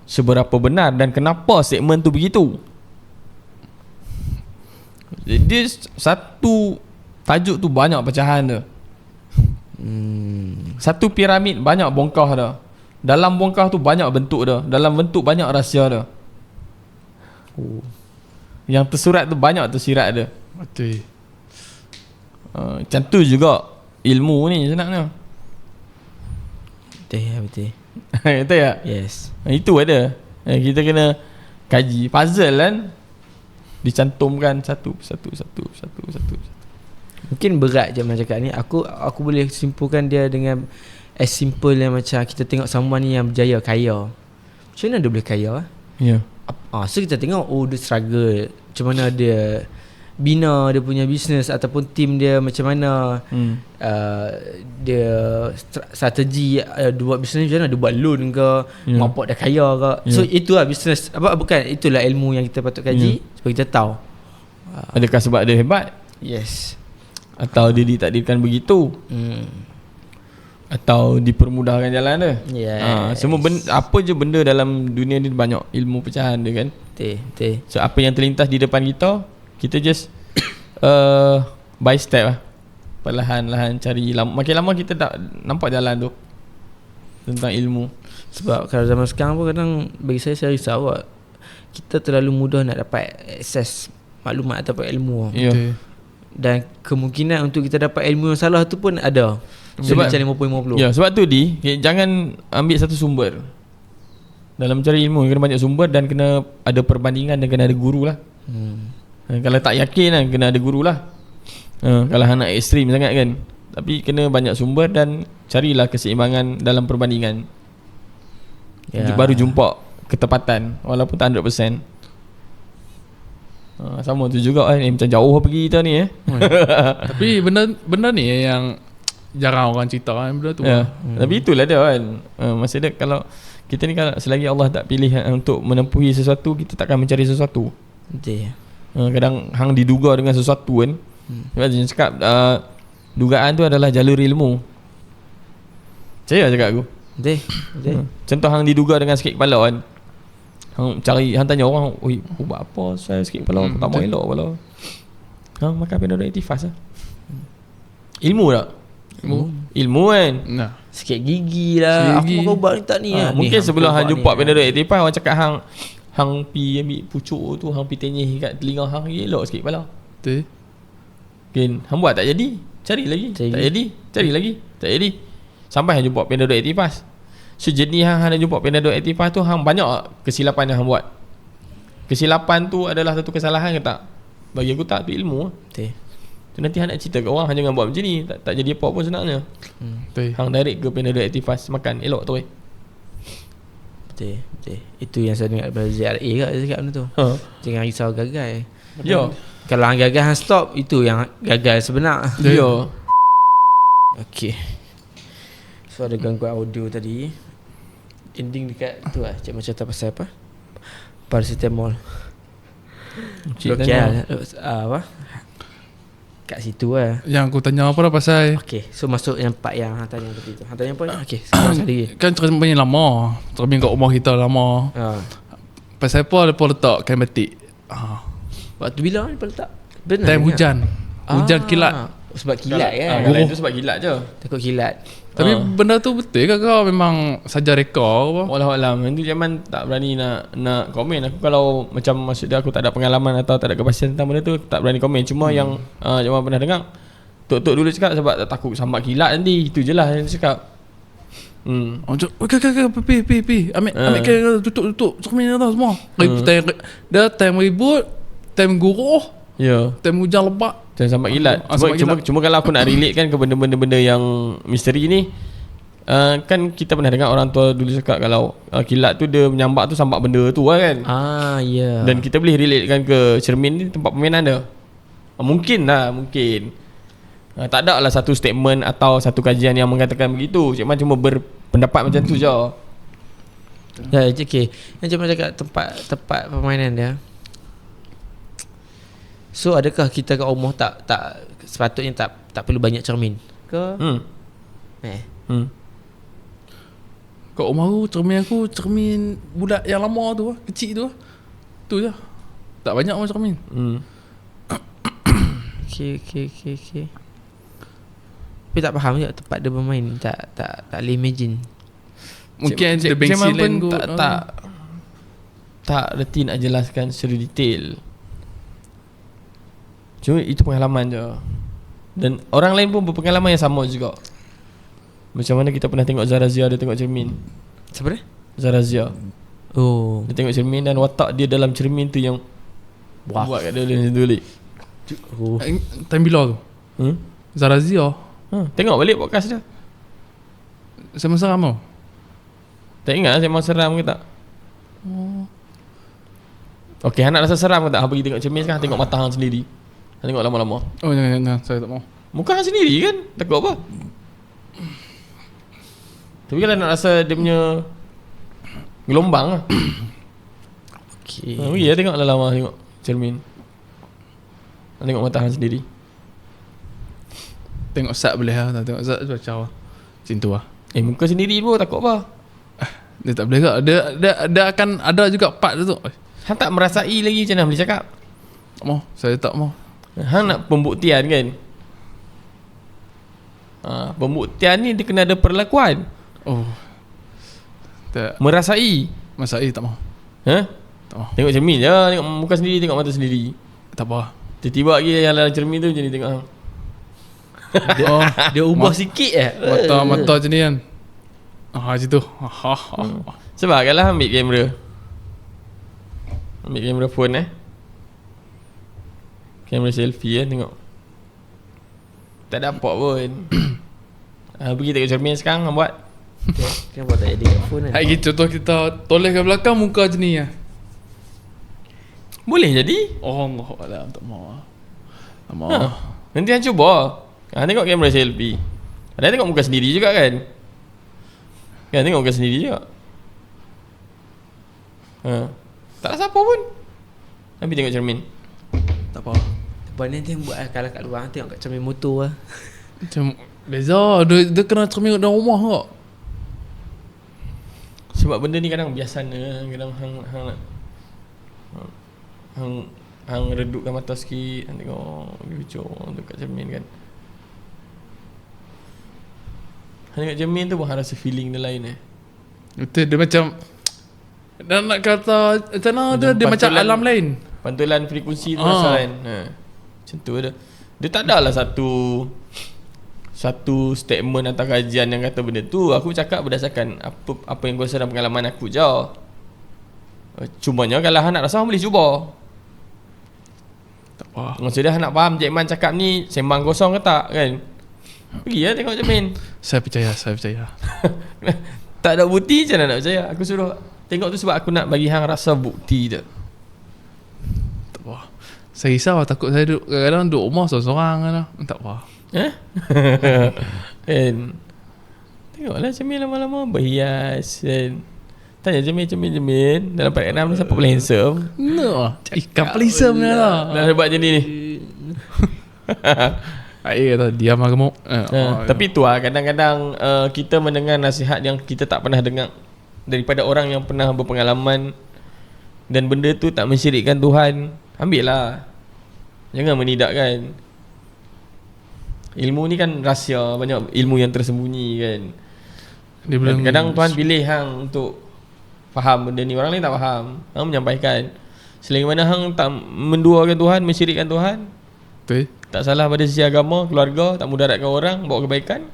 seberapa benar dan kenapa statement tu begitu. Jadi satu tajuk tu banyak pecahan dia. Satu piramid banyak bongkah dia. Dalam bongkah tu banyak bentuk dia. Dalam bentuk banyak rahsia dia. Yang tersurat tu banyak tersirat dia. Betul. Macam tu juga ilmu ni sebenarnya. Betul. Betul tak? Yes. Itu ada. Kita kena kaji puzzle kan. Dicantumkan satu. Mungkin berat je macam cakap ni. Aku boleh simpulkan dia dengan as simple yang macam kita tengok someone ni yang berjaya kaya. Macam mana dia boleh kaya? Ya. So kita tengok dia struggle. Macam mana dia bina dia punya bisnes ataupun team dia, macam mana dia strategi dia buat bisnes macam mana, dia buat loan ke, mampu dah kaya ke. So itulah bisnes bukan, itulah ilmu yang kita patut kaji supaya kita tahu. Adakah sebab dia hebat? Yes. Atau dia ditakdirkan begitu? Atau dipermudahkan jalan dia? Yes. Semua apa je benda dalam dunia ni banyak ilmu pecahan dia kan. Betul. So apa yang terlintas di depan kita just by step lah. Perlahan-lahan cari. Makin lama kita tak nampak jalan tu tentang ilmu. Sebab kalau zaman sekarang pun kadang bagi saya risau lah. Kita terlalu mudah nak dapat akses maklumat ataupun ilmu. Ya. Dan kemungkinan untuk kita dapat ilmu yang salah tu pun ada. Sebab macam 50-50. Ya, sebab tu jangan ambil satu sumber. Dalam mencari ilmu kena banyak sumber dan kena ada perbandingan dan kena ada guru lah. Kalau tak yakin kan, kena ada guru lah. Kalau hang nak ekstrim sangat kan. Tapi kena banyak sumber dan carilah keseimbangan dalam perbandingan. Baru jumpa ketepatan walaupun tak 100%. Sama tu juga kan, macam jauh pergi kita ni Tapi benda ni yang jarang orang cerita kan, benda tu. Tapi itulah dia kan. Maksudnya kalau kita ni, kalau selagi Allah tak pilih untuk menempuhi sesuatu, kita takkan mencari sesuatu. Betul. Kadang hang diduga dengan sesuatu kan. Sebab dia cakap dugaan tu adalah jalur ilmu. Percaya cakap aku. Betul. Contoh hang diduga dengan sakit kepala kan. Hang tanya orang, "Oi, buat apa saya sakit kepala? Tak mau elok kepala." Hang makan Panadol Activas lah. Ilmu tak? Ilmu kan. Nah. Sikit gigi lah. Aku makan ubat ni tak ni lah. Mungkin sebelum hang jumpa Panadol Activas, orang cakap hang pi ambil pucuk tu, hang pi tenyih kat telinga hang, elok sikit kepala. Betul. Kan hang buat tak jadi, cari lagi. Tak jadi, cari lagi. Tak jadi. Sampai hang jumpa Panadol Activas. So jenis hang nak jumpa Panadol Activas tu, hang banyak kesilapan yang hang buat. Kesilapan tu adalah satu kesalahan ke tak? Bagi aku tak, tu ilmu. Betul. Tu nanti hang nak cerita kat orang, hang jangan buat macam ni, tak jadi apa pun sebenarnya. Betul. Hang direct ke Panadol Activas, makan elok tu. Betul. Itu yang saya dengar daripada ZRA kat, dia cakap benda tu. Jangan risau gagal. Ya. Kalau hang gagal, hang stop, itu yang gagal sebenar. Ya. Okay. So ada gangguan audio tadi. Ending dekat tu lah. Cik macam pasal apa? Paracetamol. Lokal apa? Kat situ lah. Yang aku tanya apa dah pasal. Okay, so masuk yang part yang hang tanya tadi tu. Hang tanya apa? Okay, sekarang sekali lagi. Kan cermin lama. Cermin kat rumah kita lama. Pasal apa lepas letak kain batik. Waktu bila ni letak? Benar. Time hujan. Hujan kilat. Sebab kilat kan. Kalau itu sebab kilat je. Takut kilat. Tapi benda tu betul ke kau memang saja reka ke apa? Wallahualam. Itu zaman tak berani nak komen. Aku kalau macam maksud dia aku tak ada pengalaman atau tak ada kepastian tentang benda tu, tak berani komen. Cuma yang cuma pernah dengar Tok dulu cakap sebab tak takut sambat kilat nanti. Itu je lah yang dia cakap. Pi. Ambil kain tutup cermin tu semua. Dia time ribut, time guruh, time hujan lebat. Jangan sampai kilat. Cuma kalau aku nak relate kan ke benda-benda yang misteri ni, kan kita pernah dengar orang tua dulu cakap kalau kilat tu dia menyambat tu sambat benda tu lah kan. Ya. Dan kita boleh relate kan ke cermin ni tempat permainan dia. Mungkin. Tak ada lah satu statement atau satu kajian yang mengatakan begitu. Cuma berpendapat macam tu je. Ya, okay. Yang cuma cakap tempat permainan dia. So adakah kita kat rumah tak sepatutnya tak perlu banyak cermin? ke? Kat rumah aku cermin budak yang lama tu, kecil tu. Tu je. Tak banyak pun cermin. Okay. Tapi tak faham je tempat dia bermain. Tak boleh imagine. Mungkin the Banksy Land pun tak reti nak jelaskan secara detail. Cuma itu pengalaman je. Dan orang lain pun berpengalaman yang sama juga. Macam mana kita pernah tengok Zarazia dia tengok cermin. Siapa dia? Zarazia. Oh. Dia tengok cermin dan watak dia dalam cermin tu yang buat kat dia macam tu balik. Time bila tu? Zarazia. Tengok balik podcast dia. Sama seram tau. Tak ingat saya memang seram ke tak? Okey, hang nak rasa seram ke tak? Hang pergi tengok cermin sekarang, tengok mata hang sendiri. Hang tengok lama-lama. Oh jangan, saya tak mau. Muka hang sendiri kan? Takut apa? Tapi kalau nak rasa dia punya gelombang lah. Okay. Ya, tengok lama tengok cermin. Hang tengok mata hang sendiri. Tengok sat boleh lah. Tengok sat tu macam macam tu lah. Muka sendiri pun takut apa? Dia tak boleh tak. Dia akan ada juga part tu. Hang tak merasai lagi macam mana boleh cakap? Tak mau. Saya tak mau. Hang nak pembuktian kan? Pembuktian ni dia kena ada perlakuan. Oh. Tak. Merasai. Masai tak mau. Tak mau. Tengok cermin je, tengok muka sendiri, tengok mata sendiri. Tak apa. Tiba-tiba lagi yang dalam cermin tu macam ni tengok hang. Dia ubah sikit Mata macam ni kan. Macam tu. Sebab kalau ambil kamera, ambil kamera phone kamera selfie tengok tak ada apa pun. Pergi tengok cermin sekarang hang buat. Kenapa tak edit kat phone kan? Hai gitu contoh kita toleh ke belakang muka macam ni lah. Boleh jadi. Oh Allah, tak mau. Tak mau. Nanti hang cuba. Tengok kamera selfie. Ada tengok muka sendiri juga kan? Kan tengok muka sendiri juga. Tak rasa apa pun. Habis tengok cermin. Tak apa. Lepas ni nanti buat kalau kat luar tengok kat cermin motor lah. Macam beza. Dia kena cermin dalam rumah kok. Sebab benda ni kadang biasanya. Kadang hang redupkan mata sikit, hang tengok hijau dekat cermin kan. Hang tengok cermin tu pun hang rasa feeling dia lain Betul, dia macam dan nak kata macam mana dia macam alam lain. Pantulan frekuensi tu rasa kan. Macam tu dia. Dia tak adalah satu statement atau kajian yang kata benda tu. Aku cakap berdasarkan apa yang aku rasa dalam pengalaman aku je. Cumanya kalau hang nak rasa hang boleh cuba. Tak apa. Maksudnya hang nak faham Cik Man cakap ni sembang kosong ke tak kan? Pergi lah tengok cermin. Saya percaya. Tak ada bukti macam mana nak percaya? Aku suruh tengok tu sebab aku nak bagi hang rasa bukti je. Tak apa. Saya risau takut saya duduk kadang-kadang duduk rumah seorang-seorang kan. Tak apa. Kan. Tengoklah cermin lama-lama berhias kan. Tanya cermin dalam Paragram ni siapa paling handsome? No. Ikan paling handsome lah. Dah buat macam ni. Kata diam lah kamu. Tapi tu lah kadang-kadang kita mendengar nasihat yang kita tak pernah dengar daripada orang yang pernah berpengalaman dan benda tu tak mensyirikkan Tuhan. Ambil lah. Jangan menidakkan. Ilmu ni kan rahsia. Banyak ilmu yang tersembunyi kan. Kadang Tuhan pilih hang untuk faham benda ni. Orang lain tak faham. Hang menyampaikan. Selagi mana hang tak menduakan Tuhan, mensyirikkan Tuhan, betul. tak salah pada sisi agama, keluarga, tak mudaratkan orang, bawa kebaikan.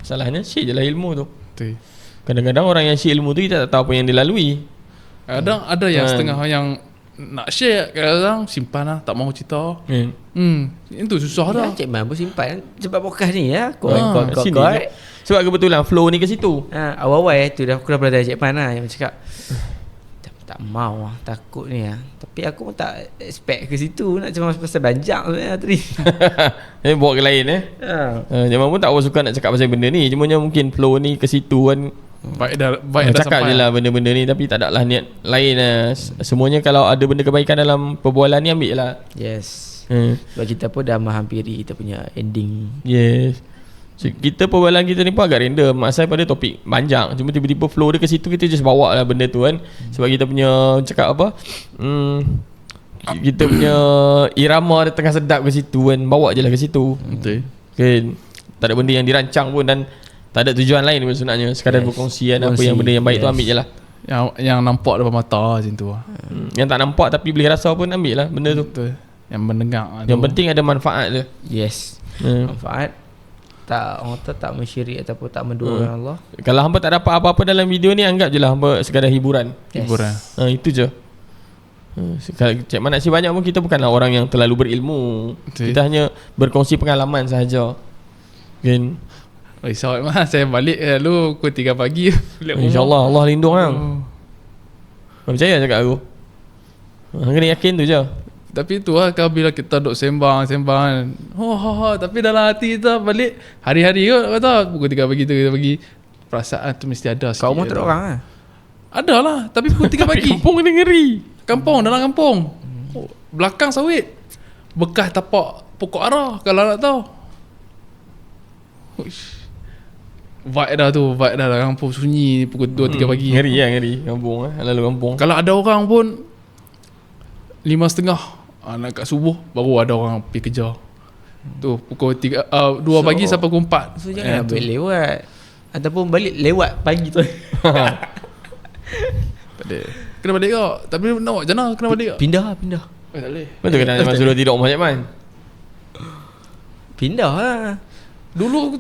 Salahnya syik je lah ilmu tu. Betul. Kadang-kadang orang yang syik ilmu tu kita tak tahu apa yang dia lalui. Kadang ada yang setengah yang nak share, kadang simpan lah, tak mahu cerita. Itu susah dah. Cik Man pun simpan sebab podcast ni ya. Kau sebab kebetulan flow ni ke situ. Awal-awal tu aku dah belajar Cik Man lah yang cakap tak mau lah, takut ni lah. Tapi aku pun tak expect ke situ. Nak cuma pasal banjak sebenarnya tadi. Bawa ke lain Jamal pun tak suka nak cakap pasal benda ni. Cuma mungkin flow ni ke situ kan. Baik dah cakap je lah benda-benda ni. Tapi tak ada lah niat lain lah. Semuanya kalau ada benda kebaikan dalam perbualan ni, ambil lah. Yes. Sebab kita pun dah menghampiri kita punya ending. Yes. So, kita perbualan kita ni pun agak random. Asal pada topik panjang, cuma tiba-tiba flow dia ke situ, kita just bawa lah benda tu kan. Sebab kita punya cakap apa, kita punya irama dia tengah sedap ke situ kan. Bawa je lah ke situ. Betul kan. Tak ada benda yang dirancang pun, dan tak ada tujuan lain pun sebenarnya. Sekadar berkongsi kan. Apa yang benda yang baik tu ambil je lah. Yang nampak depan mata macam tu lah. Yang tak nampak tapi boleh rasa pun ambil lah benda tu. Betul. Yang mendengar Yang penting ada manfaat je. Yes. Manfaat. Tak, orang tak mensyirik ataupun tak menduakan Allah. Kalau hamba tak dapat apa-apa dalam video ni, anggap je lah hamba sekadar hiburan. Hiburan. Itu je. Cik Man Naksir banyak pun kita bukanlah orang yang terlalu berilmu. Betul. Kita hanya berkongsi pengalaman sahaja. Kan. Risau mah saya balik lalu pukul 3 pagi balik rumah. InsyaAllah Allah lindung hang. Percaya cakap aku. Hang kena yakin tu je. Tapi tu lah kalau bila kita duk sembang tapi dalam hati kita balik hari-hari kot kata pukul 3 pagi perasaan tu mesti ada sikit. Kau rumah tak ada orang lah? Ada lah, tapi pukul 3 pagi. Kampung ni ngeri. Dalam kampung. Belakang sawit. Bekas tapak pokok arah kalau nak tahu. Uish. Vibe dah dalam kampung sunyi pukul 2-3 pagi. Ngeri kampung lalu kampung. Kalau ada orang pun 5.30 nak kat subuh baru ada orang pergi kerja. Tu pukul 2 pagi sampai pukul 4. So jangan balik lewat ataupun balik lewat pagi tu. Balik. Kena balik kau. Tapi nak buat macam mana kena balik kau? Pindah. Tak boleh. Betul kena Zaman suruh tidur rumah Cik Man. Pindah lah. Dulu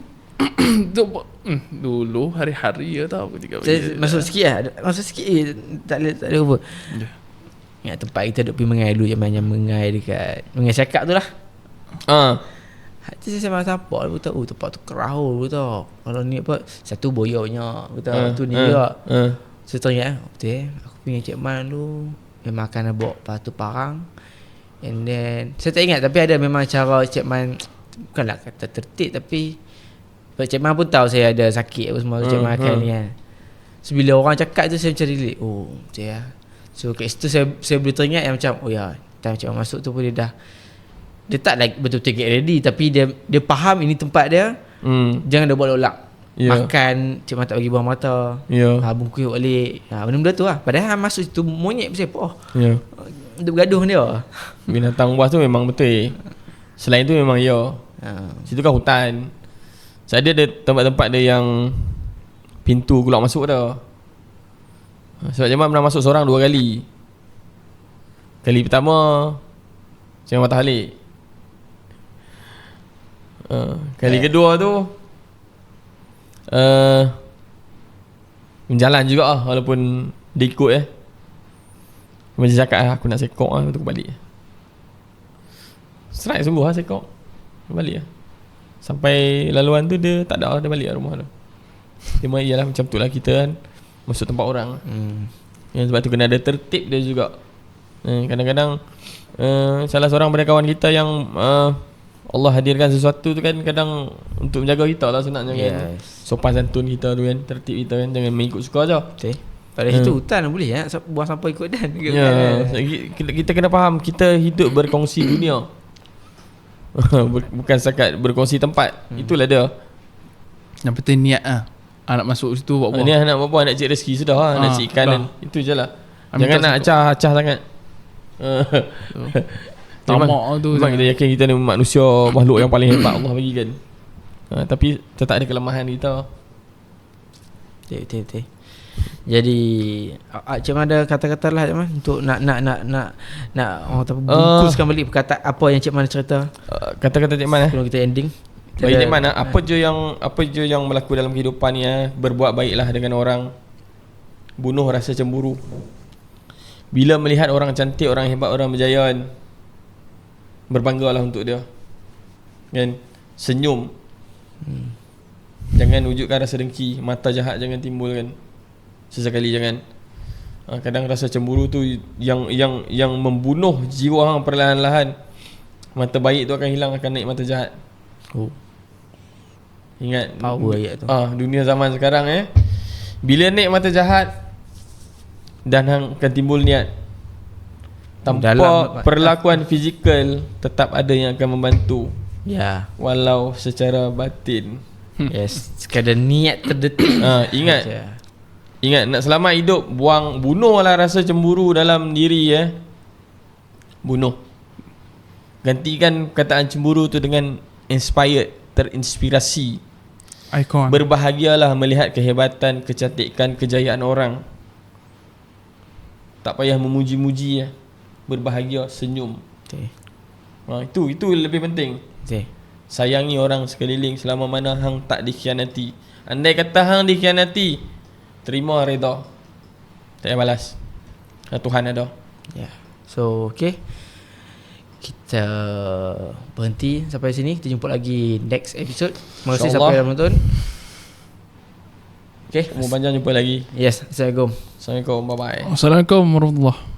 dulu hari-hari ya tahu pukul 3 pagi. Saya masuk sikit lah. Masuk sikit tak ada apa. Ingat tempat kita duduk pergi mengai dulu, yang mengai dekat Mengai Cakap tu lah. Hati saya masa apa aku tahu tempat tu kerahul tau. Kalau ni apa satu boyoknya betul tu ni juga. Saya teringat betul aku punya Cik Man dulu memang akan bawa batu parang. And then saya tak ingat, tapi ada memang cara Cik Man bukanlah kata tertib, tapi Cik Man pun tahu saya ada sakit apa semua. Cik Man akan ni kan. So bila orang cakap tu saya macam relate. Oh betul ya. So kat situ saya boleh teringat yang macam oh ya, time Cik Man masuk tu pun dia tak like betul-betul get ready, tapi dia faham ini tempat dia. Jangan dia buat lolak. Makan Cik Man tak bagi buah mata. Bungkus balik. Benda-benda tu lah. Padahal masuk situ monyet bersepoh. Untuk bergaduh dia. Binatang buas tu memang betul. Selain tu memang situ kan hutan. So ada tempat-tempat dia yang pintu keluar masuk dah. Sebab Jamal pernah masuk seorang 2 kali. Kali pertama Jangan patah balik. Kali kedua tu menjalan juga lah, walaupun dia ikut macam cakap aku nak sekok lah, untuk balik. Strike sungguh lah sekok. Balik lah. Sampai laluan tu dia tak ada, dia balik lah rumah tu. Dia mahu ialah macam tu lah kita kan masuk tempat orang. Sebab tu kena ada tertib dia juga. Kadang-kadang salah seorang daripada kawan kita yang Allah hadirkan sesuatu tu kan, kadang untuk menjaga kita lah sebenarnya kan. Sopan santun kita tu kan, tertib kita kan, jangan mengikut suka je. Betul. Pada situ hutan boleh buang sampah ikut dan. Kita kena faham kita hidup berkongsi dunia. Bukan setakat berkongsi tempat. Itulah dia. Yang penting niat lah. Nak masuk situ buat buah. Ni nak buat buah, nak cik rezeki sudah lah. Nak cik ikan kan. Itu je lah. Jangan nak acah sangat. Tamak tu. Memang kita yakin kita ni manusia, makhluk yang paling hebat Allah bagi kan. Tapi tetap ada kelemahan kita. Betul. Jadi Cik Man ada kata-kata lah Cik Man untuk nak orang tahu bungkuskan balik perkataan apa yang Cik Man cerita. Kata-kata Cik Man sebelum kita ending. Bagi Cik Man apa je yang berlaku dalam kehidupan ni berbuat baiklah dengan orang, bunuh rasa cemburu. Bila melihat orang cantik, orang hebat, orang berjaya kan, berbanggalah untuk dia kan. Senyum. Jangan wujudkan rasa dengki. Mata jahat jangan timbul kan. Sesekali jangan. Kadang rasa cemburu tu yang membunuh jiwa hang perlahan-lahan. Mata baik tu akan hilang, akan naik mata jahat. Ingat power ayat tu. Dunia zaman sekarang bila naik mata jahat dan hang akan timbul niat. Tanpa perlakuan fizikal, tetap ada yang akan membantu. Walau secara batin. Yes, sekadar niat terdetik. Ingat Ingat, nak selamat hidup, bunuhlah rasa cemburu dalam diri Bunuh. Gantikan kataan cemburu tu dengan inspired, terinspirasi. Icon. Berbahagialah melihat kehebatan, kecantikan, kejayaan orang. Tak payah memuji-muji Berbahagia, senyum. Itu lebih penting. Sayangi orang sekeliling selama mana hang tak dikhianati. Andai kata hang dikhianati, terima redha. Tak payah balas. Tuhan ada. So kita berhenti sampai sini. Kita jumpa lagi next episode. Terima kasih siapa yang menonton. Umur panjang, jumpa lagi. Yes, Assalamualaikum. Assalamualaikum, bye bye. Assalamualaikum warahmatullahi